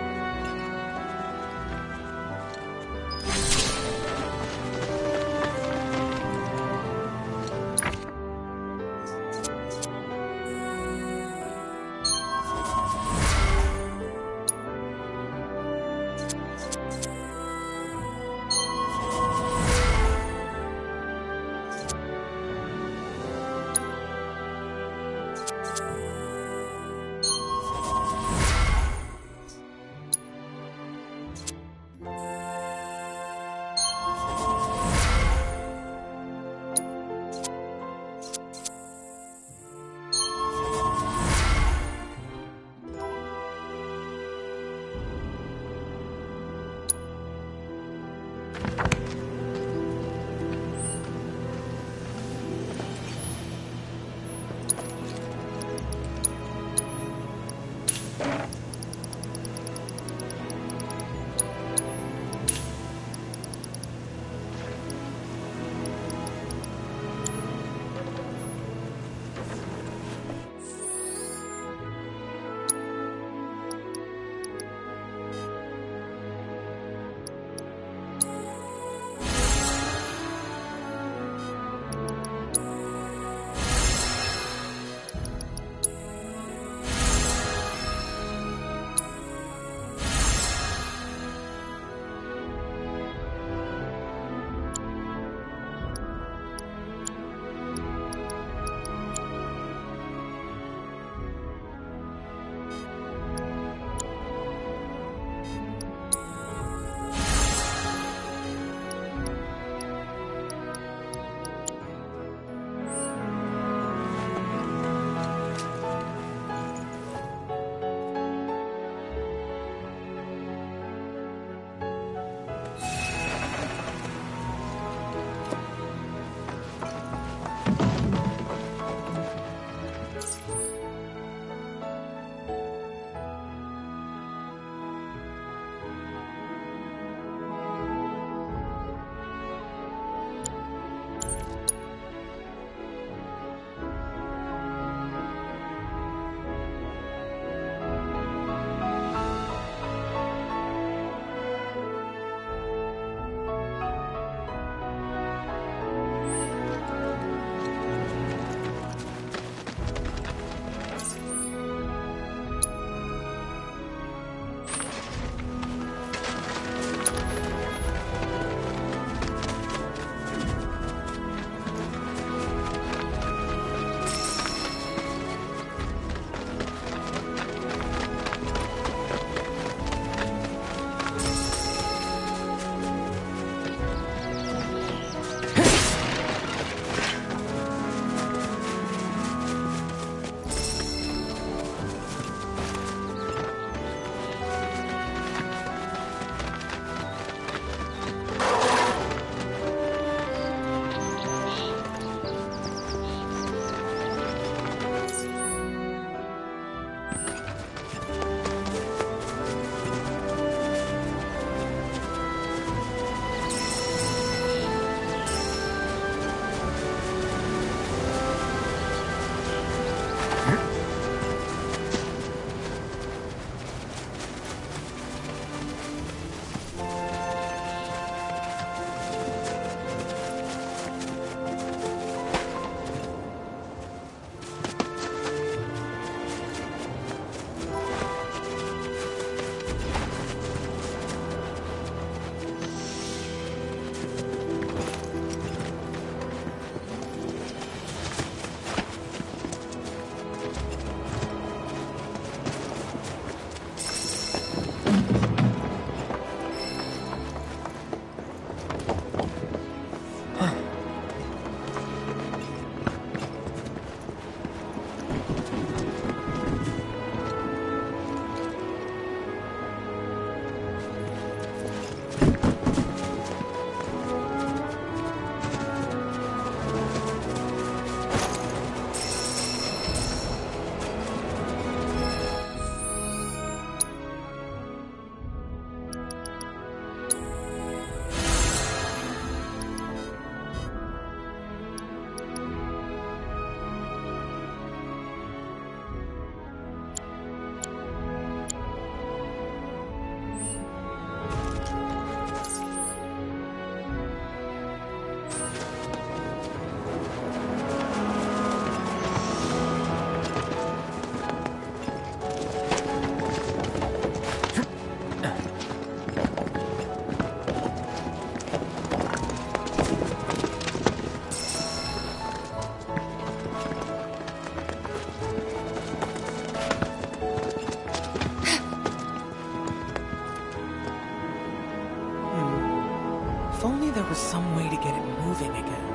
If only there was some way to get it moving again.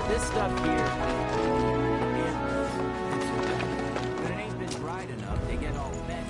This stuff here, yeah, but it ain't been dried enough to get all bent.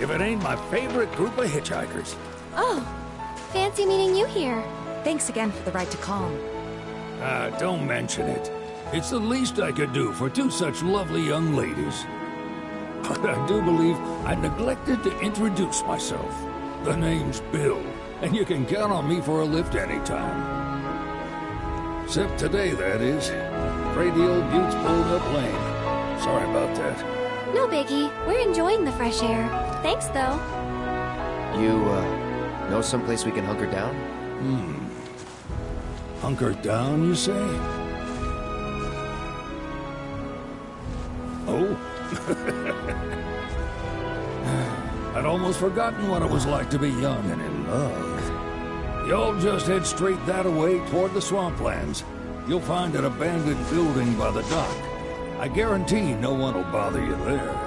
if it ain't my favorite group of hitchhikers. Oh, fancy meeting you here. Thanks again for the ride to Calm. Don't mention it. It's the least I could do for two such lovely young ladies. But I do believe I neglected to introduce myself. The name's Bill, and you can count on me for a lift anytime. Except today, that is. Afraid the old Butte's pulled up lame. Sorry about that. No biggie. We're enjoying the fresh air. Thanks, though. You, know someplace we can hunker down? Hunker down, you say? Oh? I'd almost forgotten what it was like to be young and in love. Y'all just head straight that-a-way toward the swamplands. You'll find an abandoned building by the dock. I guarantee no one will bother you there.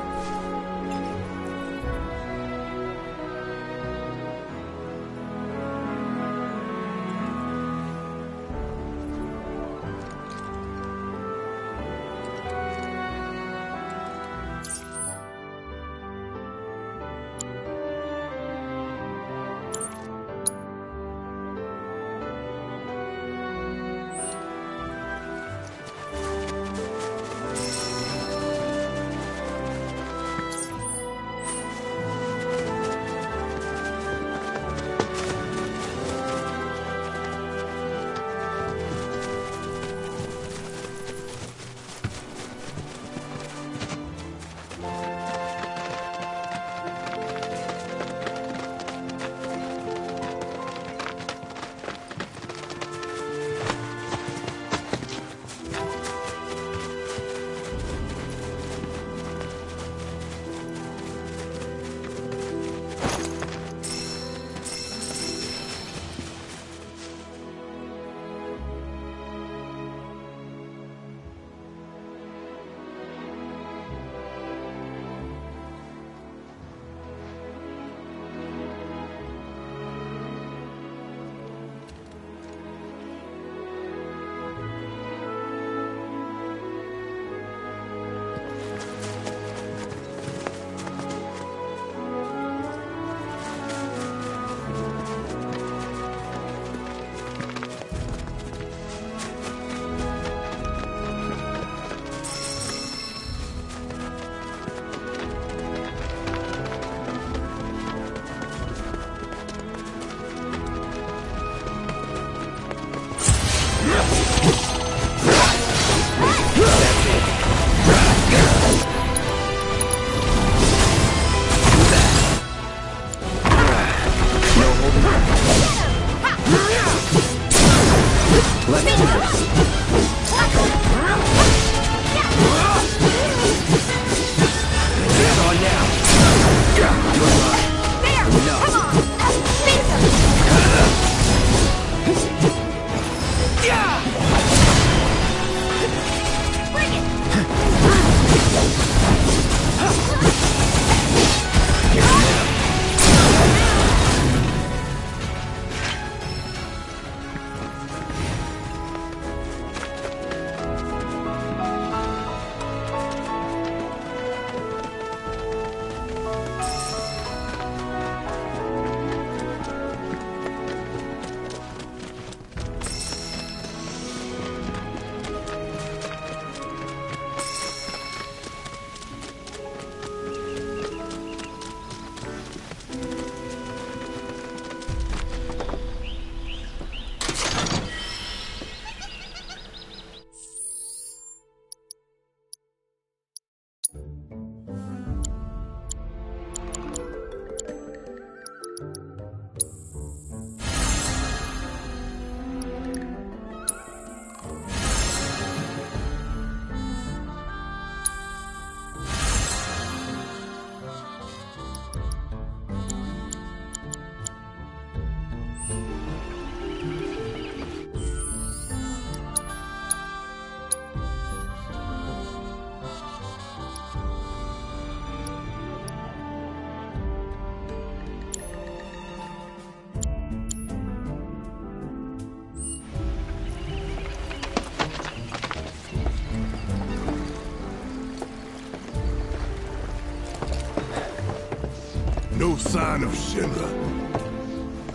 No sign of Shinra.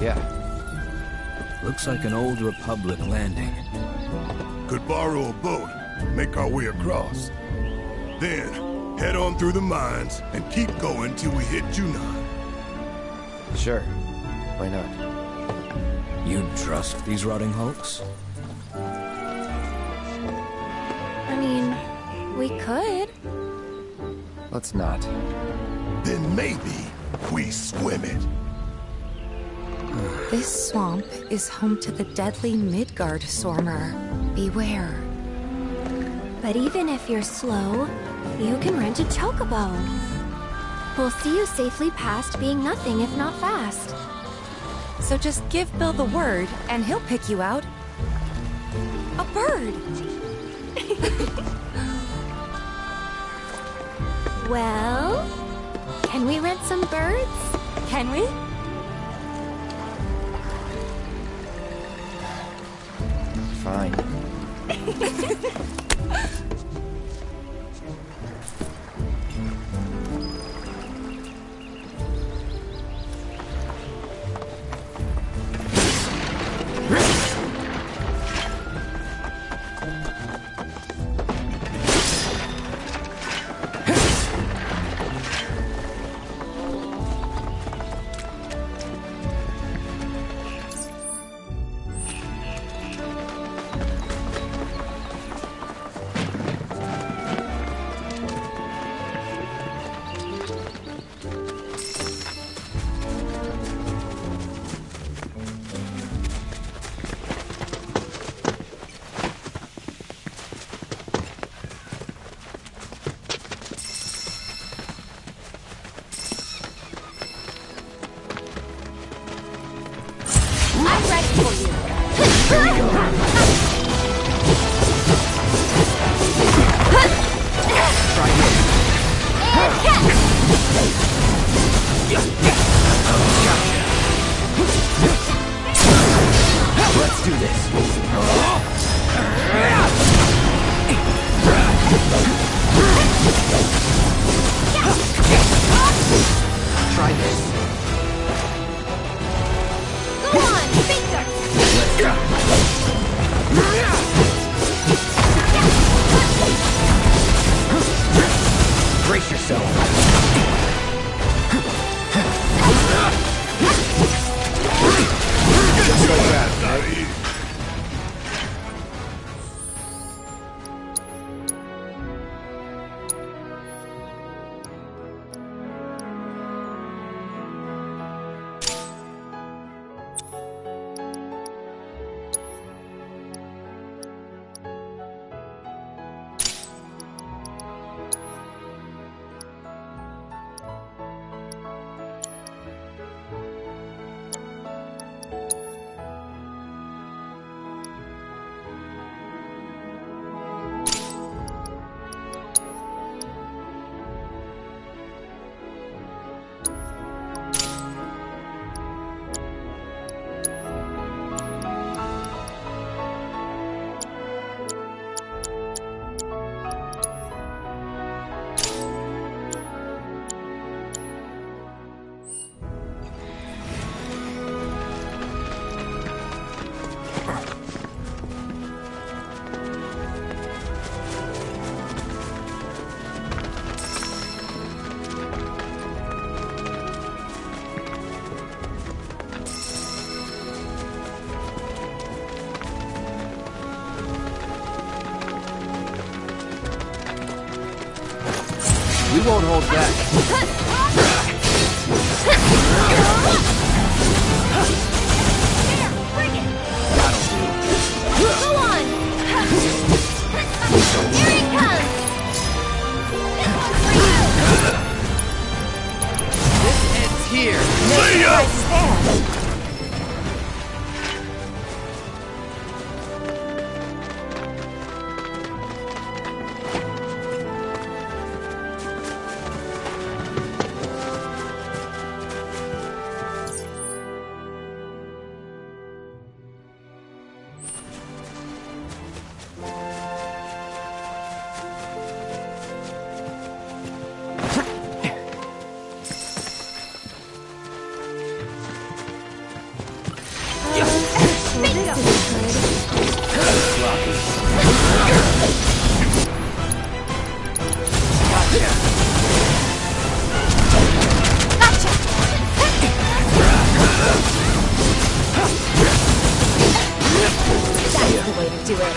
Yeah. Looks like an old Republic landing. Could borrow a boat, make our way across. Then, head on through the mines and keep going till we hit Junon. Sure. Why not? You trust these rotting hulks? I mean, we could. Let's not. Then maybe we swim it. This swamp is home to the deadly Midgard Sormer. Beware. But even if you're slow, you can rent a chocobo. We'll see you safely past being nothing if not fast. So just give Bill the word, and he'll pick you out. A bird! Well, can we rent some birds? Can we? Fine. Let's do this. Try this. Go on, finger! Let's go. Brace yourself. Just so bad, buddy. We won't hold back. That'll do. Go on! Here it comes! This ends here. See ya! That's the way to do it.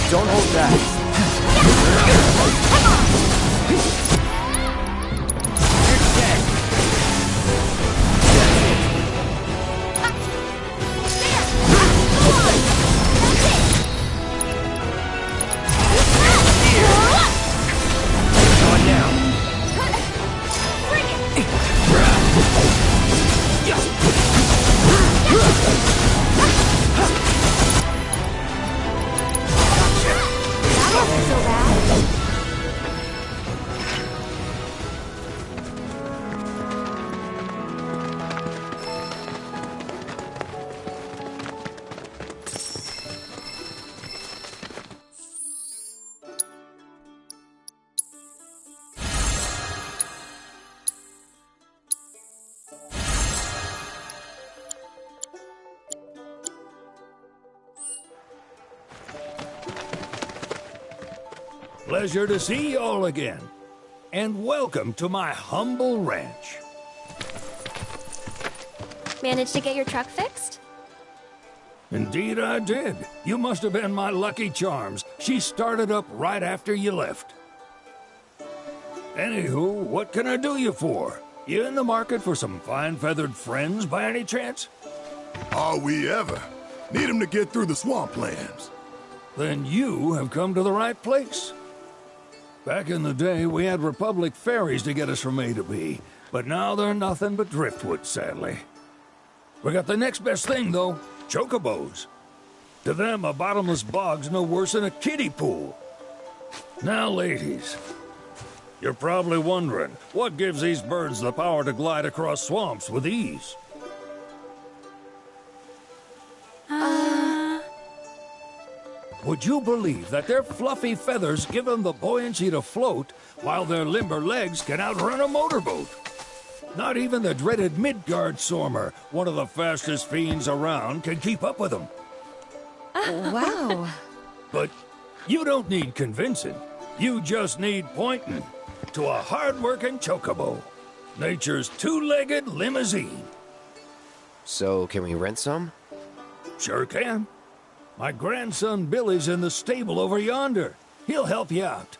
Don't hold back. Pleasure to see y'all again. And welcome to my humble ranch. Managed to get your truck fixed? Indeed I did. You must have been my lucky charms. She started up right after you left. Anywho, what can I do you for? You in the market for some fine-feathered friends by any chance? Are we ever? Need 'em to get through the swamplands. Then you have come to the right place. Back in the day, we had Republic ferries to get us from A to B, but now they're nothing but driftwood, sadly. We got the next best thing, though, chocobos. To them, a bottomless bog's no worse than a kiddie pool. Now, ladies, you're probably wondering, what gives these birds the power to glide across swamps with ease? Would you believe that their fluffy feathers give them the buoyancy to float, while their limber legs can outrun a motorboat? Not even the dreaded Midgard Sormer, one of the fastest fiends around, can keep up with them. Wow. But you don't need convincing. You just need pointing to a hard-working chocobo. Nature's two-legged limousine. So, can we rent some? Sure can. My grandson Billy's in the stable over yonder. He'll help you out.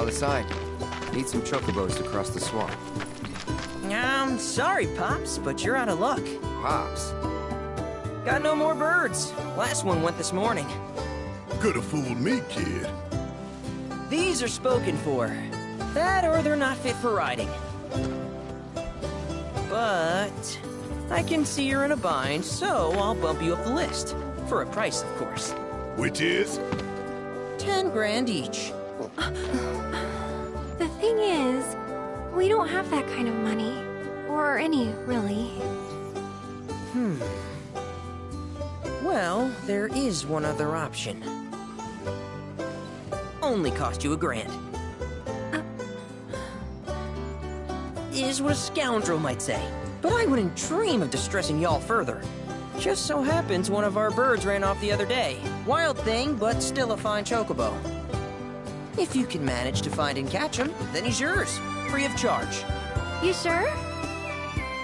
Saw the sign. Need some chocobos to cross the swamp. I'm sorry, Pops, but you're out of luck. Pops? Got no more birds. Last one went this morning. Could've fooled me, kid. These are spoken for. That or they're not fit for riding. But I can see you're in a bind, so I'll bump you up the list. For a price, of course. Which is? 10 grand each. The thing is, we don't have that kind of money. Or any, really. Well, there is one other option. Only cost you $1,000. Is what a scoundrel might say. But I wouldn't dream of distressing y'all further. Just so happens one of our birds ran off the other day. Wild thing, but still a fine chocobo. If you can manage to find and catch him, then he's yours. Free of charge. You sure?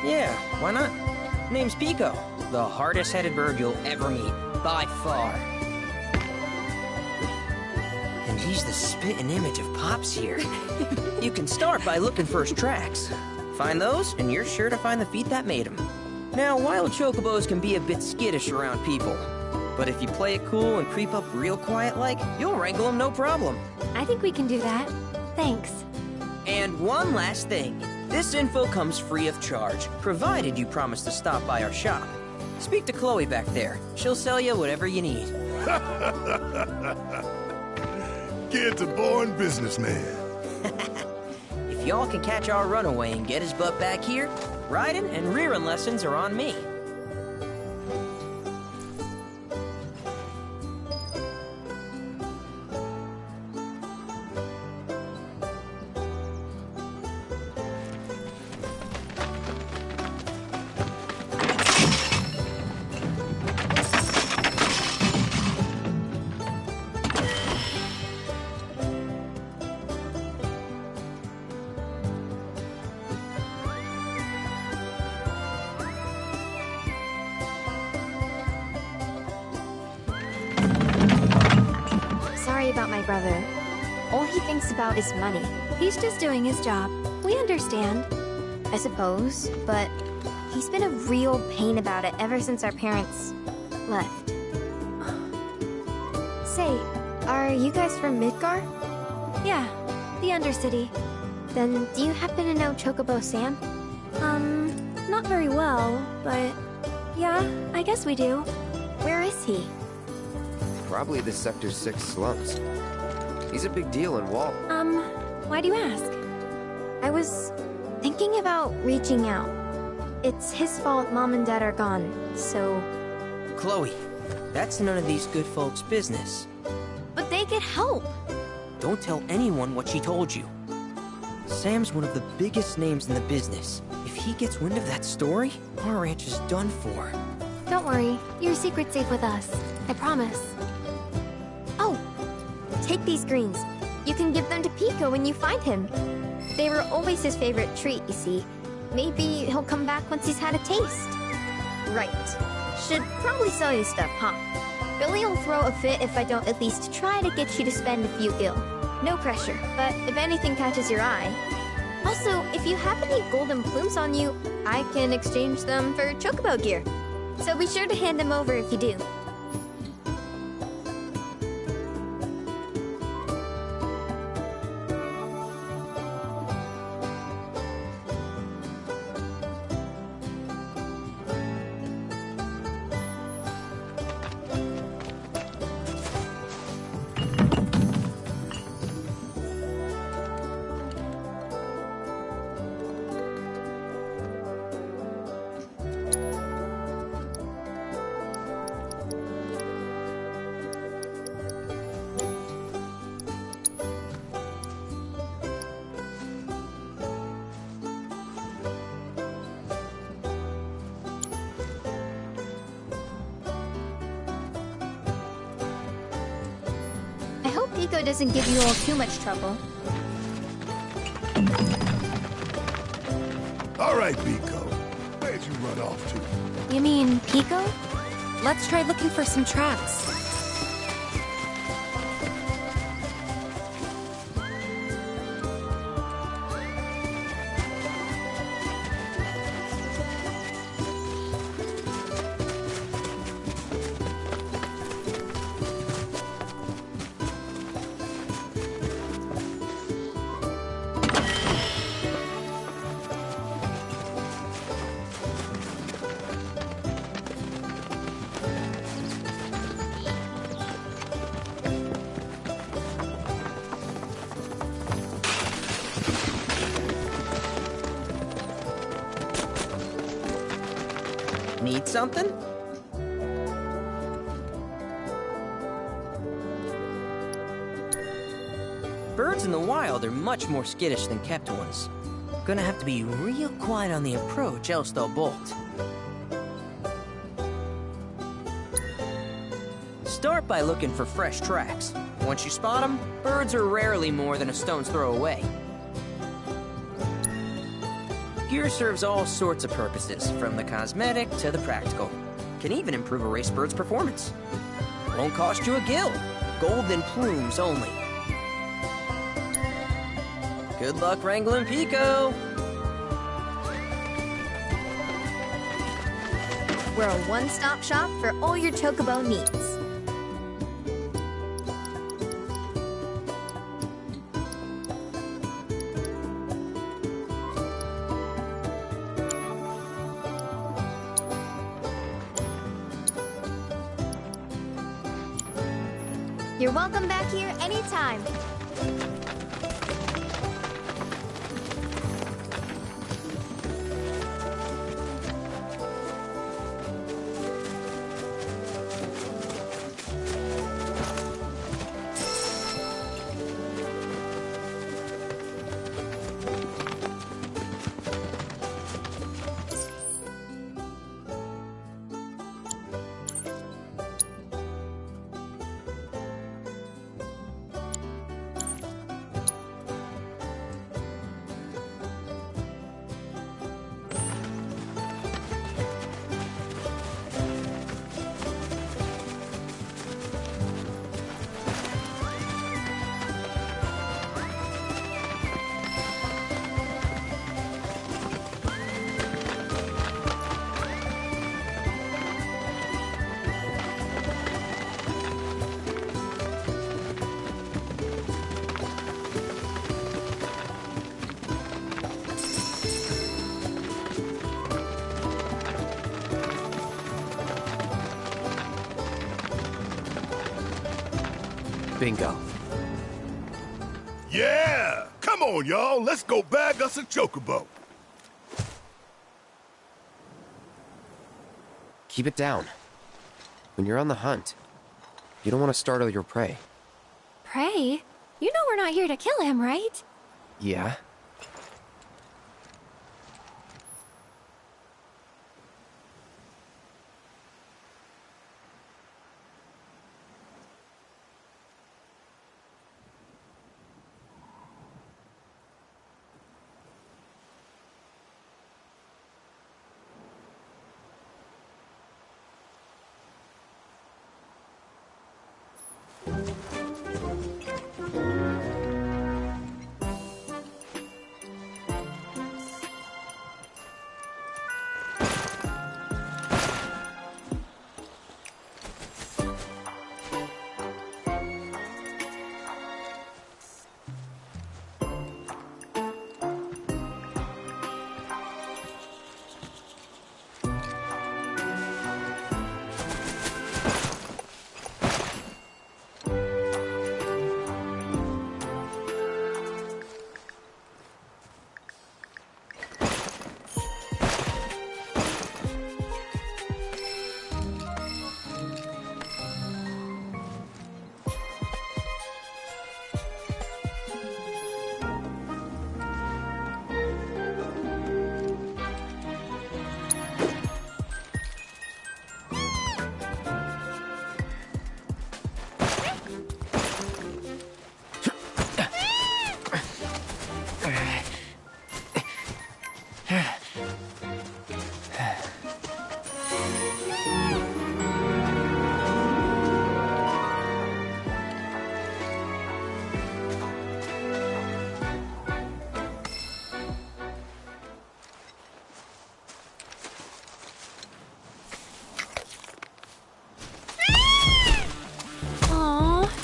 Yeah, why not? Name's Pico. The hardest-headed bird you'll ever meet. By far. And he's the spitting image of Pops here. You can start by looking for his tracks. Find those, and you're sure to find the feet that made him. Now, wild chocobos can be a bit skittish around people. But if you play it cool and creep up real quiet-like, you'll wrangle them no problem. I think we can do that. Thanks. And one last thing. This info comes free of charge, provided you promise to stop by our shop. Speak to Chloe back there. She'll sell you whatever you need. Kid's a born businessman. If y'all can catch our runaway and get his butt back here, riding and rearing lessons are on me. About my brother. All he thinks about is money. He's just doing his job. We understand. I suppose, but he's been a real pain about it ever since our parents left. Say, are you guys from Midgar? Yeah, the Undercity. Then do you happen to know Chocobo Sam? Not very well, but yeah, I guess we do. Where is he? Probably the Sector 6 slums. He's a big deal in Wall. Why do you ask? I was thinking about reaching out. It's his fault Mom and Dad are gone, so... Chloe, that's none of these good folks' business. But they could help! Don't tell anyone what she told you. Sam's one of the biggest names in the business. If he gets wind of that story, our ranch is done for. Don't worry, your secret's safe with us. I promise. Oh! Take these greens. You can give them to Pico when you find him. They were always his favorite treat, you see. Maybe he'll come back once he's had a taste. Right. Should probably sell you stuff, huh? Billy will throw a fit if I don't at least try to get you to spend a few gil. No pressure, but if anything catches your eye... Also, if you have any golden plumes on you, I can exchange them for chocobo gear. So be sure to hand them over if you do. Pico doesn't give you all too much trouble. All right, Pico. Where'd you run off to? You mean Pico? Let's try looking for some tracks. Need something? Birds in the wild are much more skittish than kept ones. Gonna have to be real quiet on the approach, else they'll bolt. Start by looking for fresh tracks. Once you spot them, birds are rarely more than a stone's throw away. Gear serves all sorts of purposes, from the cosmetic to the practical. Can even improve a race bird's performance. Won't cost you a gill. Golden plumes only. Good luck wrangling Pico! We're a one-stop shop for all your chocobo needs. You're welcome back here anytime. Bingo. Yeah! Come on, y'all. Let's go bag us a chocobo. Keep it down. When you're on the hunt, you don't want to startle your prey. Prey? You know we're not here to kill him, right? Yeah?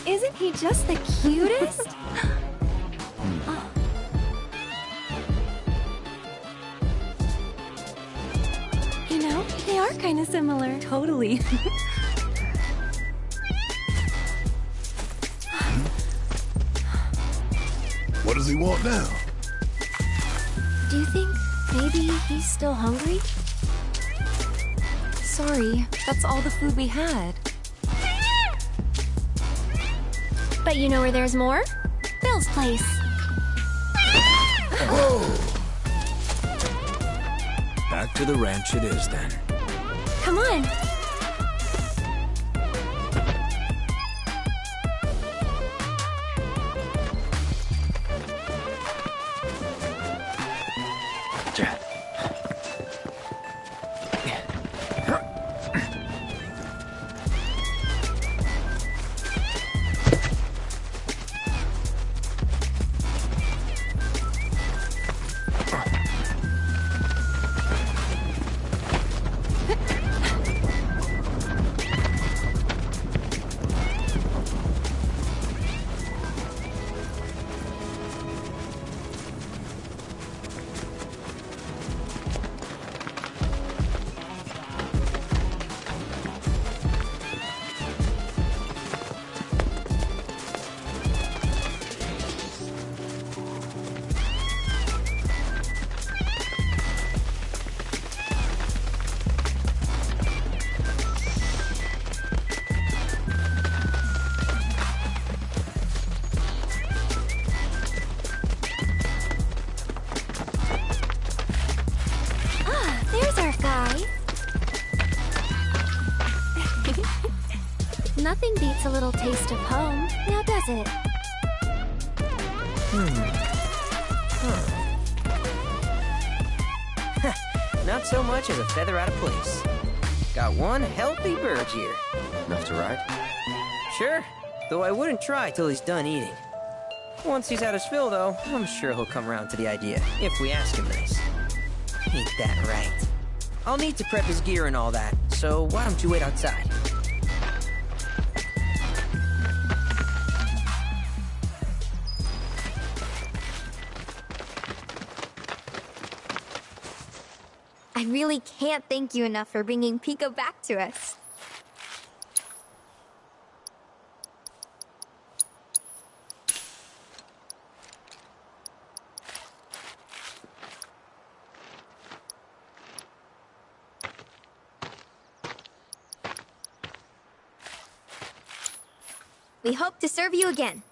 Isn't he just the cutest? You know, they are kind of similar. Totally. What does he want now? Do you think maybe he's still hungry? Sorry, that's all the food we had. But you know where there's more? Bill's place. Back to the ranch it is then. Come on. Nothing beats a little taste of home, now does it? Not so much as a feather out of place. Got one healthy bird here. Enough to ride? Sure, though I wouldn't try till he's done eating. Once he's had his fill, though, I'm sure he'll come around to the idea, if we ask him nice. Ain't that right? I'll need to prep his gear and all that, so why don't you wait outside? I really can't thank you enough for bringing Pico back to us. We hope to serve you again.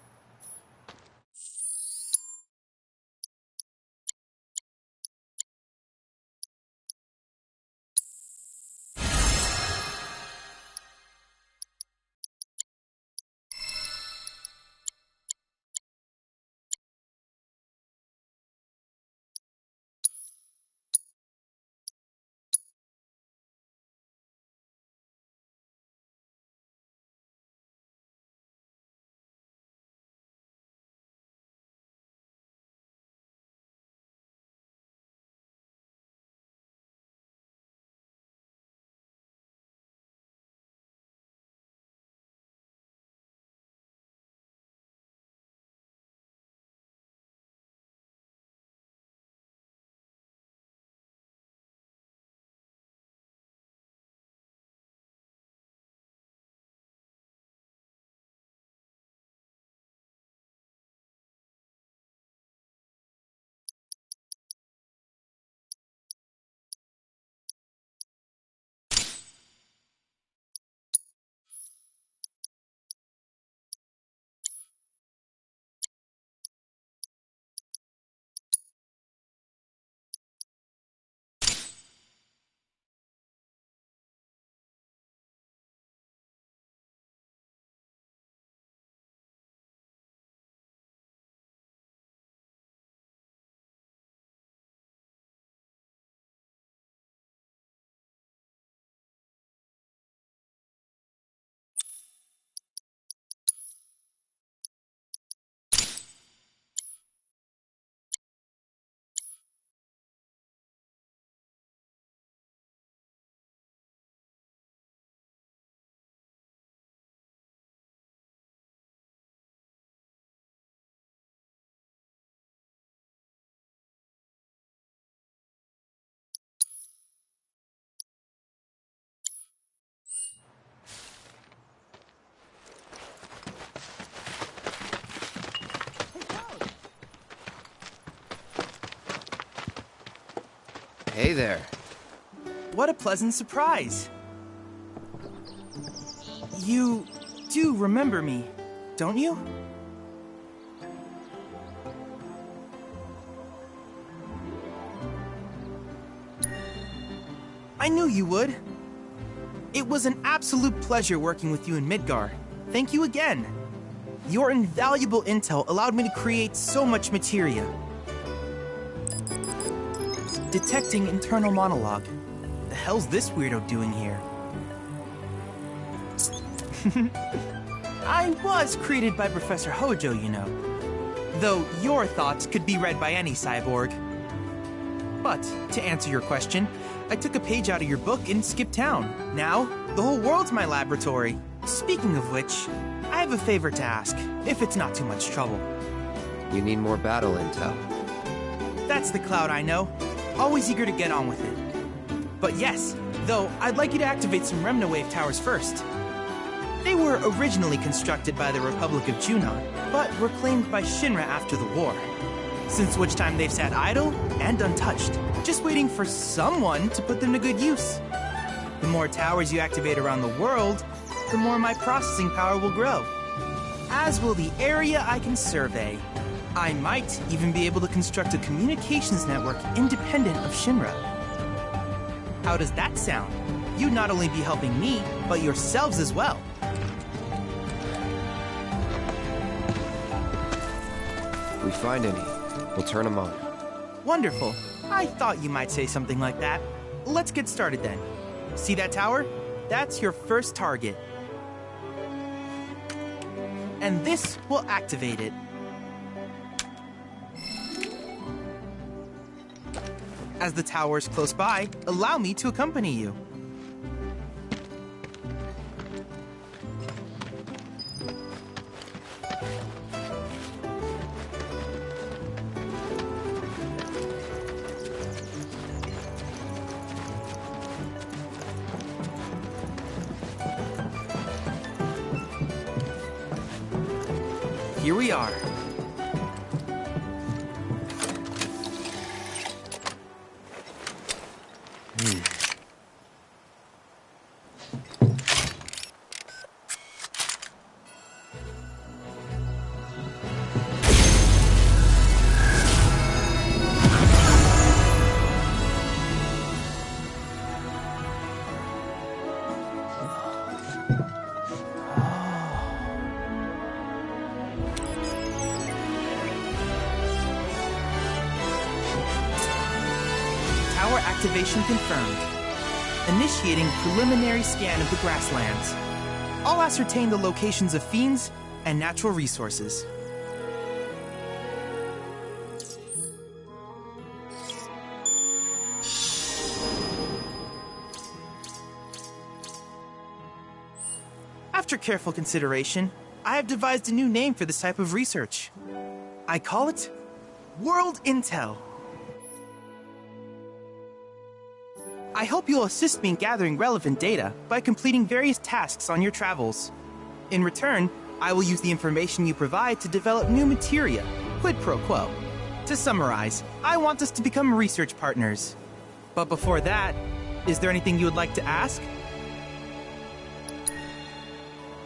Hey there. What a pleasant surprise. You do remember me, don't you? I knew you would. It was an absolute pleasure working with you in Midgar. Thank you again. Your invaluable intel allowed me to create so much materia. Detecting internal monologue. The hell's this weirdo doing here? I was created by Professor Hojo, you know. Though your thoughts could be read by any cyborg. But, to answer your question, I took a page out of your book and skipped town. Now, the whole world's my laboratory. Speaking of which, I have a favor to ask, if it's not too much trouble. You need more battle intel. That's the Cloud I know. Always eager to get on with it. But yes, though, I'd like you to activate some Remnawave towers first. They were originally constructed by the Republic of Junon, but were claimed by Shinra after the war. Since which time they've sat idle and untouched, just waiting for someone to put them to good use. The more towers you activate around the world, the more my processing power will grow. As will the area I can survey. I might even be able to construct a communications network independent of Shinra. How does that sound? You'd not only be helping me, but yourselves as well. If we find any, we'll turn them on. Wonderful. I thought you might say something like that. Let's get started then. See that tower? That's your first target. And this will activate it. As the tower is close by, allow me to accompany you. Here we are. Activation confirmed. Initiating preliminary scan of the grasslands. I'll ascertain the locations of fiends and natural resources. After careful consideration, I have devised a new name for this type of research. I call it World Intel. I hope you'll assist me in gathering relevant data by completing various tasks on your travels. In return, I will use the information you provide to develop new materia, quid pro quo. To summarize, I want us to become research partners. But before that, is there anything you would like to ask?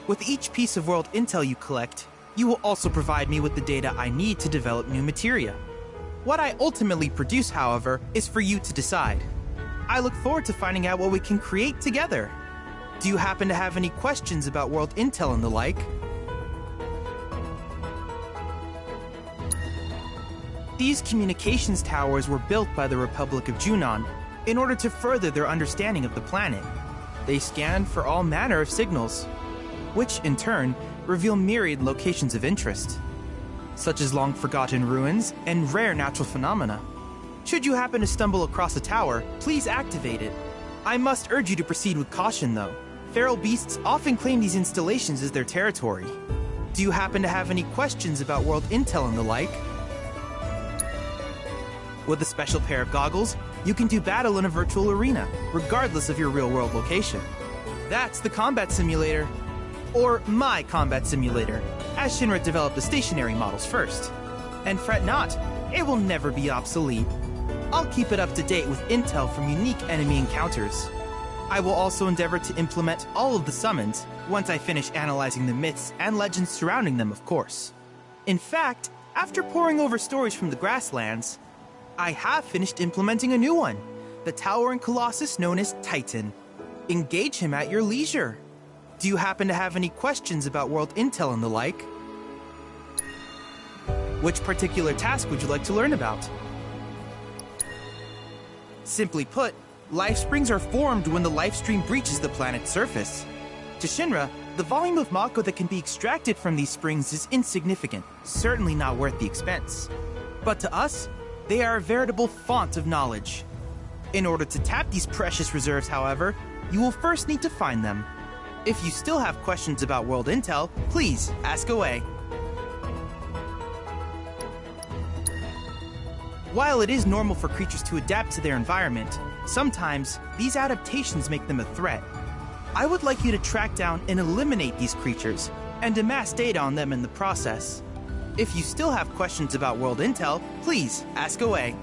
With each piece of world intel you collect, you will also provide me with the data I need to develop new materia. What I ultimately produce, however, is for you to decide. I look forward to finding out what we can create together. Do you happen to have any questions about world intel and the like? These communications towers were built by the Republic of Junon in order to further their understanding of the planet. They scan for all manner of signals, which in turn reveal myriad locations of interest, such as long-forgotten ruins and rare natural phenomena. Should you happen to stumble across a tower, please activate it. I must urge you to proceed with caution, though. Feral beasts often claim these installations as their territory. Do you happen to have any questions about world intel and the like? With a special pair of goggles, you can do battle in a virtual arena, regardless of your real-world location. That's the combat simulator. Or my combat simulator, as Shinra developed the stationary models first. And fret not, it will never be obsolete. I'll keep it up to date with intel from unique enemy encounters. I will also endeavor to implement all of the summons once I finish analyzing the myths and legends surrounding them, of course. In fact, after poring over stories from the Grasslands, I have finished implementing a new one, the towering colossus known as Titan. Engage him at your leisure. Do you happen to have any questions about world intel and the like? Which particular task would you like to learn about? Simply put, life springs are formed when the life stream breaches the planet's surface. To Shinra, the volume of Mako that can be extracted from these springs is insignificant, certainly not worth the expense. But to us, they are a veritable font of knowledge. In order to tap these precious reserves, however, you will first need to find them. If you still have questions about world intel, please ask away. While it is normal for creatures to adapt to their environment, sometimes these adaptations make them a threat. I would like you to track down and eliminate these creatures, and amass data on them in the process. If you still have questions about world intel, please ask away.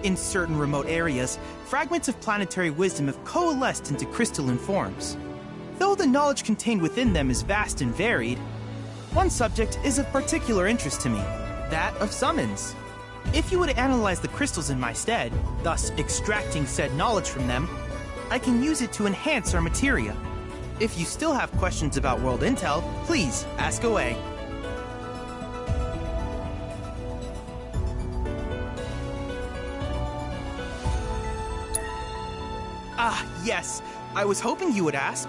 In certain remote areas, fragments of planetary wisdom have coalesced into crystalline forms. Though the knowledge contained within them is vast and varied, one subject is of particular interest to me, that of summons. If you would analyze the crystals in my stead, thus extracting said knowledge from them, I can use it to enhance our materia. If you still have questions about world intel, please ask away. Ah, yes. I was hoping you would ask.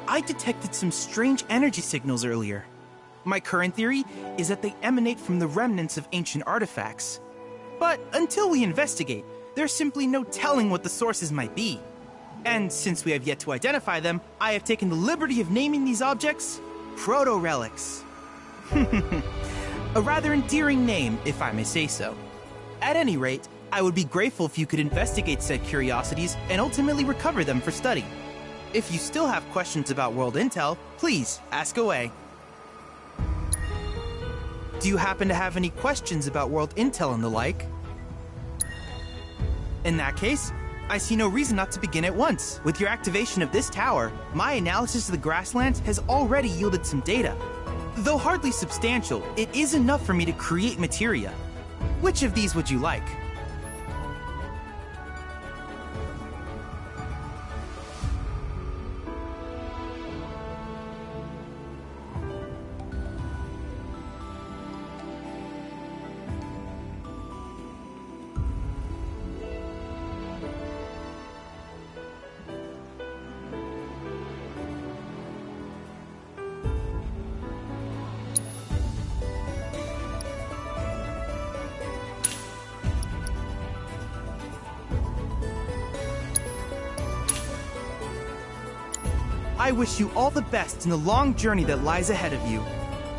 I detected some strange energy signals earlier. My current theory is that they emanate from the remnants of ancient artifacts. But until we investigate, there's simply no telling what the sources might be. And since we have yet to identify them, I have taken the liberty of naming these objects proto-relics. A rather endearing name, if I may say so. At any rate, I would be grateful if you could investigate said curiosities and ultimately recover them for study. If you still have questions about world intel, please ask away. Do you happen to have any questions about world intel and the like? In that case, I see no reason not to begin at once. With your activation of this tower, my analysis of the Grasslands has already yielded some data. Though hardly substantial, it is enough for me to create materia. Which of these would you like? I wish you all the best in the long journey that lies ahead of you.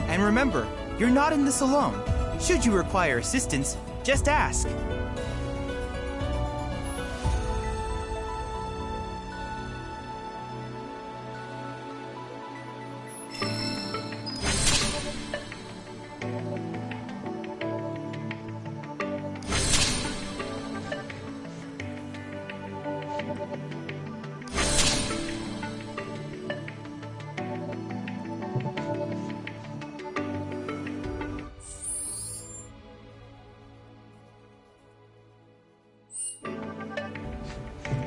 And remember, you're not in this alone. Should you require assistance, just ask.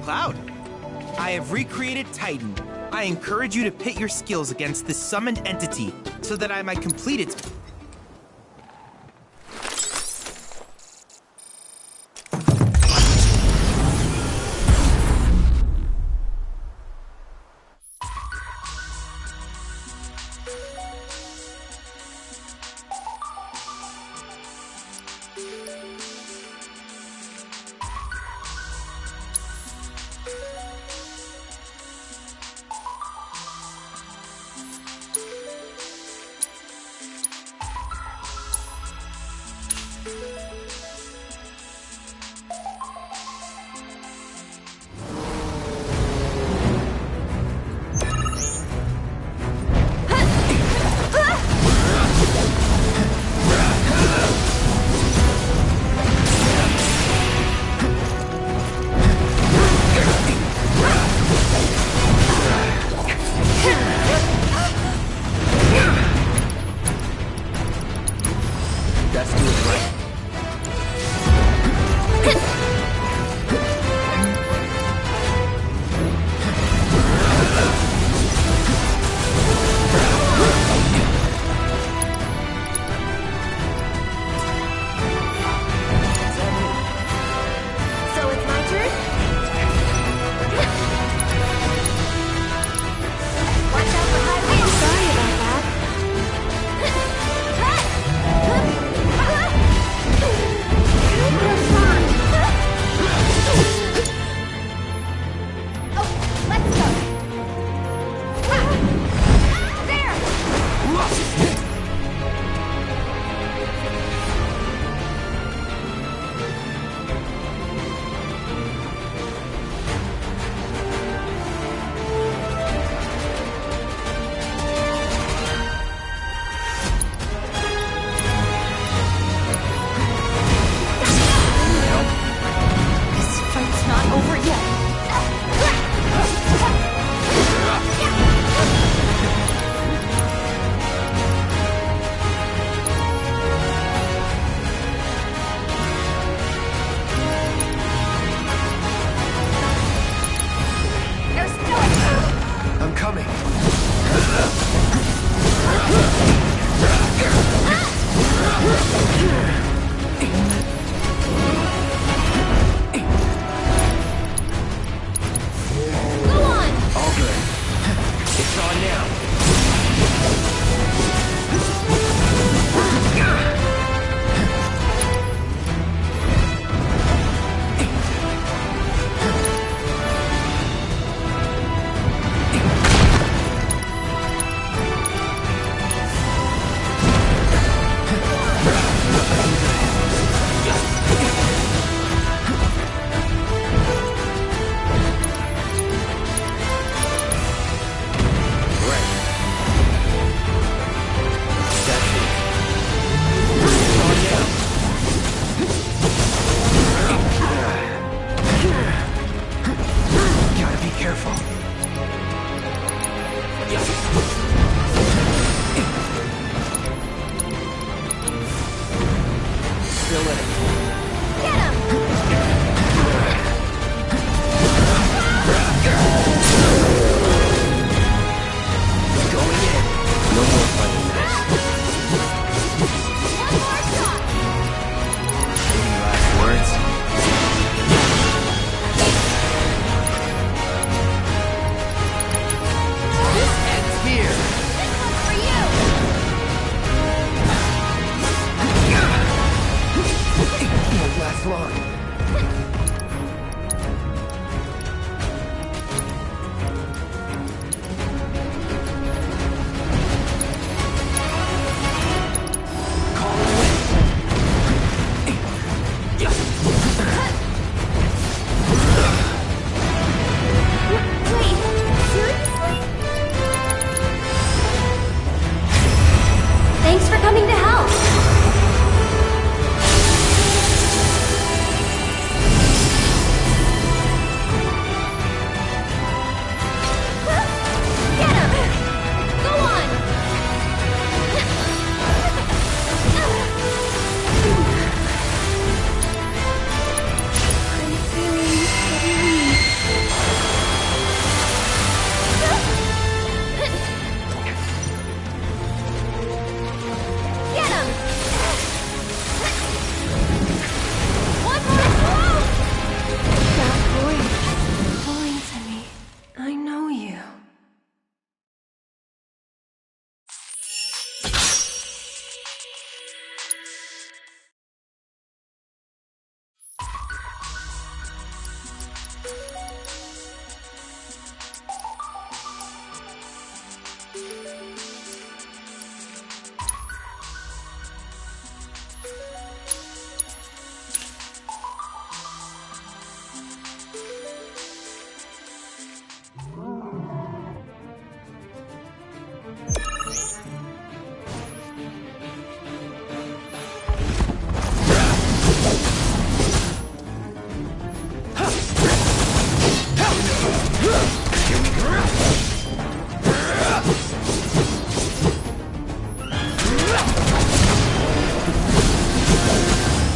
Cloud, I have recreated Titan. I encourage you to pit your skills against this summoned entity so that I might complete its...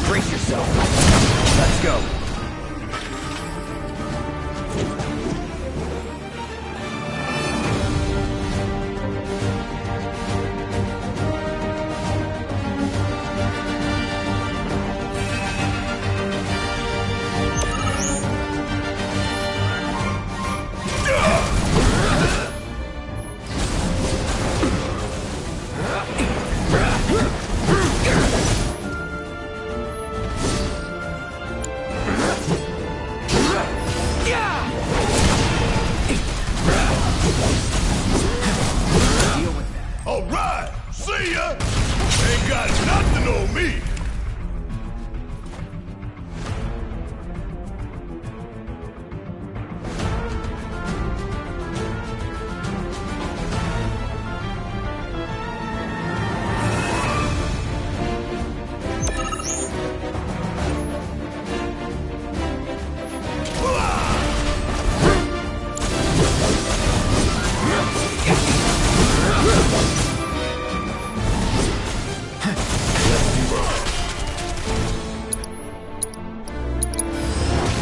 Brace yourself. Let's go. All right, see ya! Ain't got nothing on me!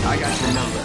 I got your number.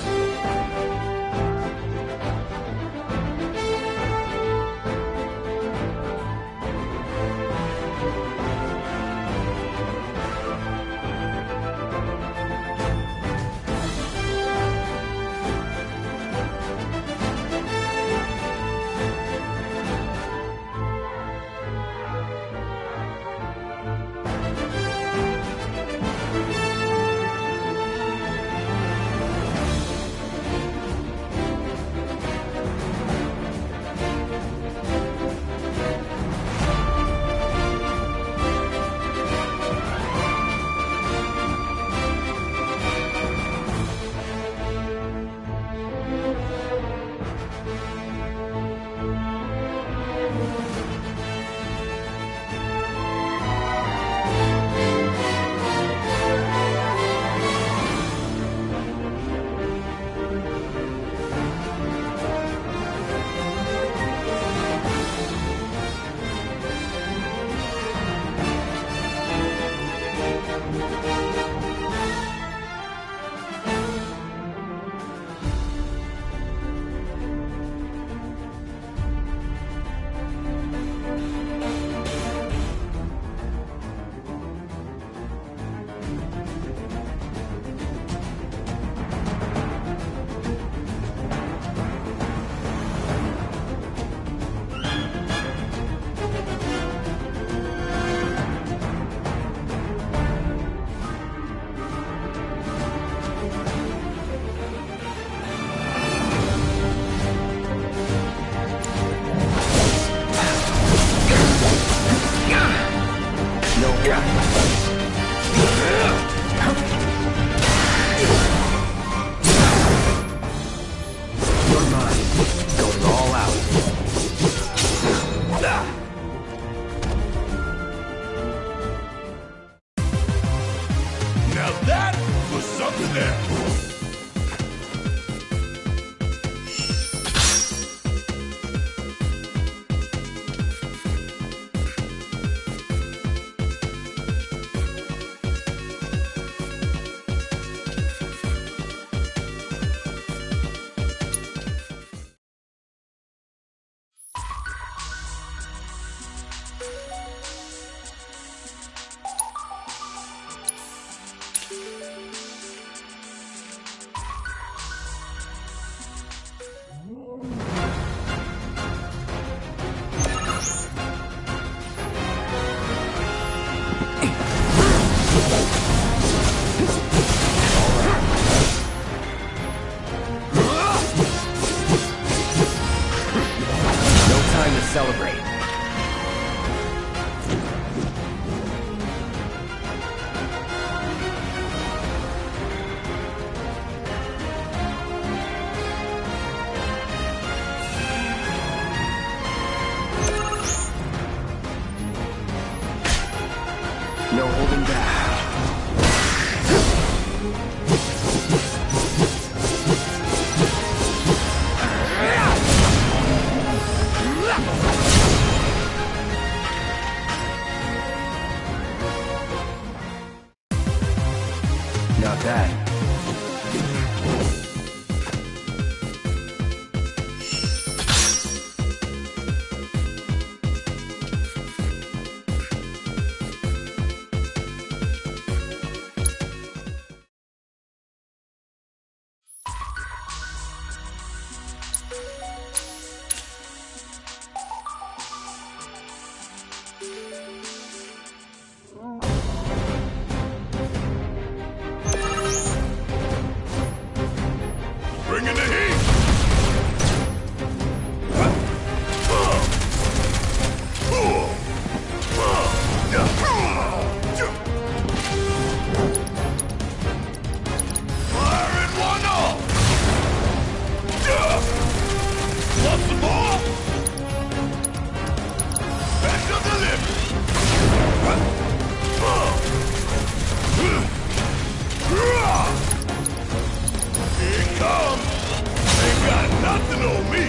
celebrate. No holding back. Not bad. Bringing the heat! Fire in one all! Want some more? Back to the lip! Here it comes! Ain't got nothing on me!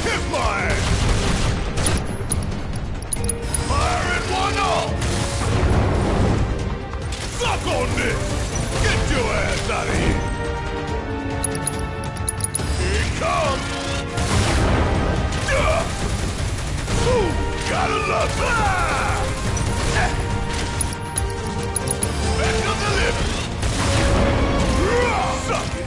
Hit my ass! Fire in one all! Suck on this! Get your ass out of here! Here it comes! Ooh, gotta love it! Back to the lip! Suck it!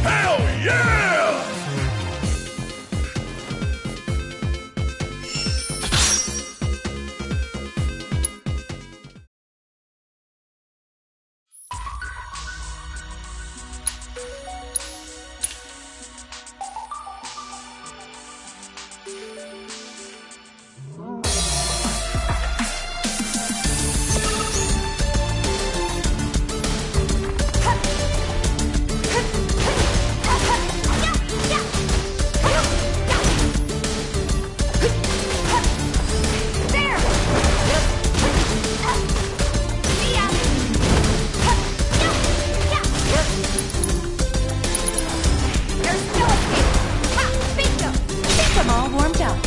Hell yeah! I'm all warmed up.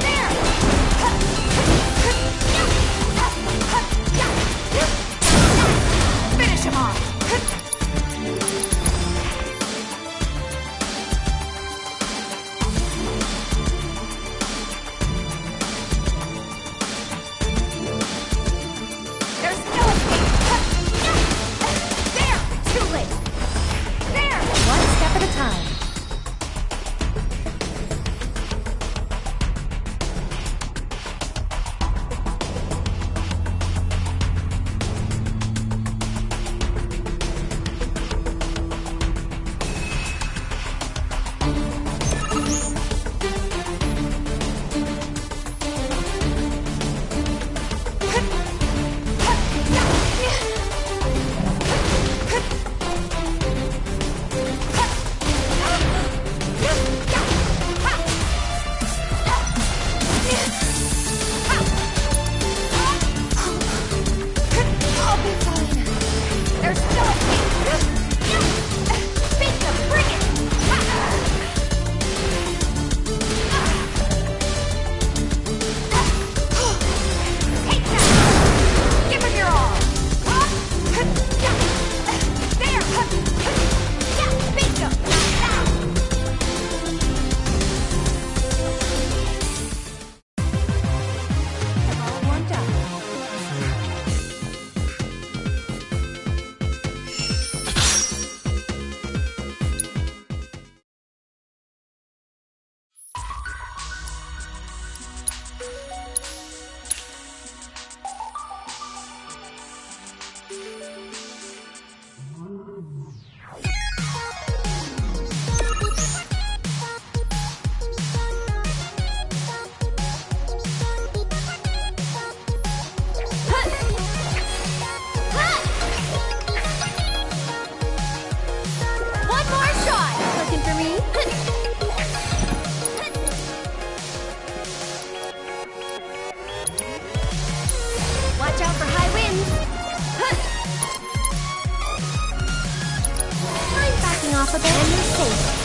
There! Watch out for high winds. I'm backing off a bit and you're safe.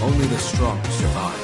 Only the strong survive.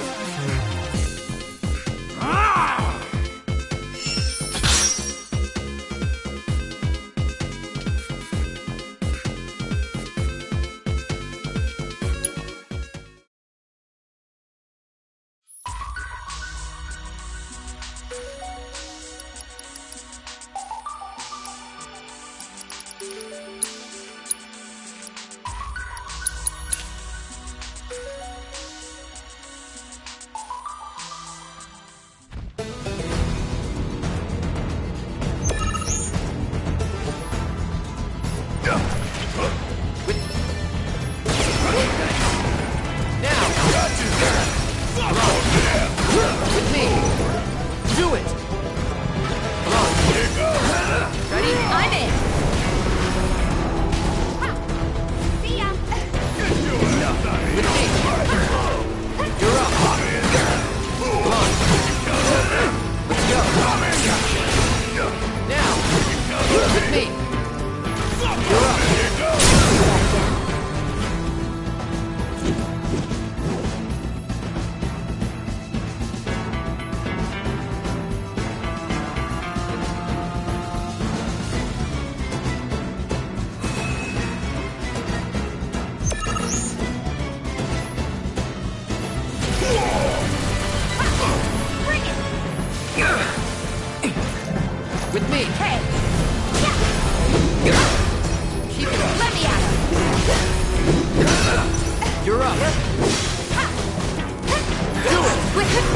With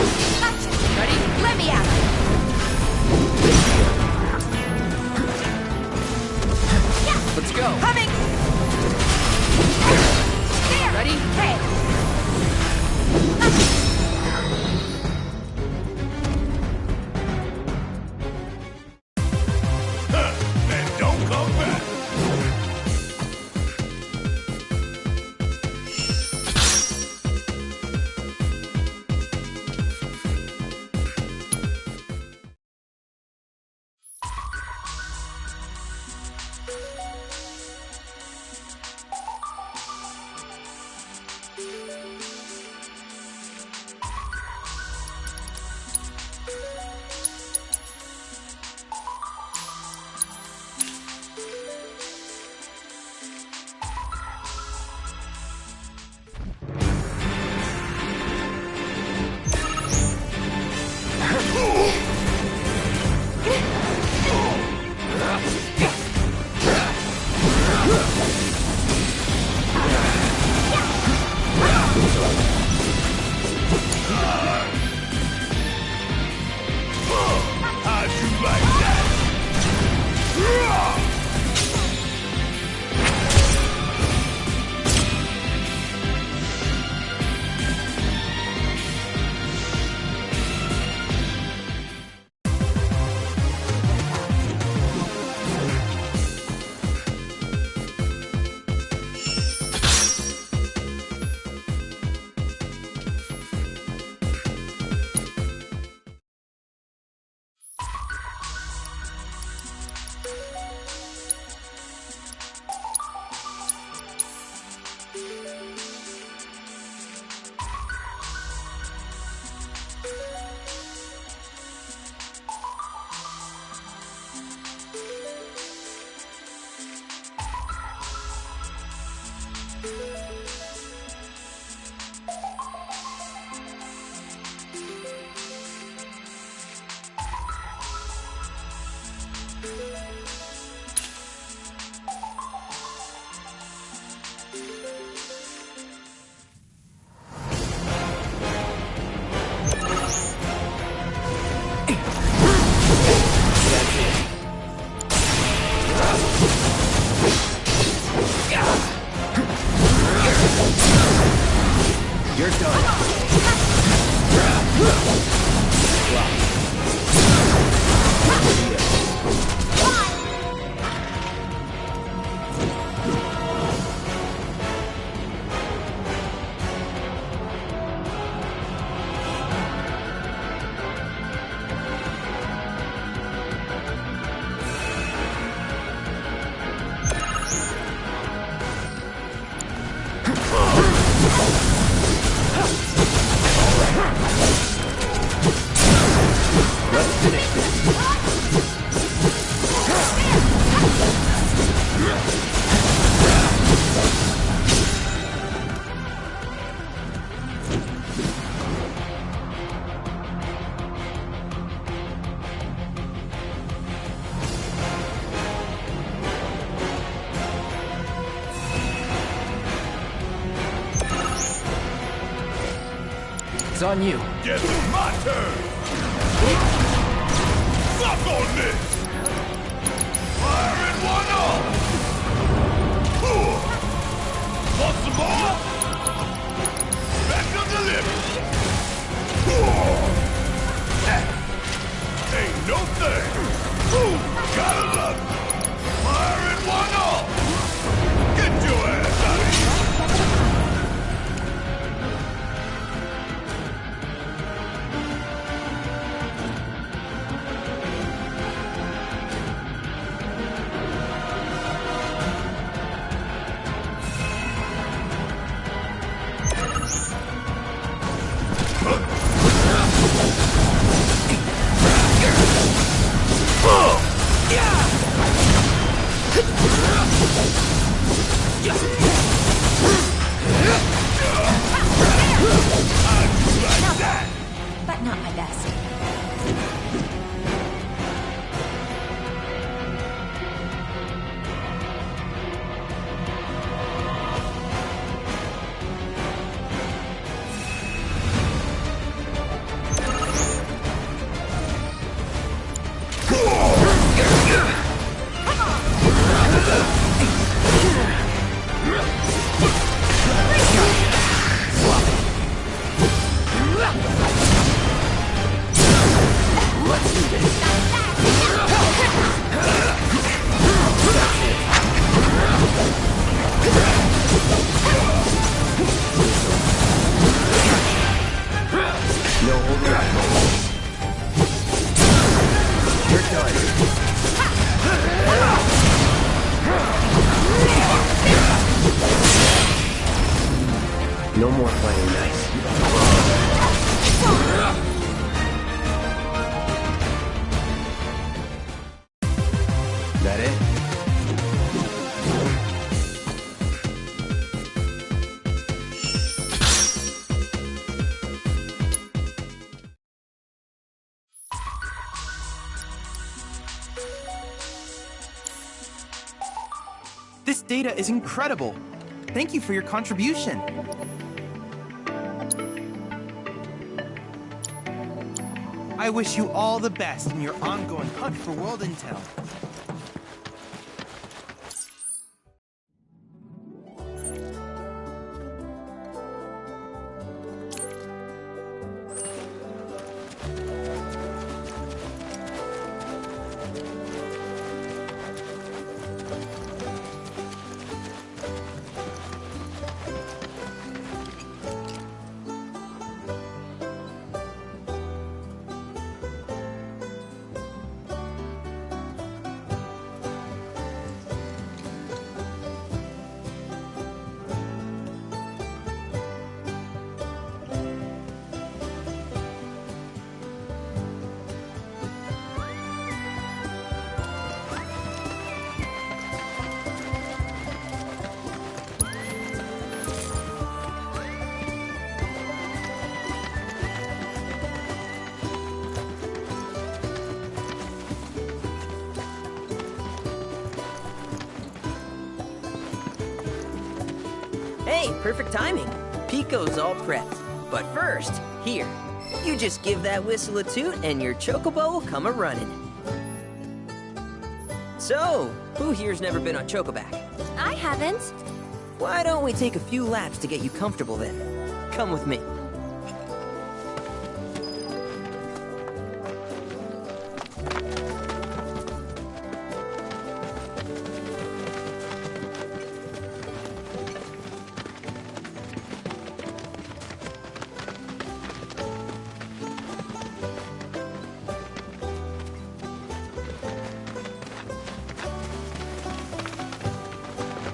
You're done. It's on you. Guess it's my turn! Fuck on this! Fire in one off! Want some more? Special delivery! Ain't no thing! Gotta love it! Fire in one off! Get your ass out of here! But not my best. No more playing nice. That it? This data is incredible. Thank you for your contribution. I wish you all the best in your ongoing hunt for world intel. Hey, perfect timing. Pico's all prepped. But first, here, you just give that whistle a toot and your chocobo will come a-running. So, who here's never been on Chocoback? I haven't. Why don't we take a few laps to get you comfortable then? Come with me.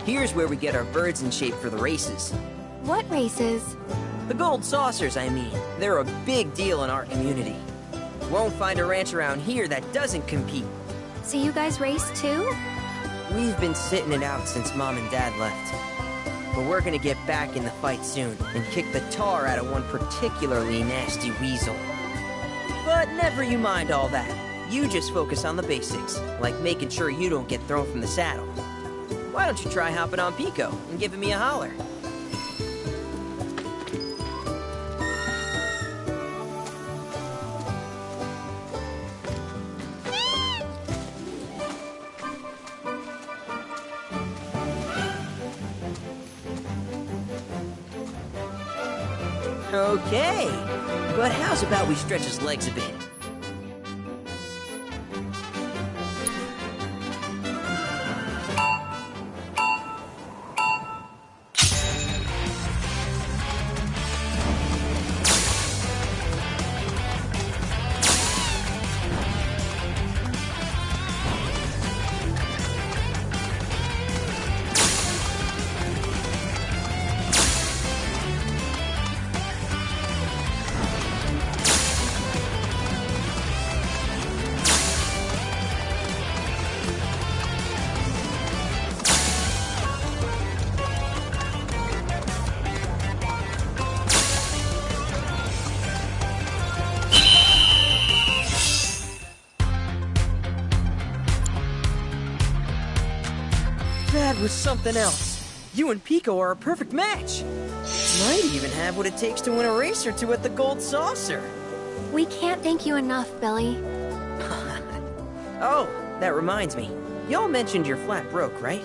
Here's where we get our birds in shape for the races. What races? The gold saucers, I mean. They're a big deal in our community. Won't find a ranch around here that doesn't compete. So you guys race too? We've been sitting it out since Mom and Dad left. But we're gonna get back in the fight soon and kick the tar out of one particularly nasty weasel. But never you mind all that. You just focus on the basics, like making sure you don't get thrown from the saddle. Why don't you try hopping on Pico and giving me a holler? Okay, but how's about we stretch his legs a bit? That was something else. You and Pico are a perfect match. Might even have what it takes to win a race or two at the Gold Saucer. We can't thank you enough, Billy. Oh, that reminds me. Y'all mentioned you're flat broke, right?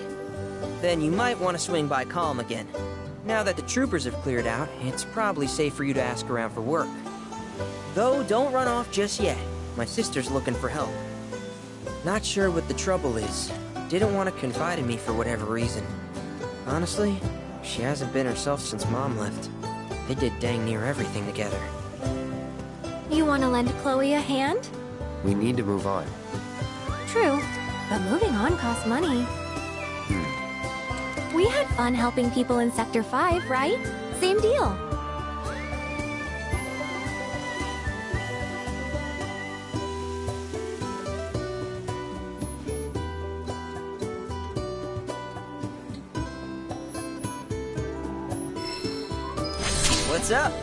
Then you might want to swing by Calm again. Now that the troopers have cleared out, it's probably safe for you to ask around for work. Though, don't run off just yet. My sister's looking for help. Not sure what the trouble is. Didn't want to confide in me for whatever reason. Honestly, she hasn't been herself since Mom left. They did dang near everything together. You want to lend Chloe a hand? We need to move on. True, but moving on costs money. We had fun helping people in Sector 5, right? Same deal. What's up?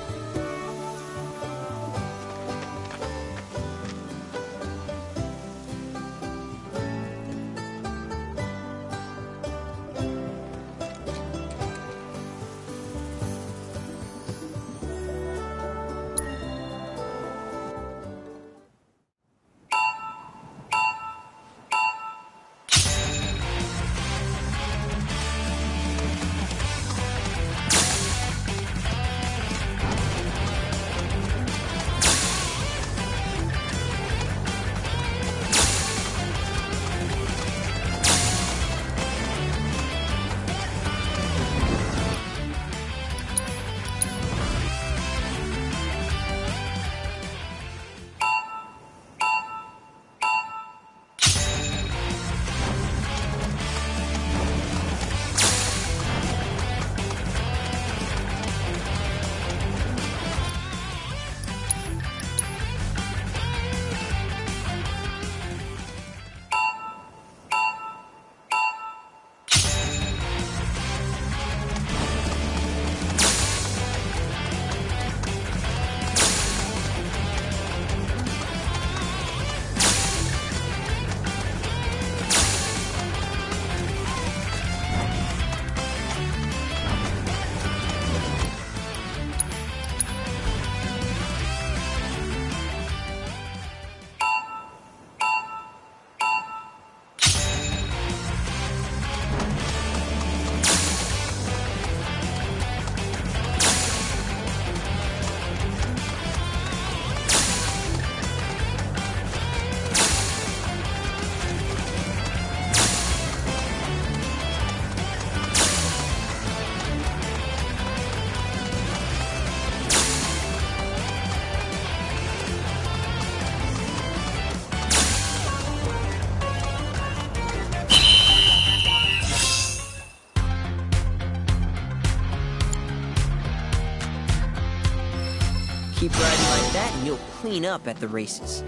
Keep riding like that and you'll clean up at the races.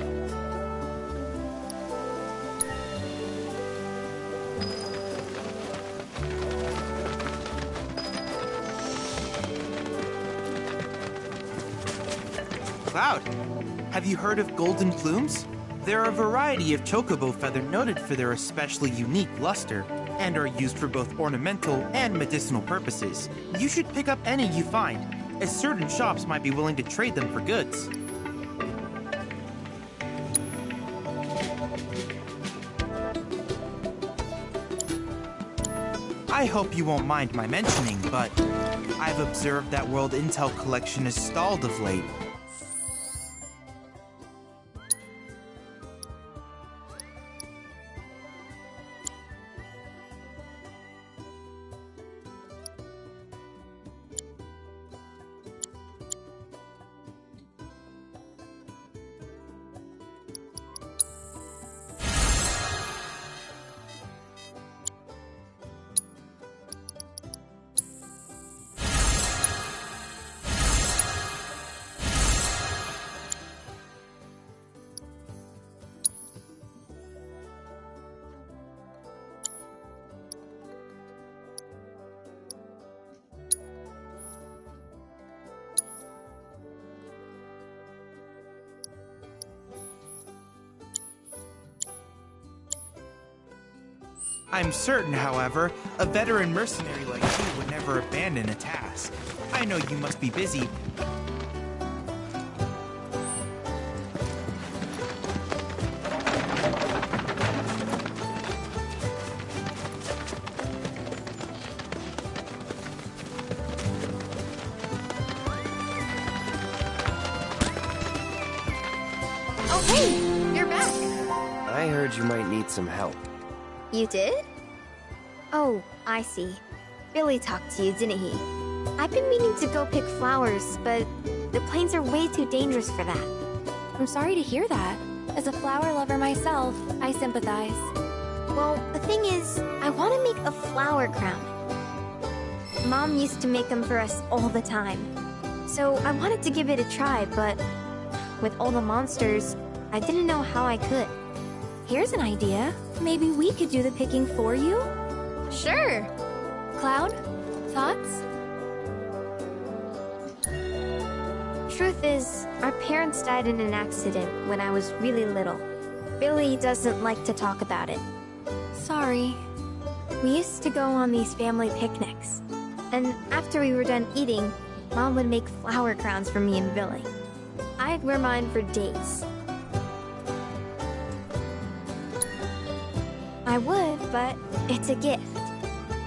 Cloud, have you heard of golden plumes? They're a variety of chocobo feather noted for their especially unique luster, and are used for both ornamental and medicinal purposes. You should pick up any you find, as certain shops might be willing to trade them for goods. I hope you won't mind my mentioning, but I've observed that World Intel collection has stalled of late. I'm certain, however, a veteran mercenary like you would never abandon a task. I know you must be busy. Oh, hey! You're back! I heard you might need some help. You did? Oh, I see. Billy talked to you, didn't he? I've been meaning to go pick flowers, but the plains are way too dangerous for that. I'm sorry to hear that. As a flower lover myself, I sympathize. Well, the thing is, I want to make a flower crown. Mom used to make them for us all the time. So I wanted to give it a try, but with all the monsters, I didn't know how I could. Here's an idea. Maybe we could do the picking for you? Sure. Cloud, thoughts? Truth is, our parents died in an accident when I was really little. Billy doesn't like to talk about it. Sorry. We used to go on these family picnics. And after we were done eating, Mom would make flower crowns for me and Billy. I'd wear mine for days. I would, but it's a gift.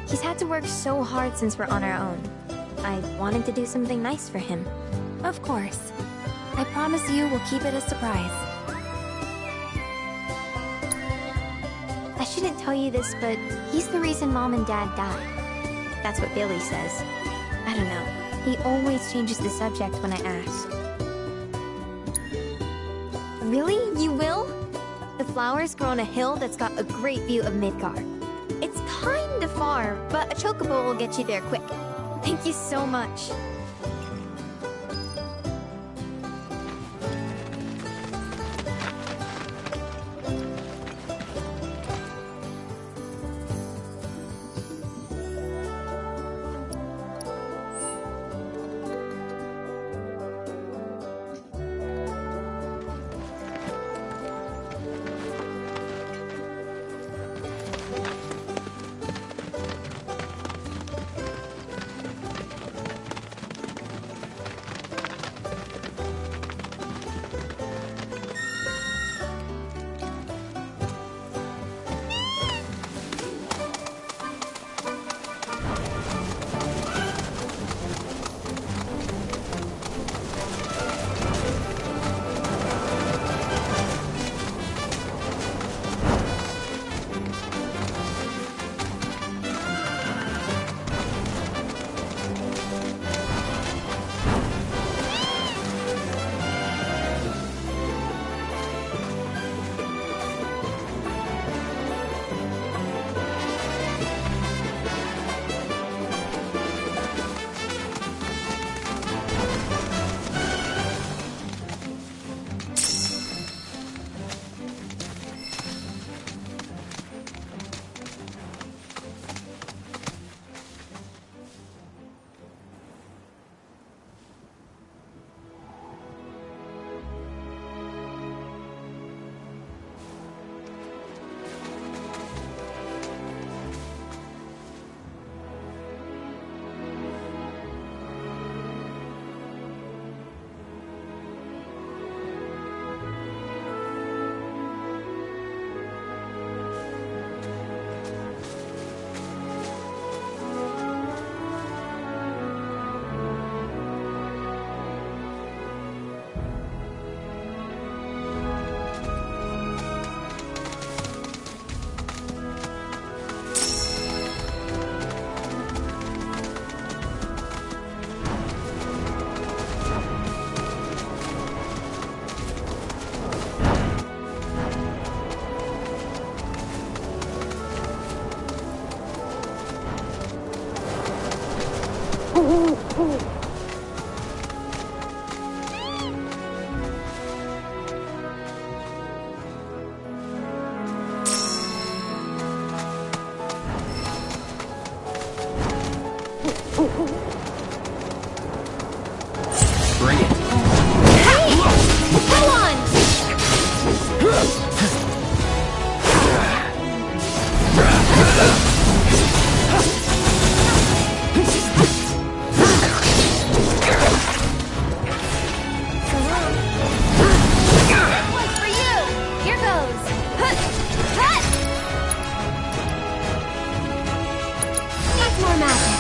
He's had to work so hard since we're on our own. I wanted to do something nice for him. Of course. I promise you we'll keep it a surprise. I shouldn't tell you this, but he's the reason Mom and Dad died. That's what Billy says. I don't know. He always changes the subject when I ask. Really? You will? The flowers grow on a hill that's got a great view of Midgard. It's kinda far, but a chocobo will get you there quick. Thank you so much. Bring it. Go on! One for you! Here goes! Needs more magic.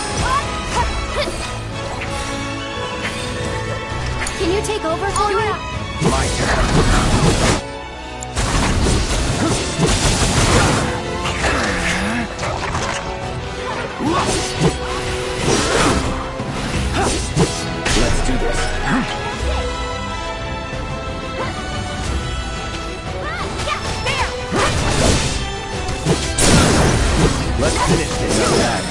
Can you take over for me? My turn. Let's do this. Let's finish this up.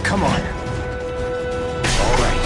Come on. All right.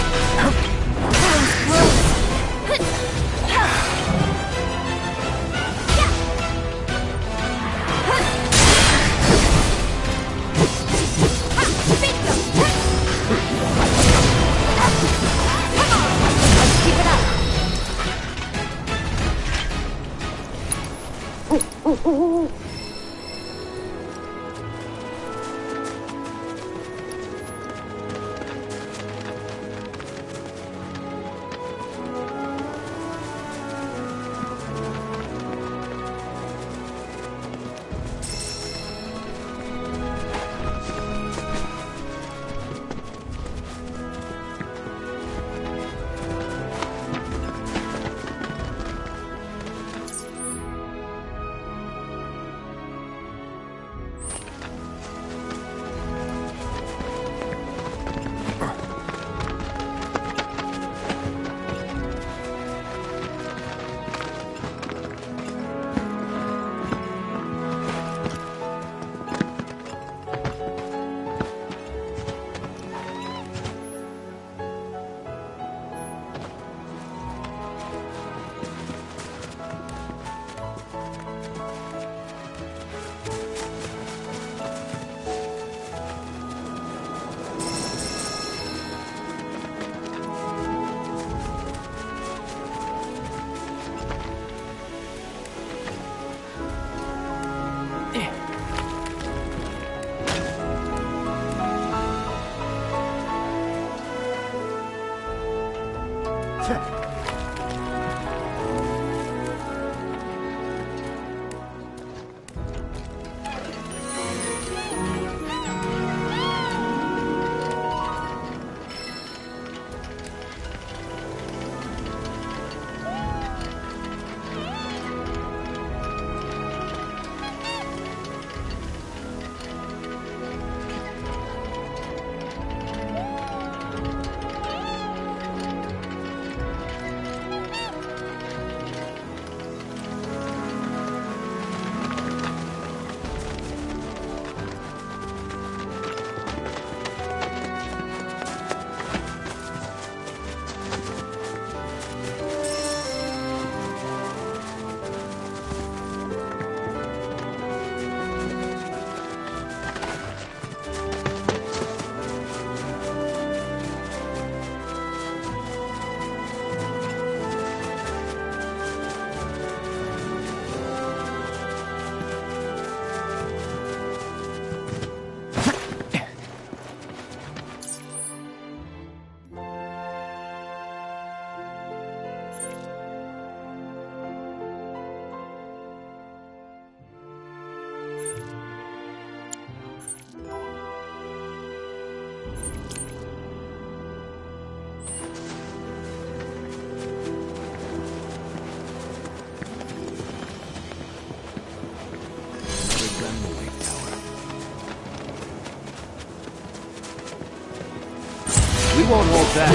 Let's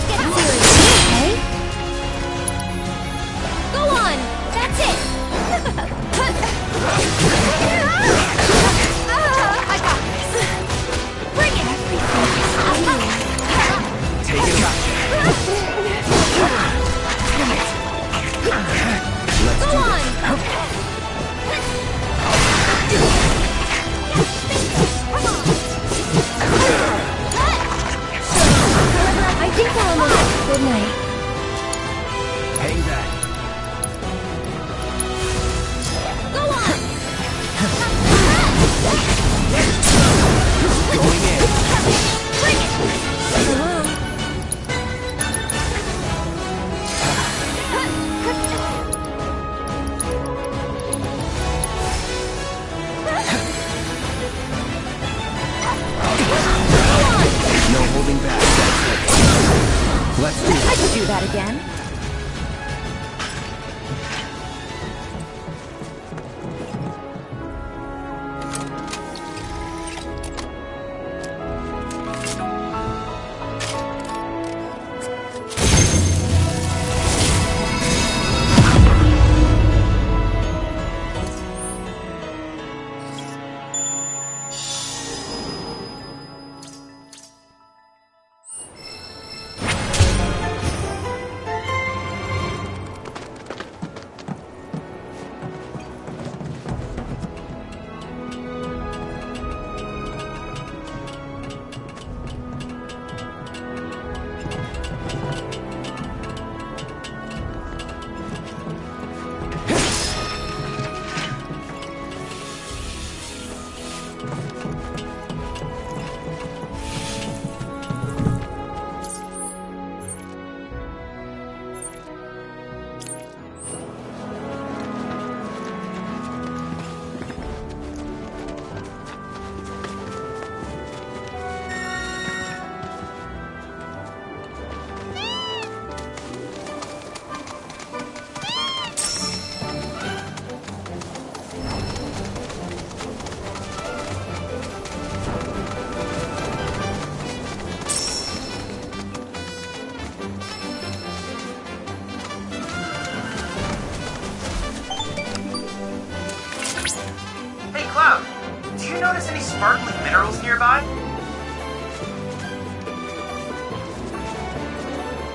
get serious, okay? Go on! That's it! I got this. Bring it! Take it up. Let's Go do on! this. I think we're almost good night. Hang back. Go on! Going in. Bring it! No holding back. Let's do I it. could do that again. Cloud, do you notice any sparkling minerals nearby?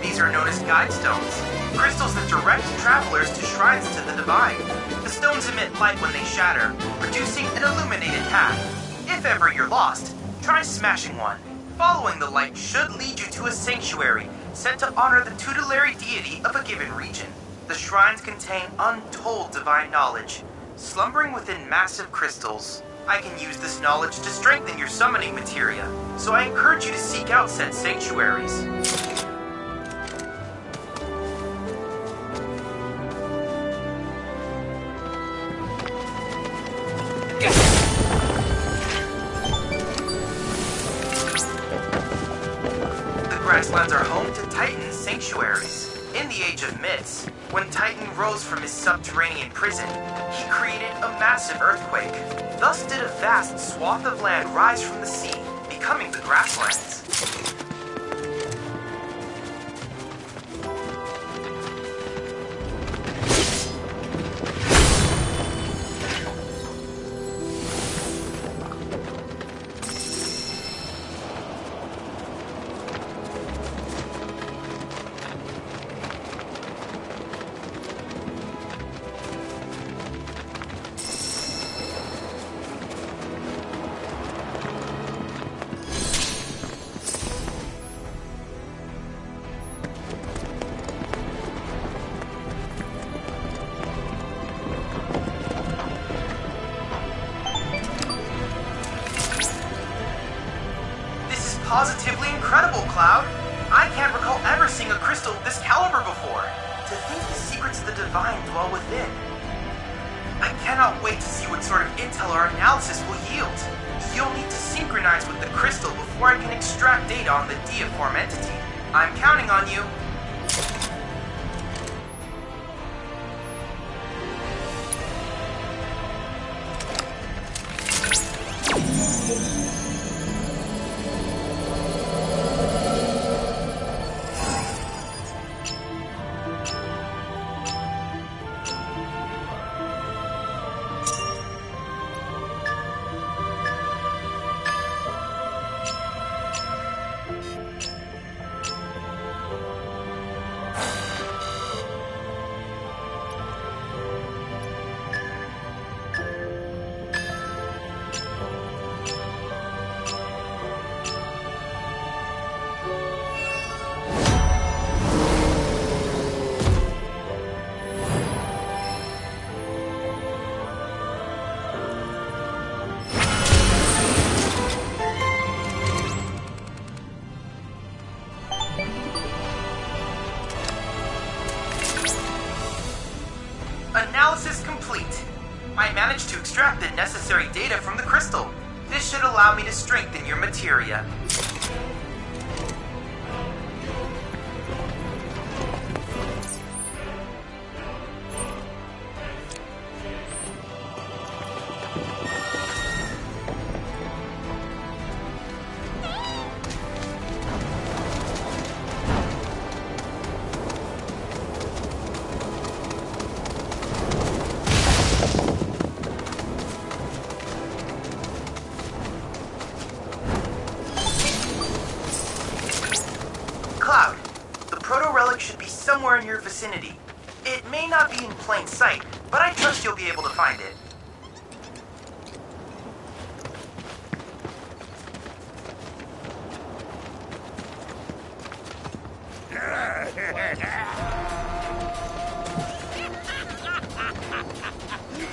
These are known as guide stones, crystals that direct travelers to shrines to the divine. The stones emit light when they shatter, producing an illuminated path. If ever you're lost, try smashing one. Following the light should lead you to a sanctuary set to honor the tutelary deity of a given region. The shrines contain untold divine knowledge, slumbering within massive crystals. I can use this knowledge to strengthen your summoning materia, so I encourage you to seek out said sanctuaries. The grasslands are home to Titan sanctuaries. In the Age of Myths, when Titan rose from his subterranean prison, he created a massive earthquake. Thus did a vast swath of land rise from the sea, becoming the grasslands. Positively incredible, Cloud. I can't recall ever seeing a crystal of this caliber before. To think the secrets of the divine dwell within. I cannot wait to see what sort of intel our analysis will yield. You'll need to synchronize with the crystal before I can extract data on the deiform entity. I'm counting on you. Analysis complete. I managed to extract the necessary data from the crystal. This should allow me to strengthen your materia. Cloud, the proto-relic should be somewhere in your vicinity. It may not be in plain sight, but I trust you'll be able to find it.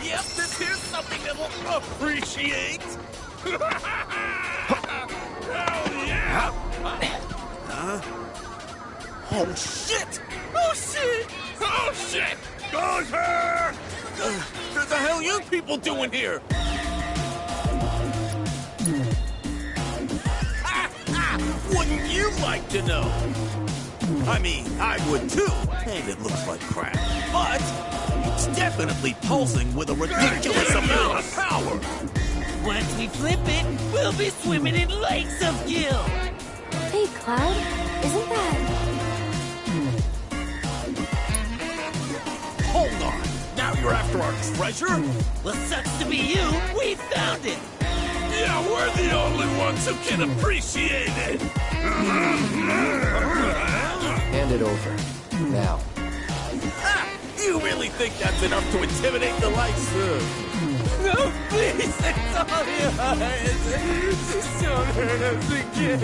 Yep, this here's something that'll appreciate. Hell yeah! Huh? Oh shit! Oh shit! Oh shit! Goes her! What the hell you people doing here? Wouldn't you like to know? I mean, I would too, and it looks like crap. But it's definitely pulsing with a ridiculous amount of power. Once we flip it, we'll be swimming in lakes of gil. Hey, Cloud, isn't that... Hold on! Now you're after our treasure? Well, sucks to be you. We found it. Yeah, we're the only ones who can appreciate it. Hand it over. Now. Ah, you really think that's enough to intimidate the likes of... No, please, it's all yours. Just don't hurt us again.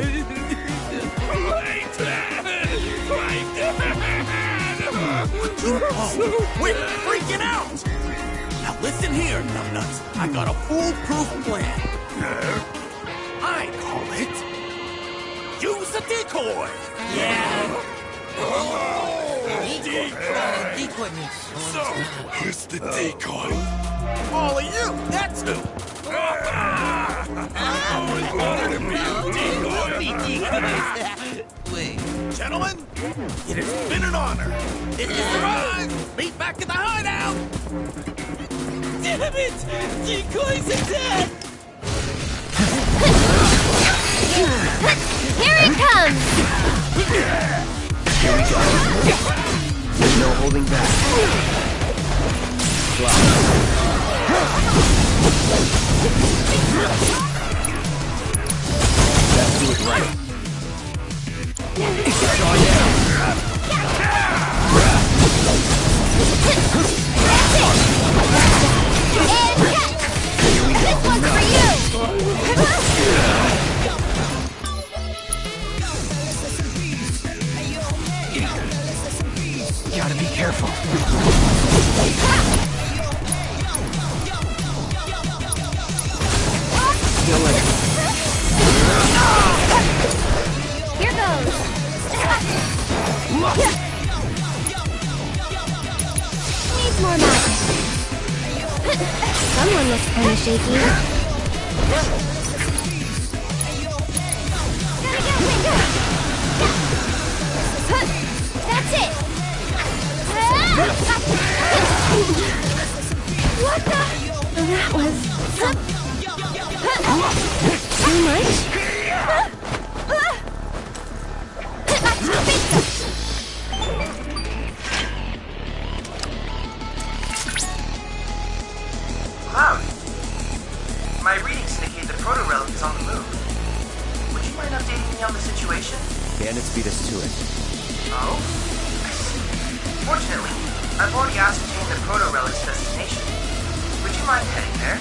Wait, oh, we're freaking out! Now listen here, numbnuts. I got a foolproof plan. I call it... Use a decoy! Yeah. Decoy. So, who's the decoy? All of you, that's who! I always wanted to be a decoy! Wait. Gentlemen, it has been an honor. If you survive, meet back at the hideout! Damn it! Decoys are dead! Here it comes! Here we go. There's no holding back. Fly. Let's do it right. Draw down. Here we go. This one's for you! Gotta be careful. Still in it. Here goes! Needs more magic. Someone looks kinda shaky. That's it! What the? That was... too much? Cloud, my readings indicate the proto-relic is on the move. Would you mind updating me on the situation? Bandits beat us to it. Oh? I see. Fortunately, I've already ascertained the proto-relic's destination. Would you mind heading there?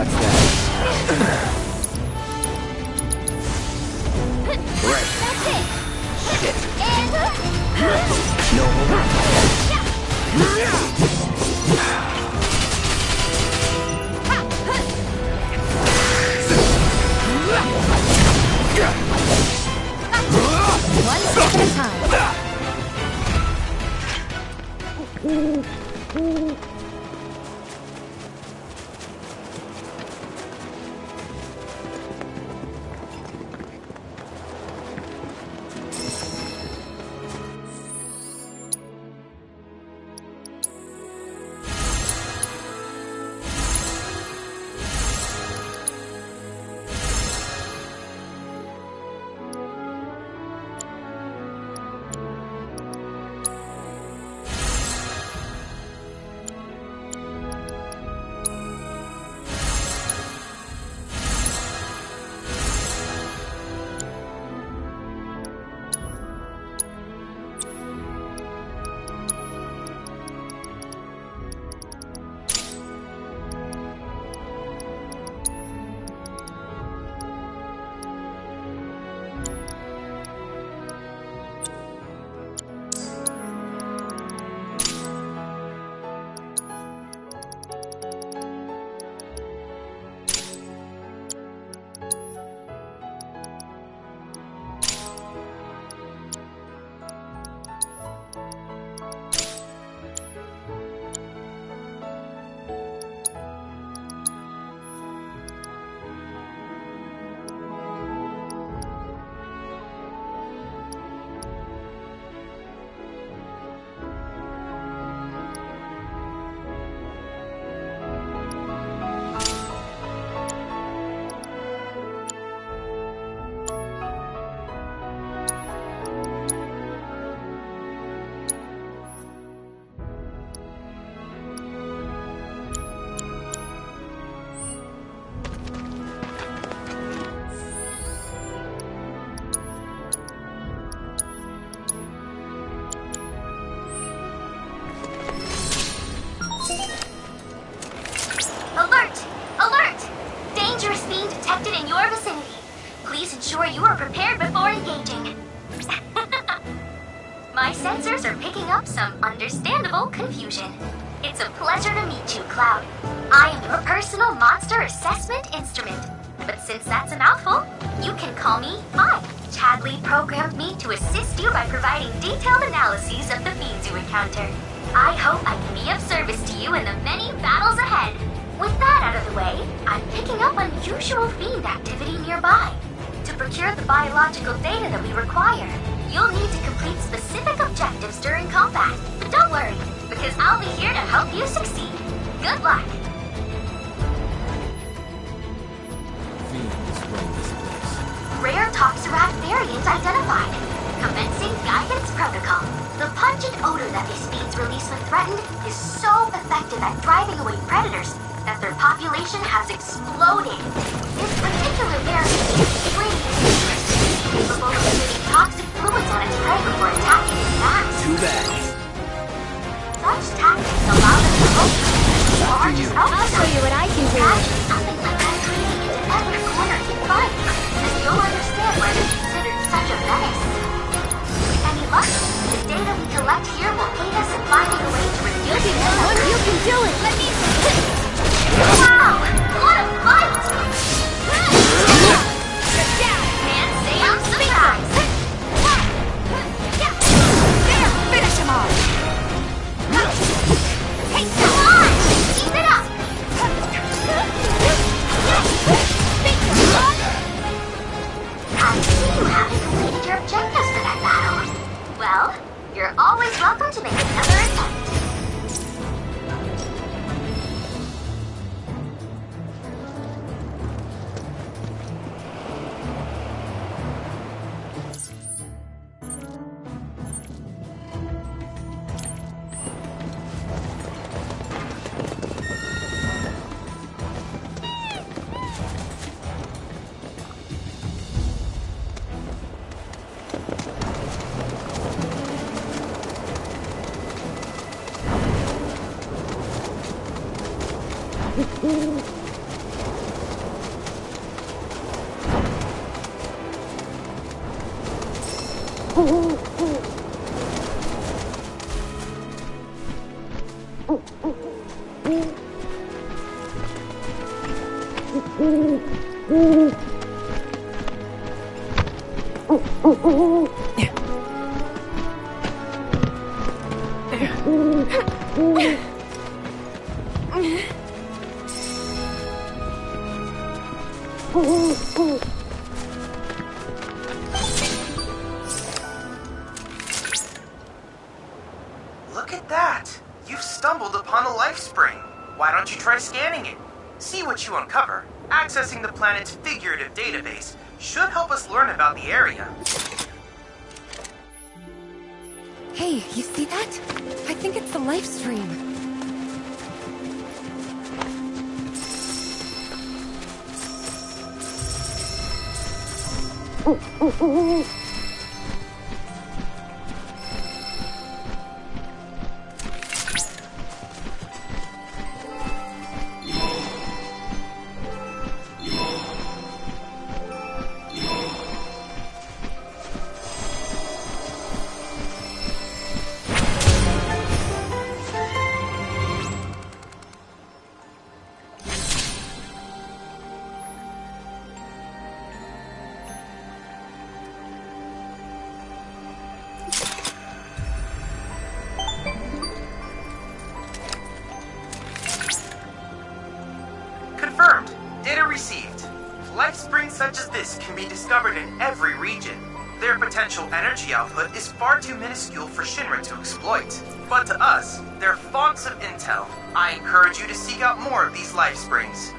That's that. Right. That's it. Shit. And No more. One step at a time. alert! Alert! Dangerous being detected in your vicinity. Please ensure you are prepared before engaging. My sensors are picking up some understandable confusion. It's a pleasure to meet you, Cloud. I am your personal monster assessment instrument. But since that's a mouthful, you can call me I. Chadley programmed me to assist you by providing detailed analyses of the fiends you encounter. I hope I can be of service to you in the many battles ahead. With that out of the way, I'm picking up unusual fiend activity nearby. To procure the biological data that we require, you'll need to complete specific objectives during combat. But don't worry, because I'll be here to help you succeed. Good luck. Fiends roam this place. Rare Toxarak variant identified. Commencing guidance protocol. The pungent odor that these fiends release when threatened is so effective at driving away predators that their population has exploded. This particular variant is extremely dangerous, capable of emitting toxic fluids on its prey before attacking in mass. Too bad. Such tactics allow them to hope or just I'll show you what I can do. Imagine something like penetrating into every corner you find, and you'll understand why they're considered such a menace. With any luck, the data we collect here will aid us in finding a way to reduce the number. You can do it. Let me. Wow! What a fight! Can't say I'm surprised. There, finish him off. Hey, come on! Keep it up! I see you haven't completed your objectives for that battle. Well, you're always welcome to make another attempt. Look at that! You've stumbled upon a life spring. Why don't you try scanning it? See what you uncover. Accessing the planet's figurative database should help us learn about the area. Hey, you see that? I think it's the life stream. Confirmed. Data received. Life springs such as this can be discovered in every region. Their potential energy output is far too minuscule for Shinra to exploit. But to us, they're fonts of intel. I encourage you to seek out more of these life springs.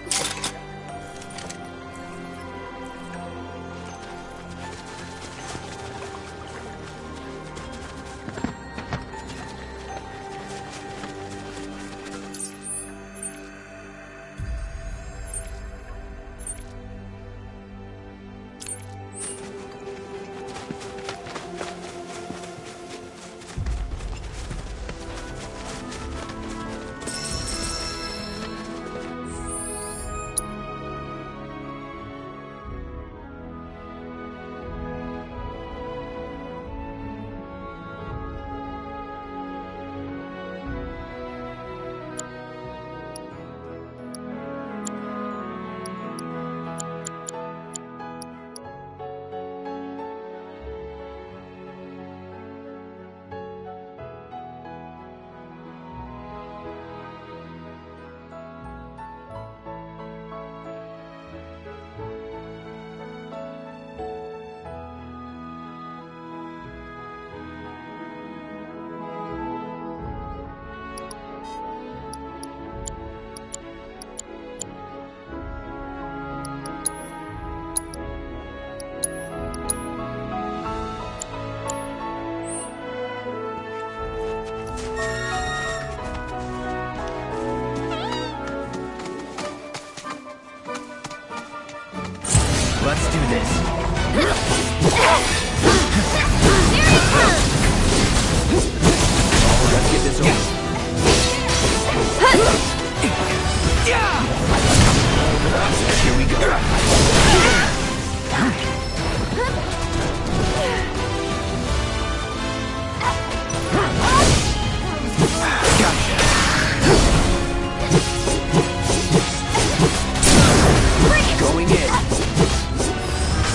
Let's do this. Let's get this over. Here we go. Going in.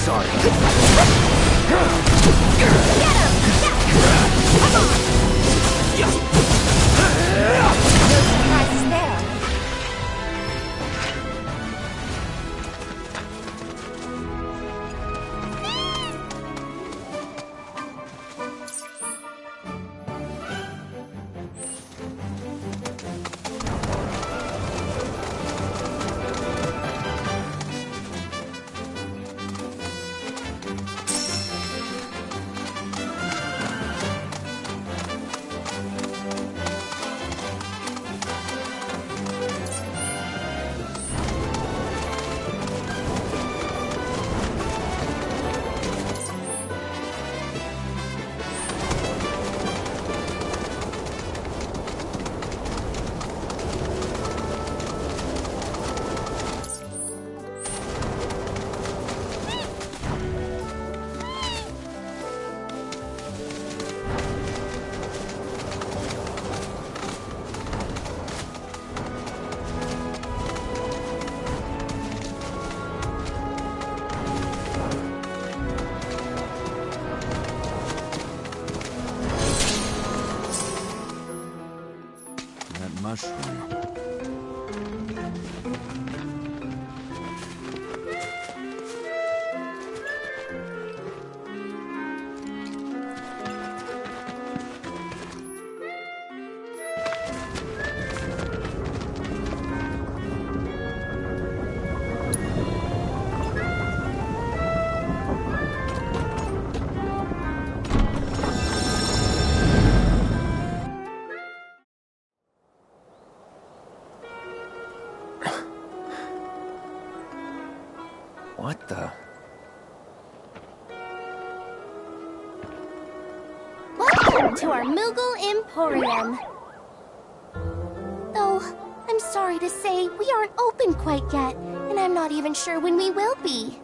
Sorry. What the? Welcome to our Moogle Emporium. Though, I'm sorry to say, we aren't open quite yet, and I'm not even sure when we will be.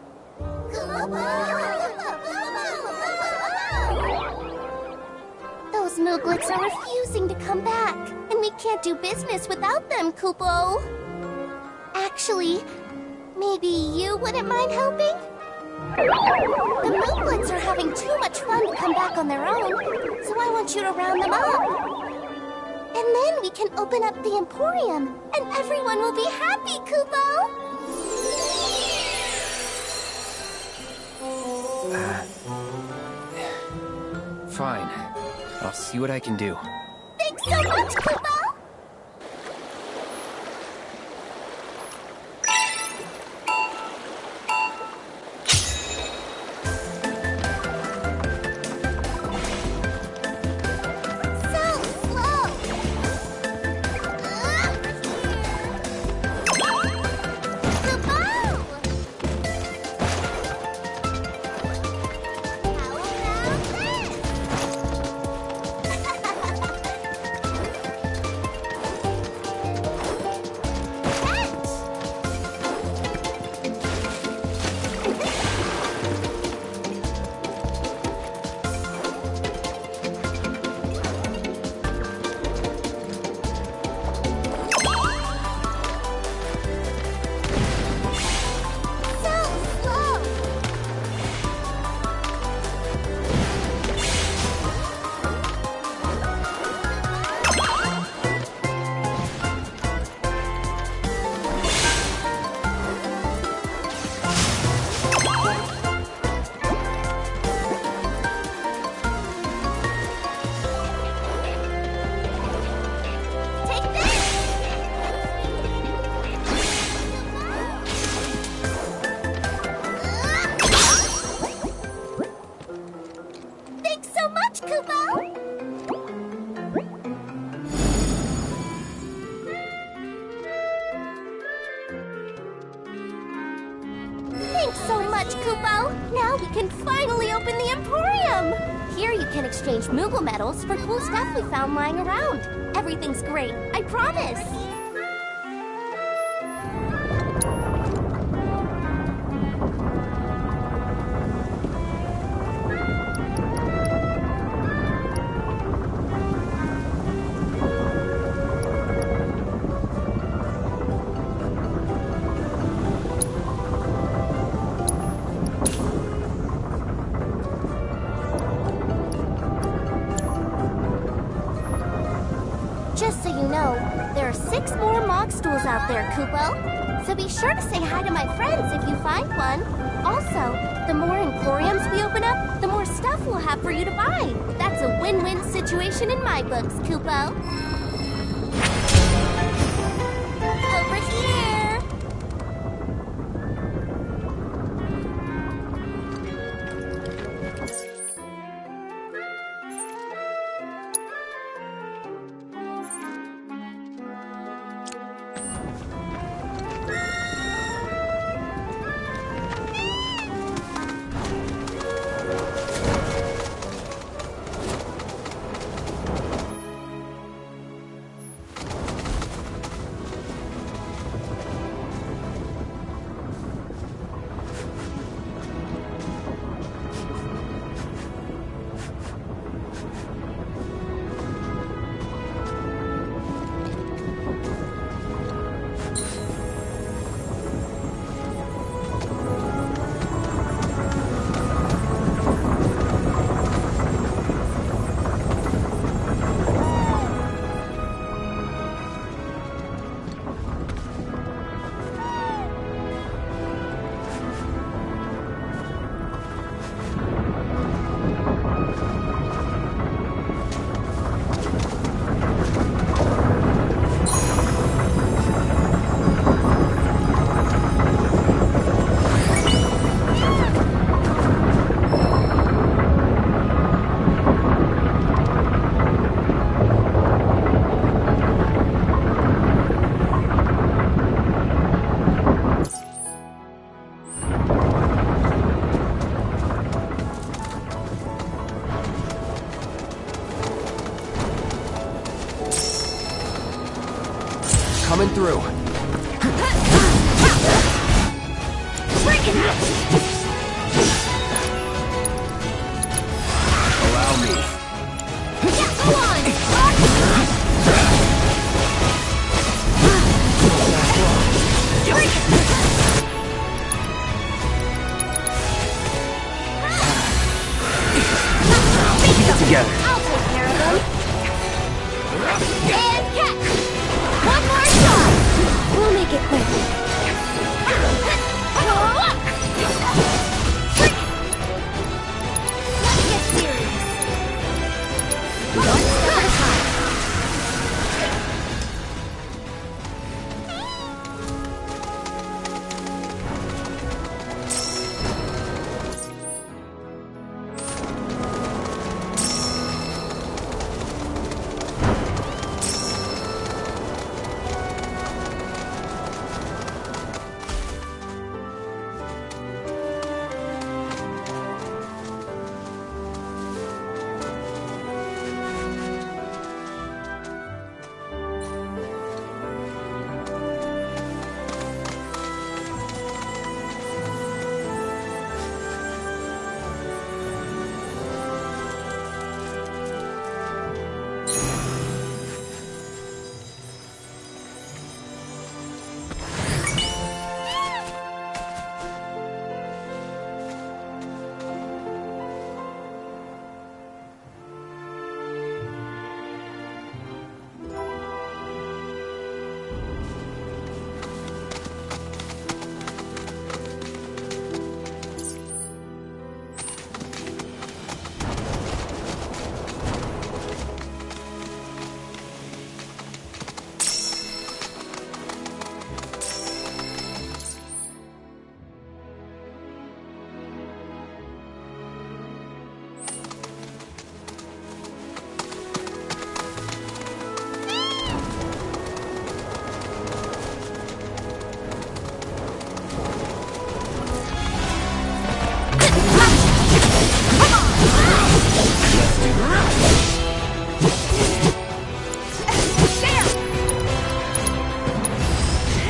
Those Mooglets are refusing to come back, and we can't do business without them, Kupo. Actually, maybe you wouldn't mind helping? The Mooglets are having too much fun to come back on their own, so I want you to round them up. And then we can open up the Emporium, and everyone will be happy, Kupo! Fine. I'll see what I can do. Thanks so much, Kupo! Exchange Moogle medals for cool stuff we found lying around. Everything's great, I promise! Out there, Kupo. So be sure to say hi to my friends if you find one. Also, the more Emporiums we open up, the more stuff we'll have for you to buy. That's a win-win situation in my books, Kupo. Over here!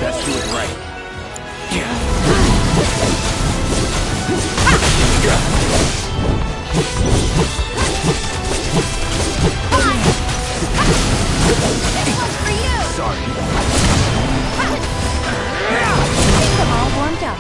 Best do it right. Sorry. Think I'm all warmed up.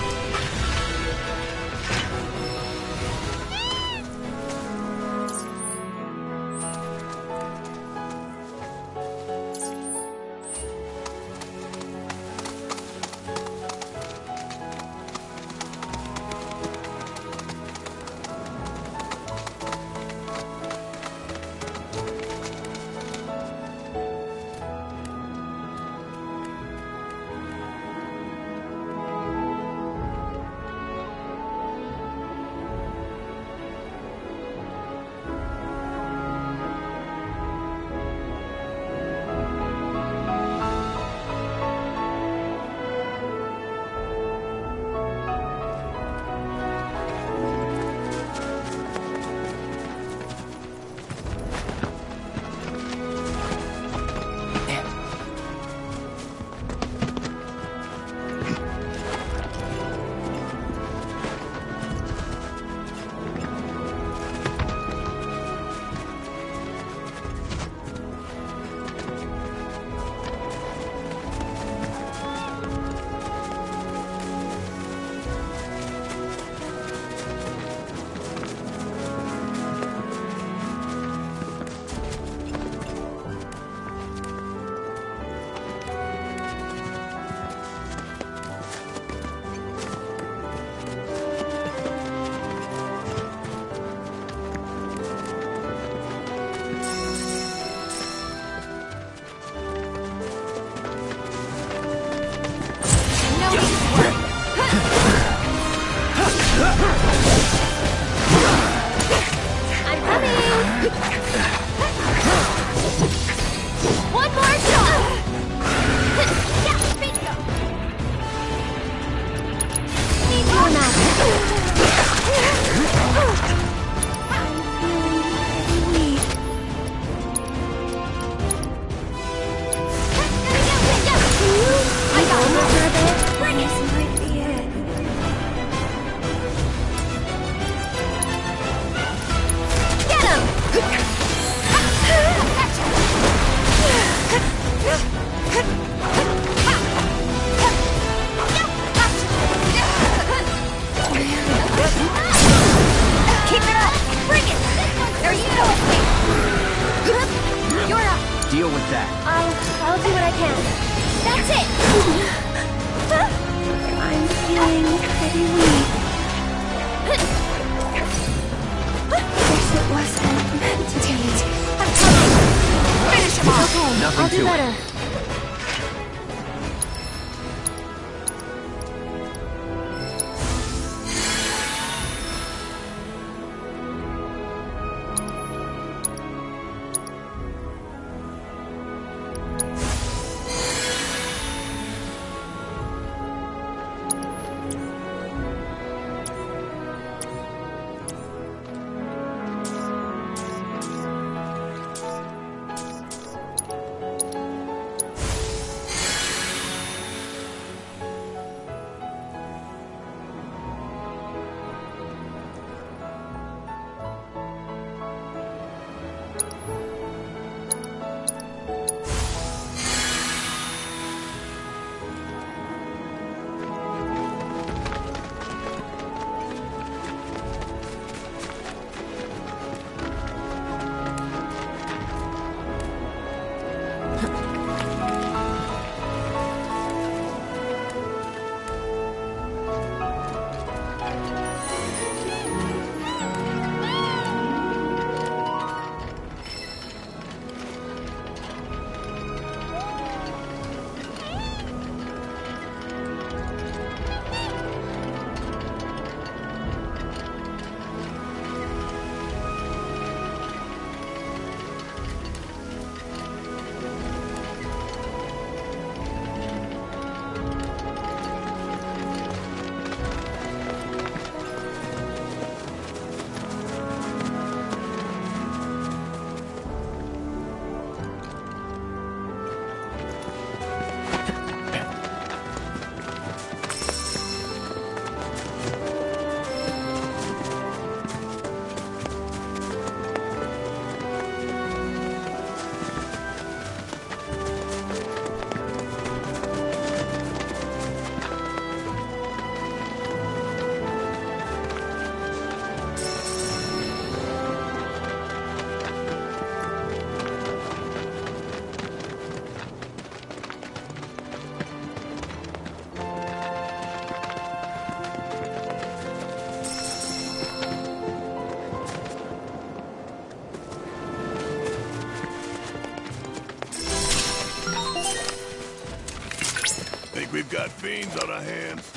beans on our hands.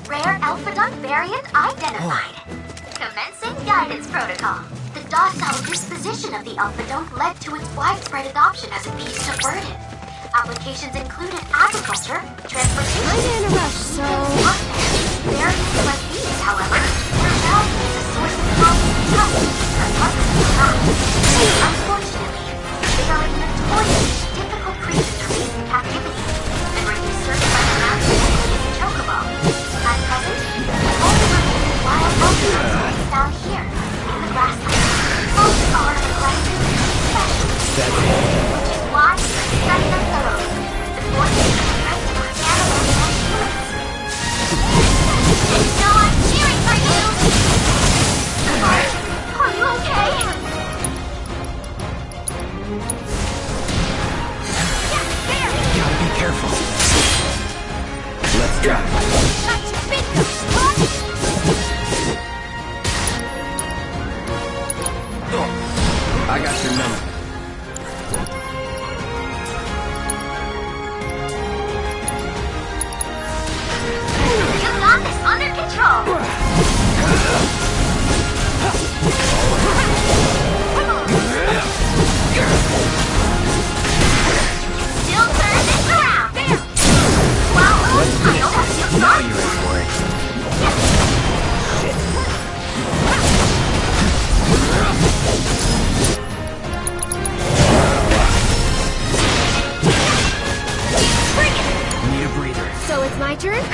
Rare Alphadon variant identified. Commencing guidance protocol. The docile disposition of the Alphadon led to its widespread adoption as a beast of burden. Applications included agriculture, transportation, Kinda in a rush, so... Variants like these, however, were valued as a source of profit and health, but others were not. Unfortunately, they are a notoriously difficult creature to raise in captivity, and were usurped by the master as chocobo. At present, the only remaining wild Alphadons can be found here, in the grasslands. Most are aggressive, especially, which is why we study them thoroughly. The forces of strength for animals and humans. So I'm cheering for you! Are you okay? Yeah, there! Gotta be careful. Let's try. I got your number. You got this under control! Still turn this around! There! Wow, I don't have to Now you're in for it. Need a breather. So it's my turn?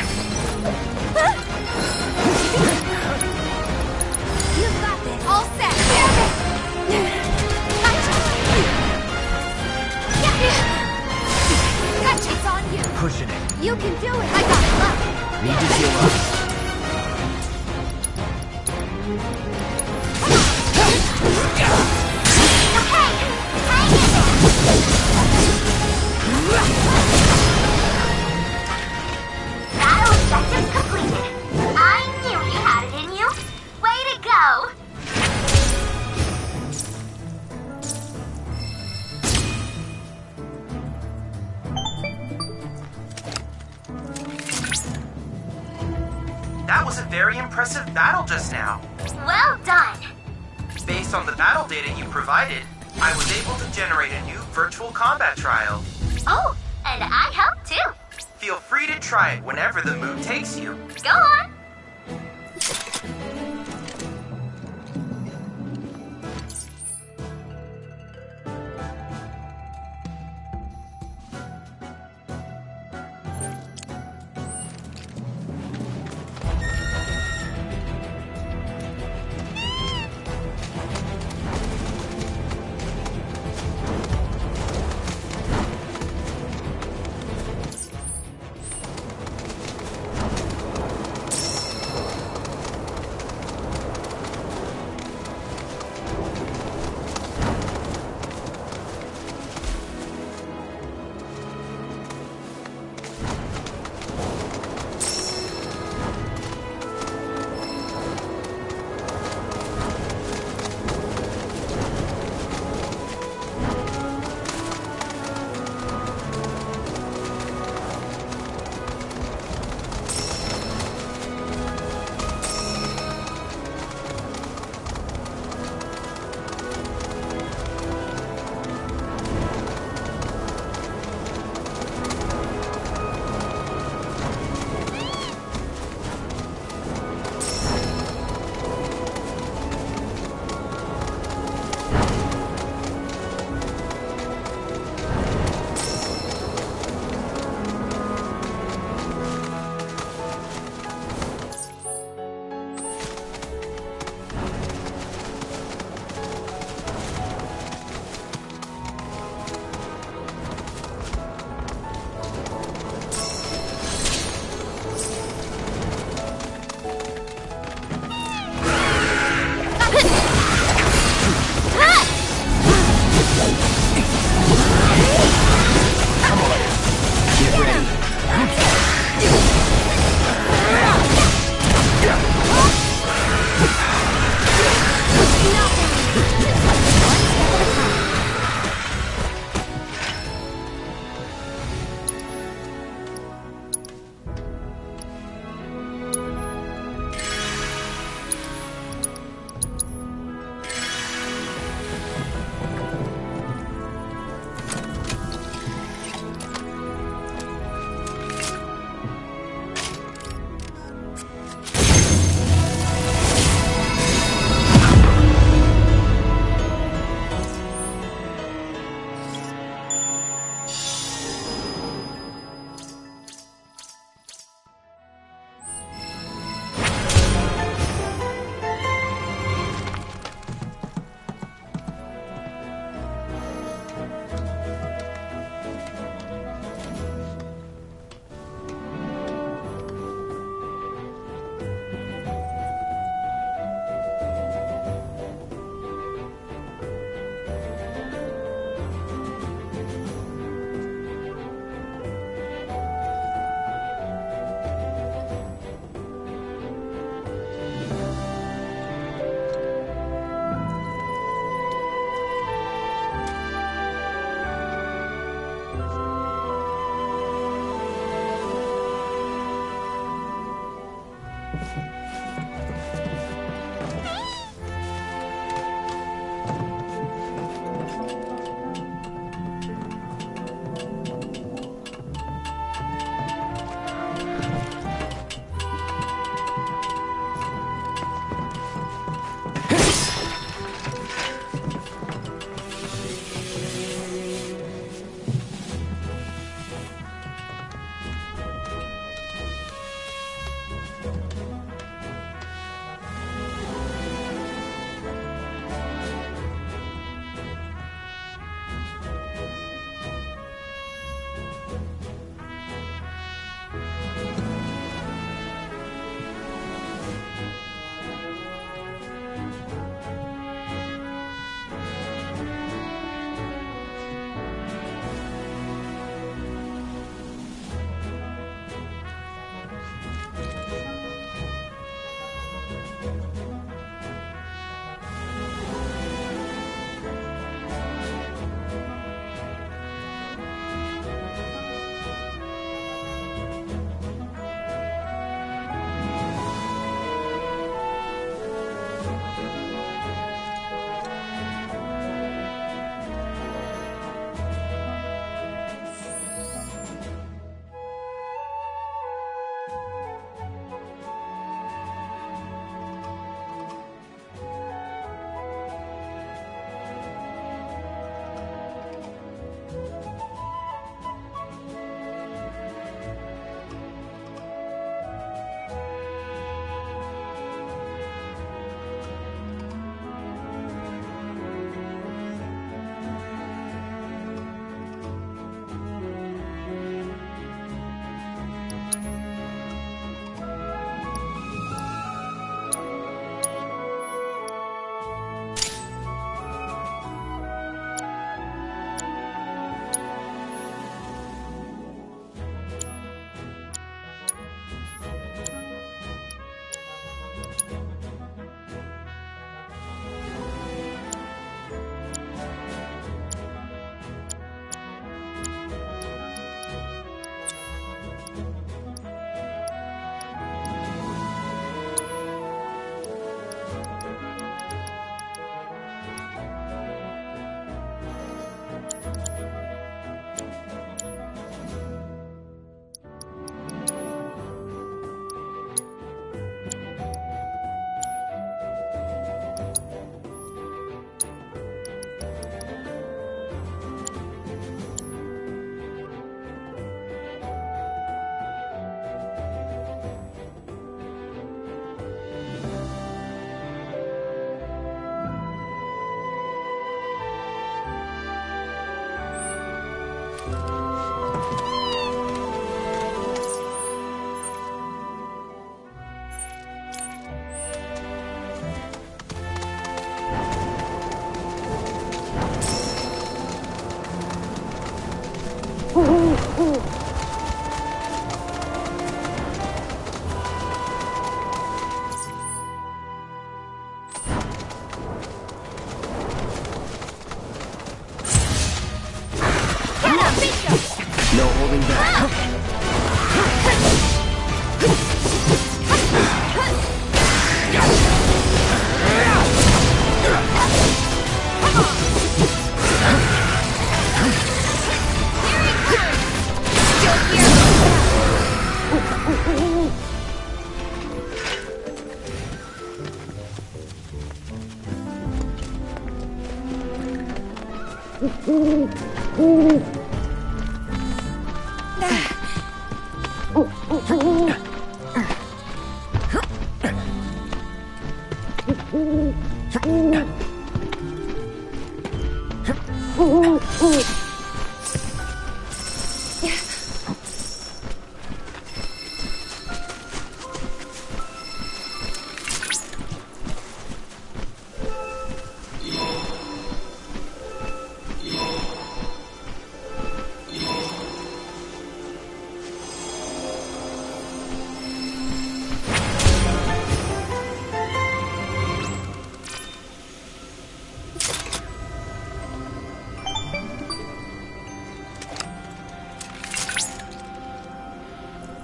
You've got this! All set! Gotcha! It's on you! Pushing it. You can do it! I got it! Look! Need to heal up. Battle objectives completed. I knew you had it in you. Way to go! That was a very impressive battle just now. Well done! Based on the battle data you provided, I was able to generate a new virtual combat trial. Oh, and I helped too. Feel free to try it whenever the mood takes you. Go on!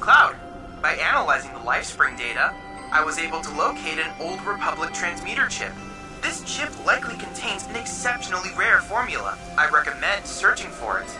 Cloud, by analyzing the LifeSpring data, I was able to locate an Old Republic transmuter chip. This chip likely contains an exceptionally rare formula. I recommend searching for it.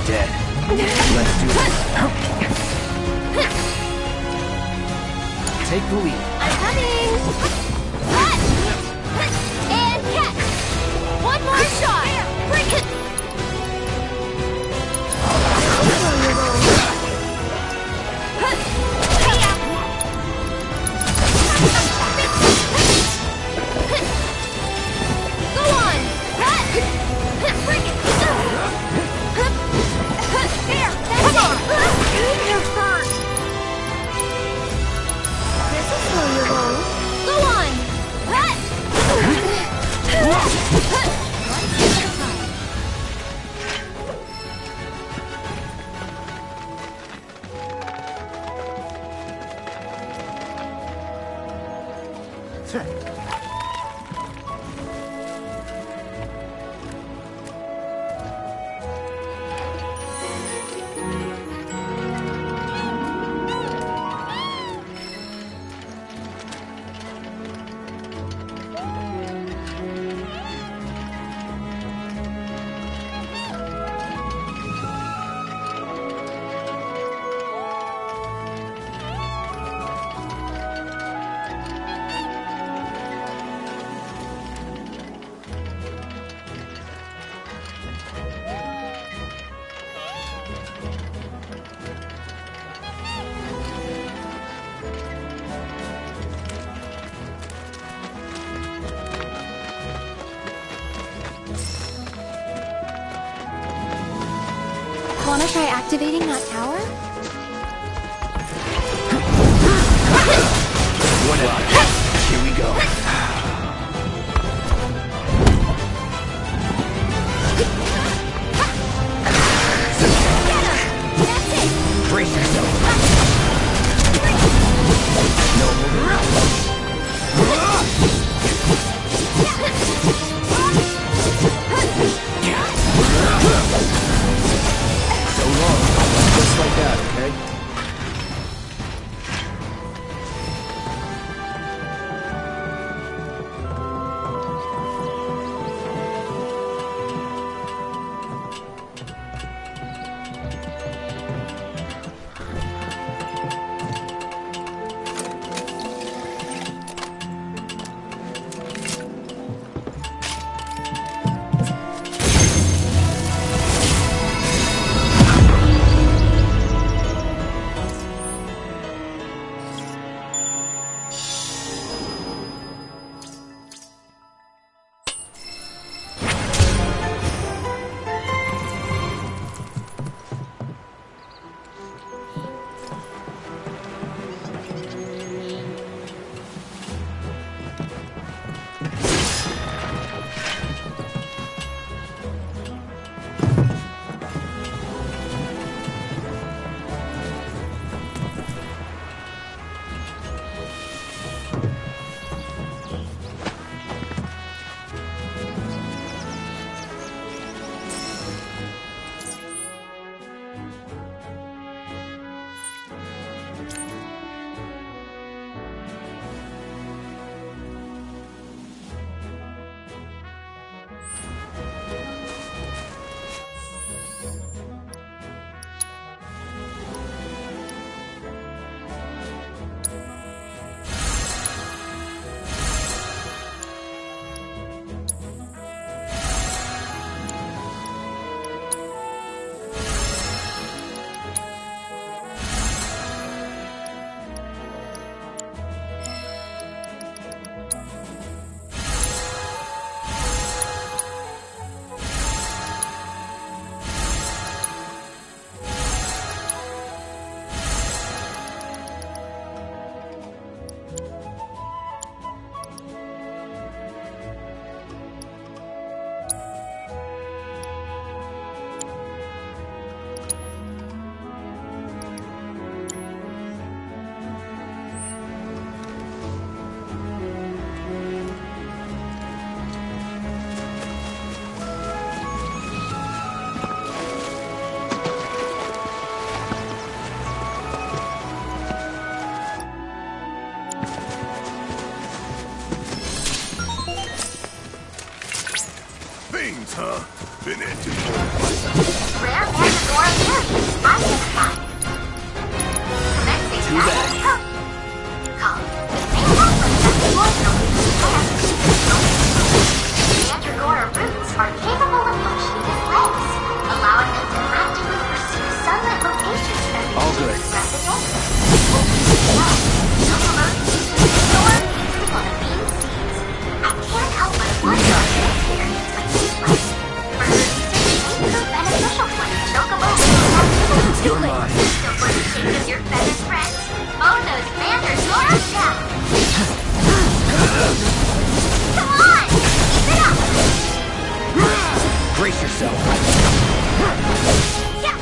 Dead. Let's do it. Take the lead. I'm coming! And catch! One more shot! Break it! Go on! Break it! There! That's it! You're hurt! Wanna try activating that tower? One block. Here we go. Brace yourself. No moving around. So long. Just like that, okay? Things, huh? Been into Rare Mandadora berries identified. Commencing Too bad. Call. Mandragora roots are capable of functioning as legs, allowing them to actively pursue sunlit locations every All good. throughout the day. Chocobo's use of the storm used to on bean seeds. I can't help but wonder on an experience like this one. For her research may prove beneficial for the chocobo activity. You're mine. So for the sake of your feathered friends, own those Mandragora down. Come on! Keep it up! Brace yourself. Yeah!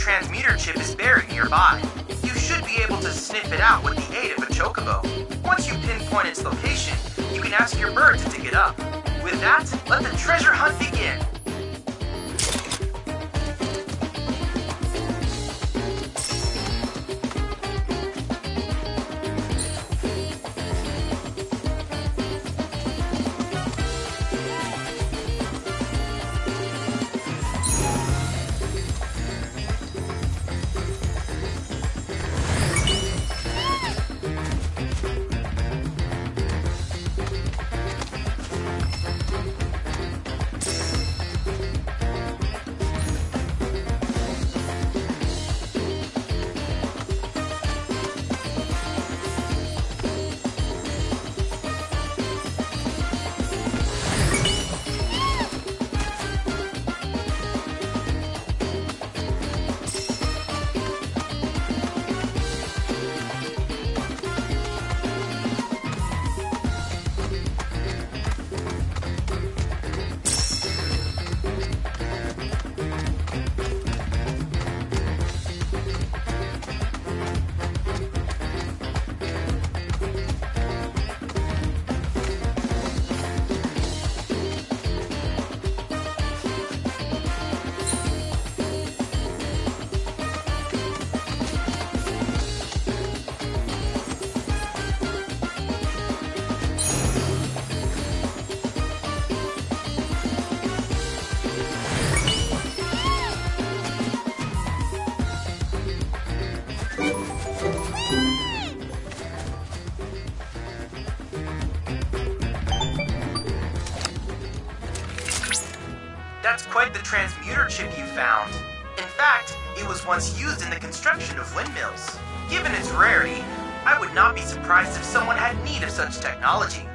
transmuter chip is buried nearby. You should be able to sniff it out with the aid of a chocobo. Once you pinpoint its location, you can ask your bird to dig it up. With that, let the treasure hunt begin. That's quite the transmuter chip you found. In fact, it was once used in the construction of windmills. Given its rarity, I would not be surprised if someone had need of such technology.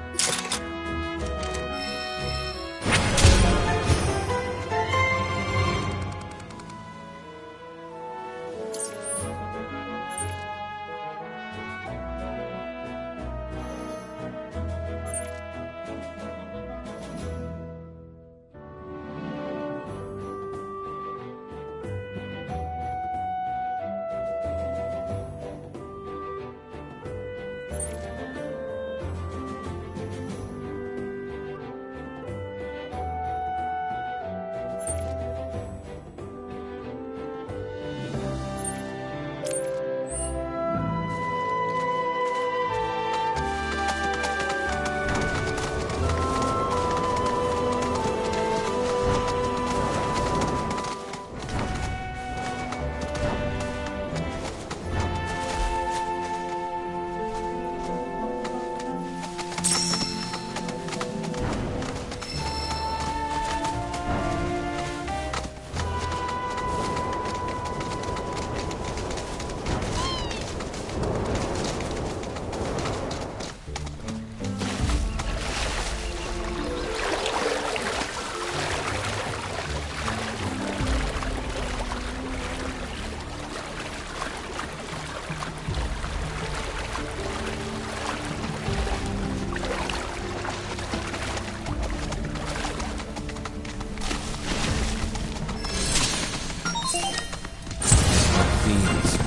fiends.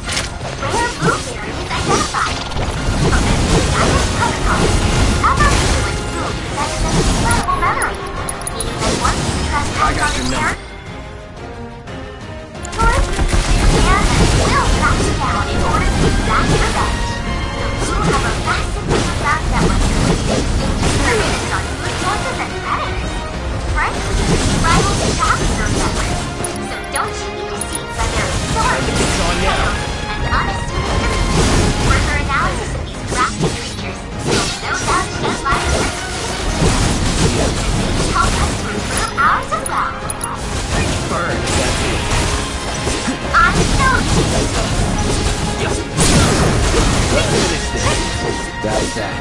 Rare blueberries identified. Offensive protocol. Other people in food possesses an incredible memory, meaning that once you trespass I got on your its number. tourists can and will track you down in order to exact revenge. So you have a massive underground network to lead, determined on food sources and predators. Frankly, rivals and shopping those networks. So don't you be deceived by their historic details and unassuming demeanor. Further analysis of these crafty creatures will no doubt shed light on their secrets. These help us to improve ours as well. Burn, that's it. I'm so cheated. Let's finish this. That's that.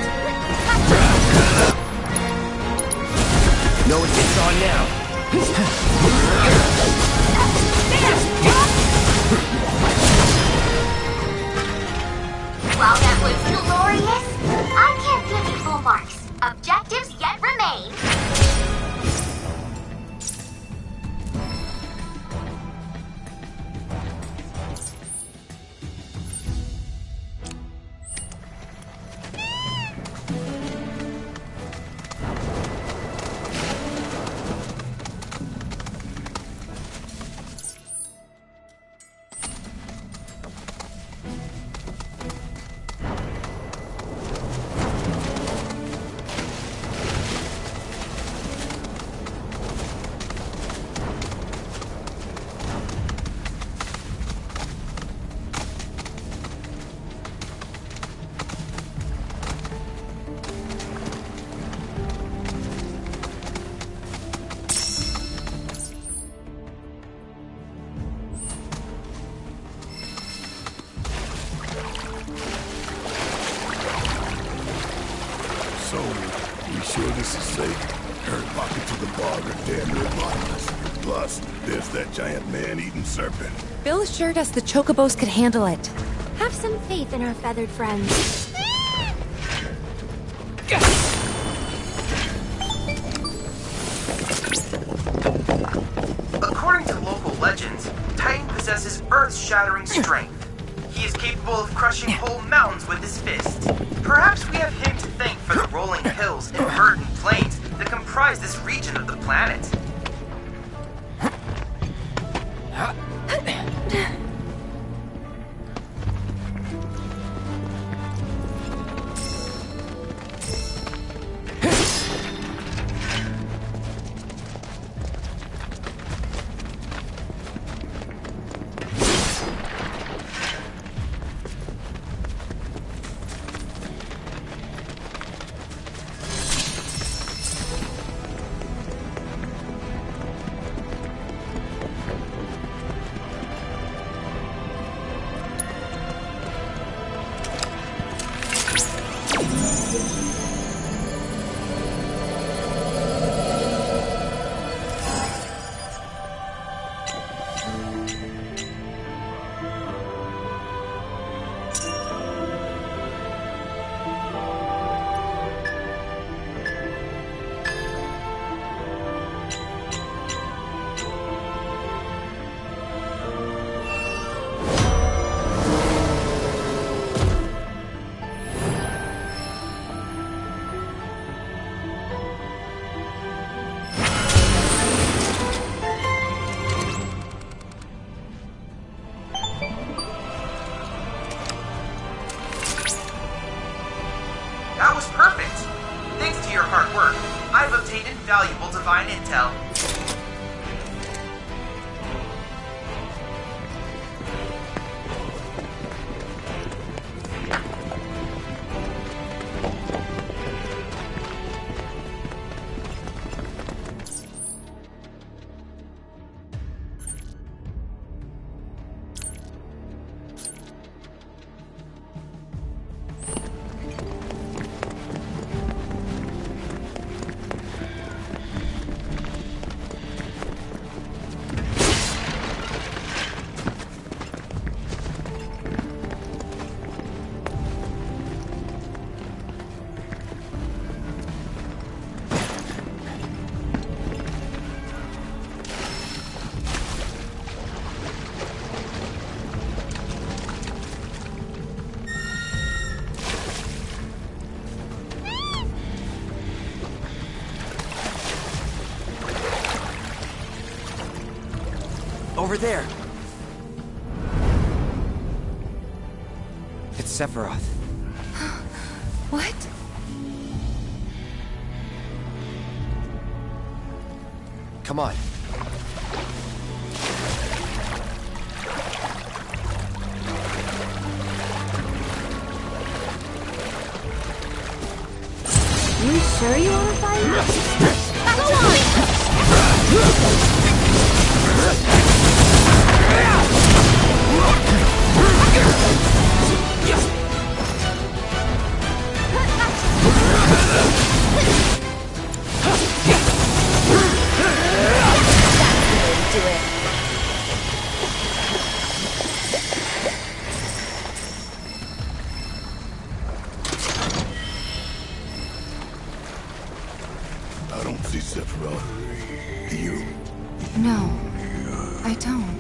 Know what gets on now. While that was glorious, I can't give you full marks. Objectives yet remain. So, we sure this is safe? Every pocket to the bog are damn near bottomless. Plus, there's that giant man-eating serpent. Bill assured us the chocobos could handle it. Have some faith in our feathered friends. According to local legends, Titan possesses earth-shattering strength. He is capable of crushing whole mountains with his fist. Perhaps we have him to thank for the rolling hills and verdant plains that comprise this region of the planet. That was perfect! Thanks to your hard work, I've obtained invaluable divine intel. over there. It's Sephiroth. What? Come on. You sure you want to fight? Go on! Do it. I don't see Sephiroth. Do you? No, I don't.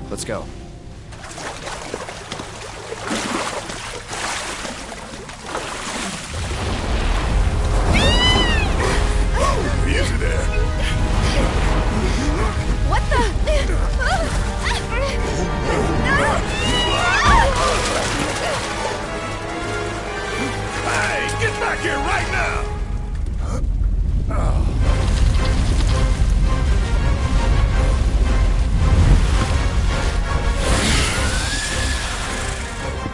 Let's go. Easy there. What the? Hey, get back here right now!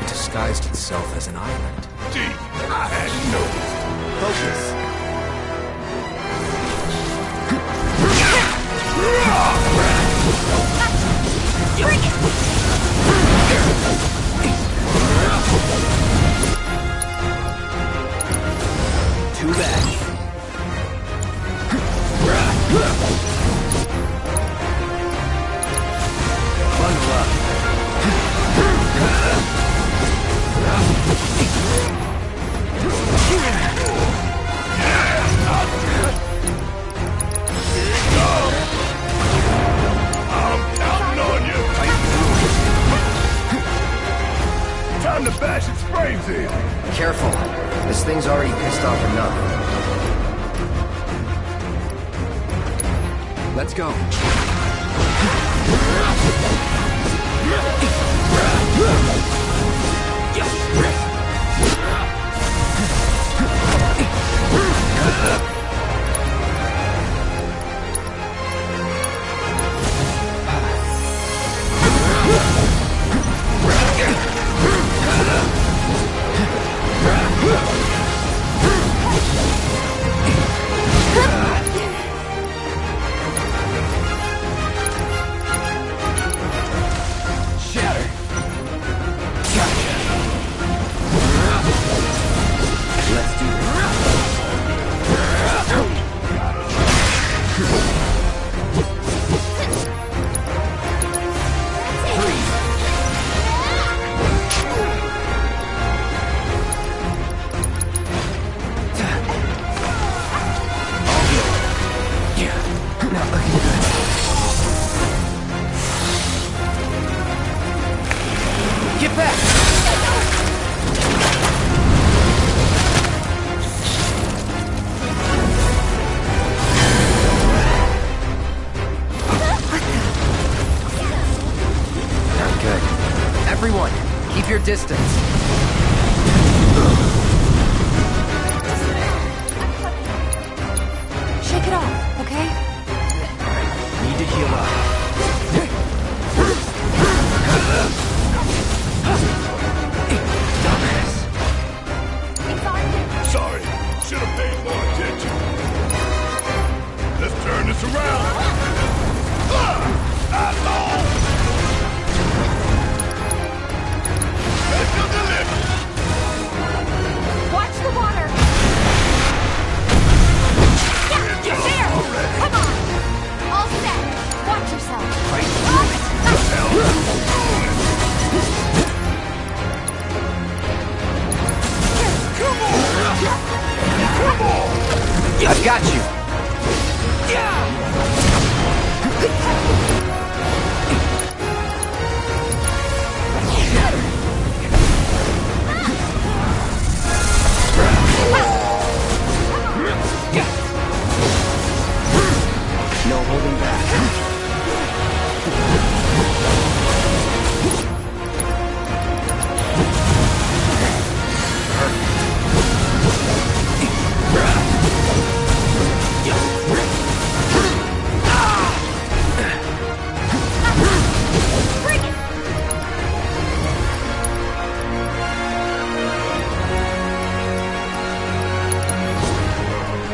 Disguised itself as an island. Gee, I hadn't noticed. Focus. Bring it! Too bad. Bundle up. I'm counting on you. Time to bash its brains in. Careful. This thing's already pissed off enough. Let's go. Okay. Everyone, keep your distance. Shake it off, okay? Need to heal up. Dumbass. Sorry, should have paid more attention. Let's turn this around. Asshole! Special delivery! Watch the water! Yeah, there! Come on! All set! Watch yourself! I've got you. No holding back.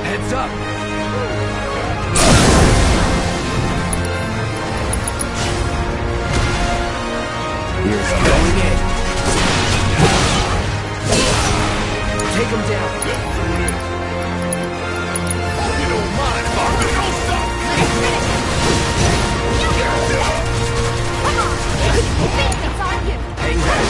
Heads up! Here's going in. Take him down. You don't mind if I don't stop. Come on! It's on you! Hang back.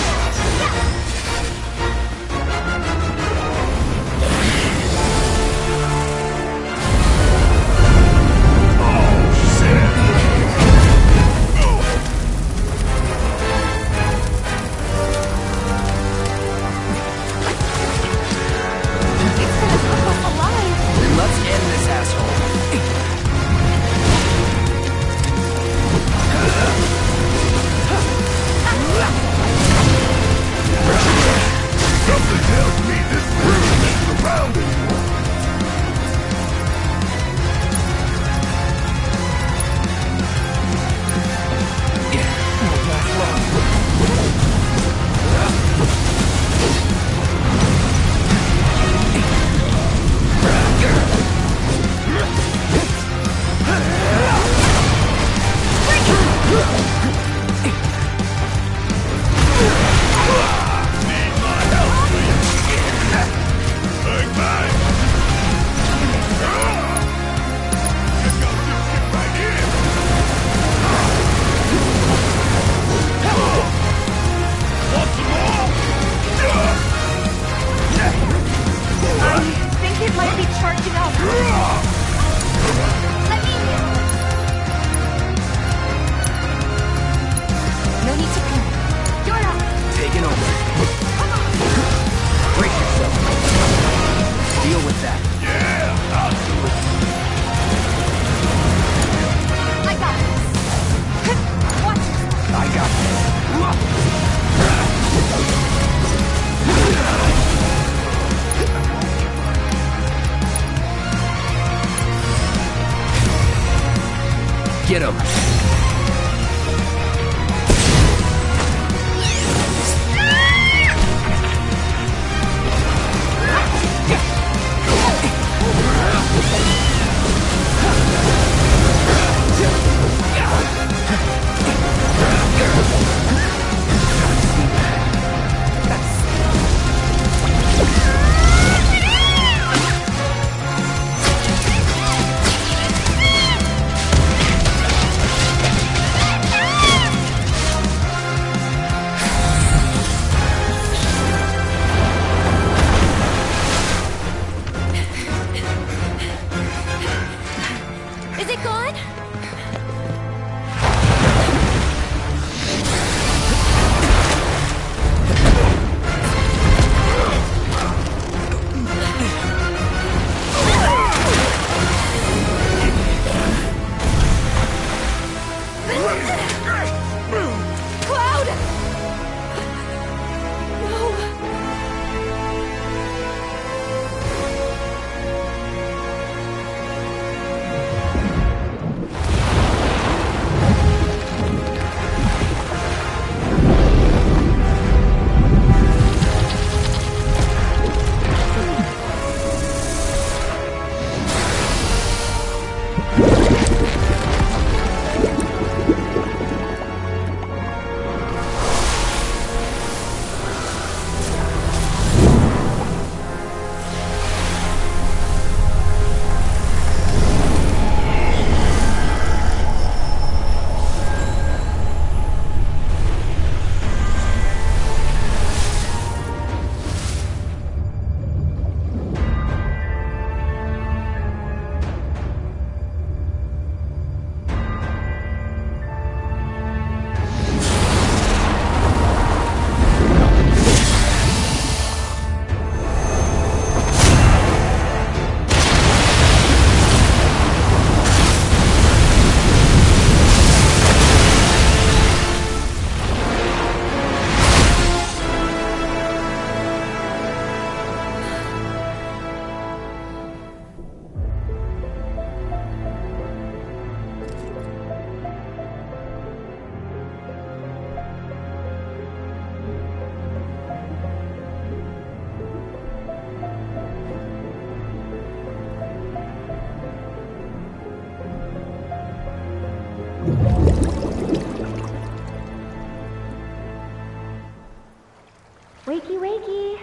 Wakey, wakey.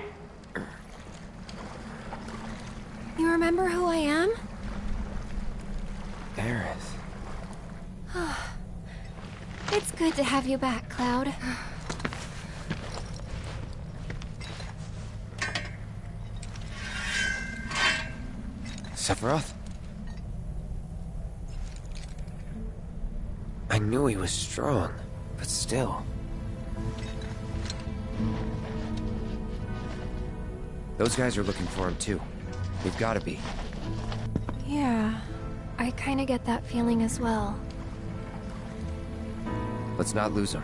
You remember who I am? Aerith. It's good to have you back, Cloud. Sephiroth? I knew he was strong, but still. Those guys are looking for him too. They've gotta be. Yeah, I kinda get that feeling as well. Let's not lose him.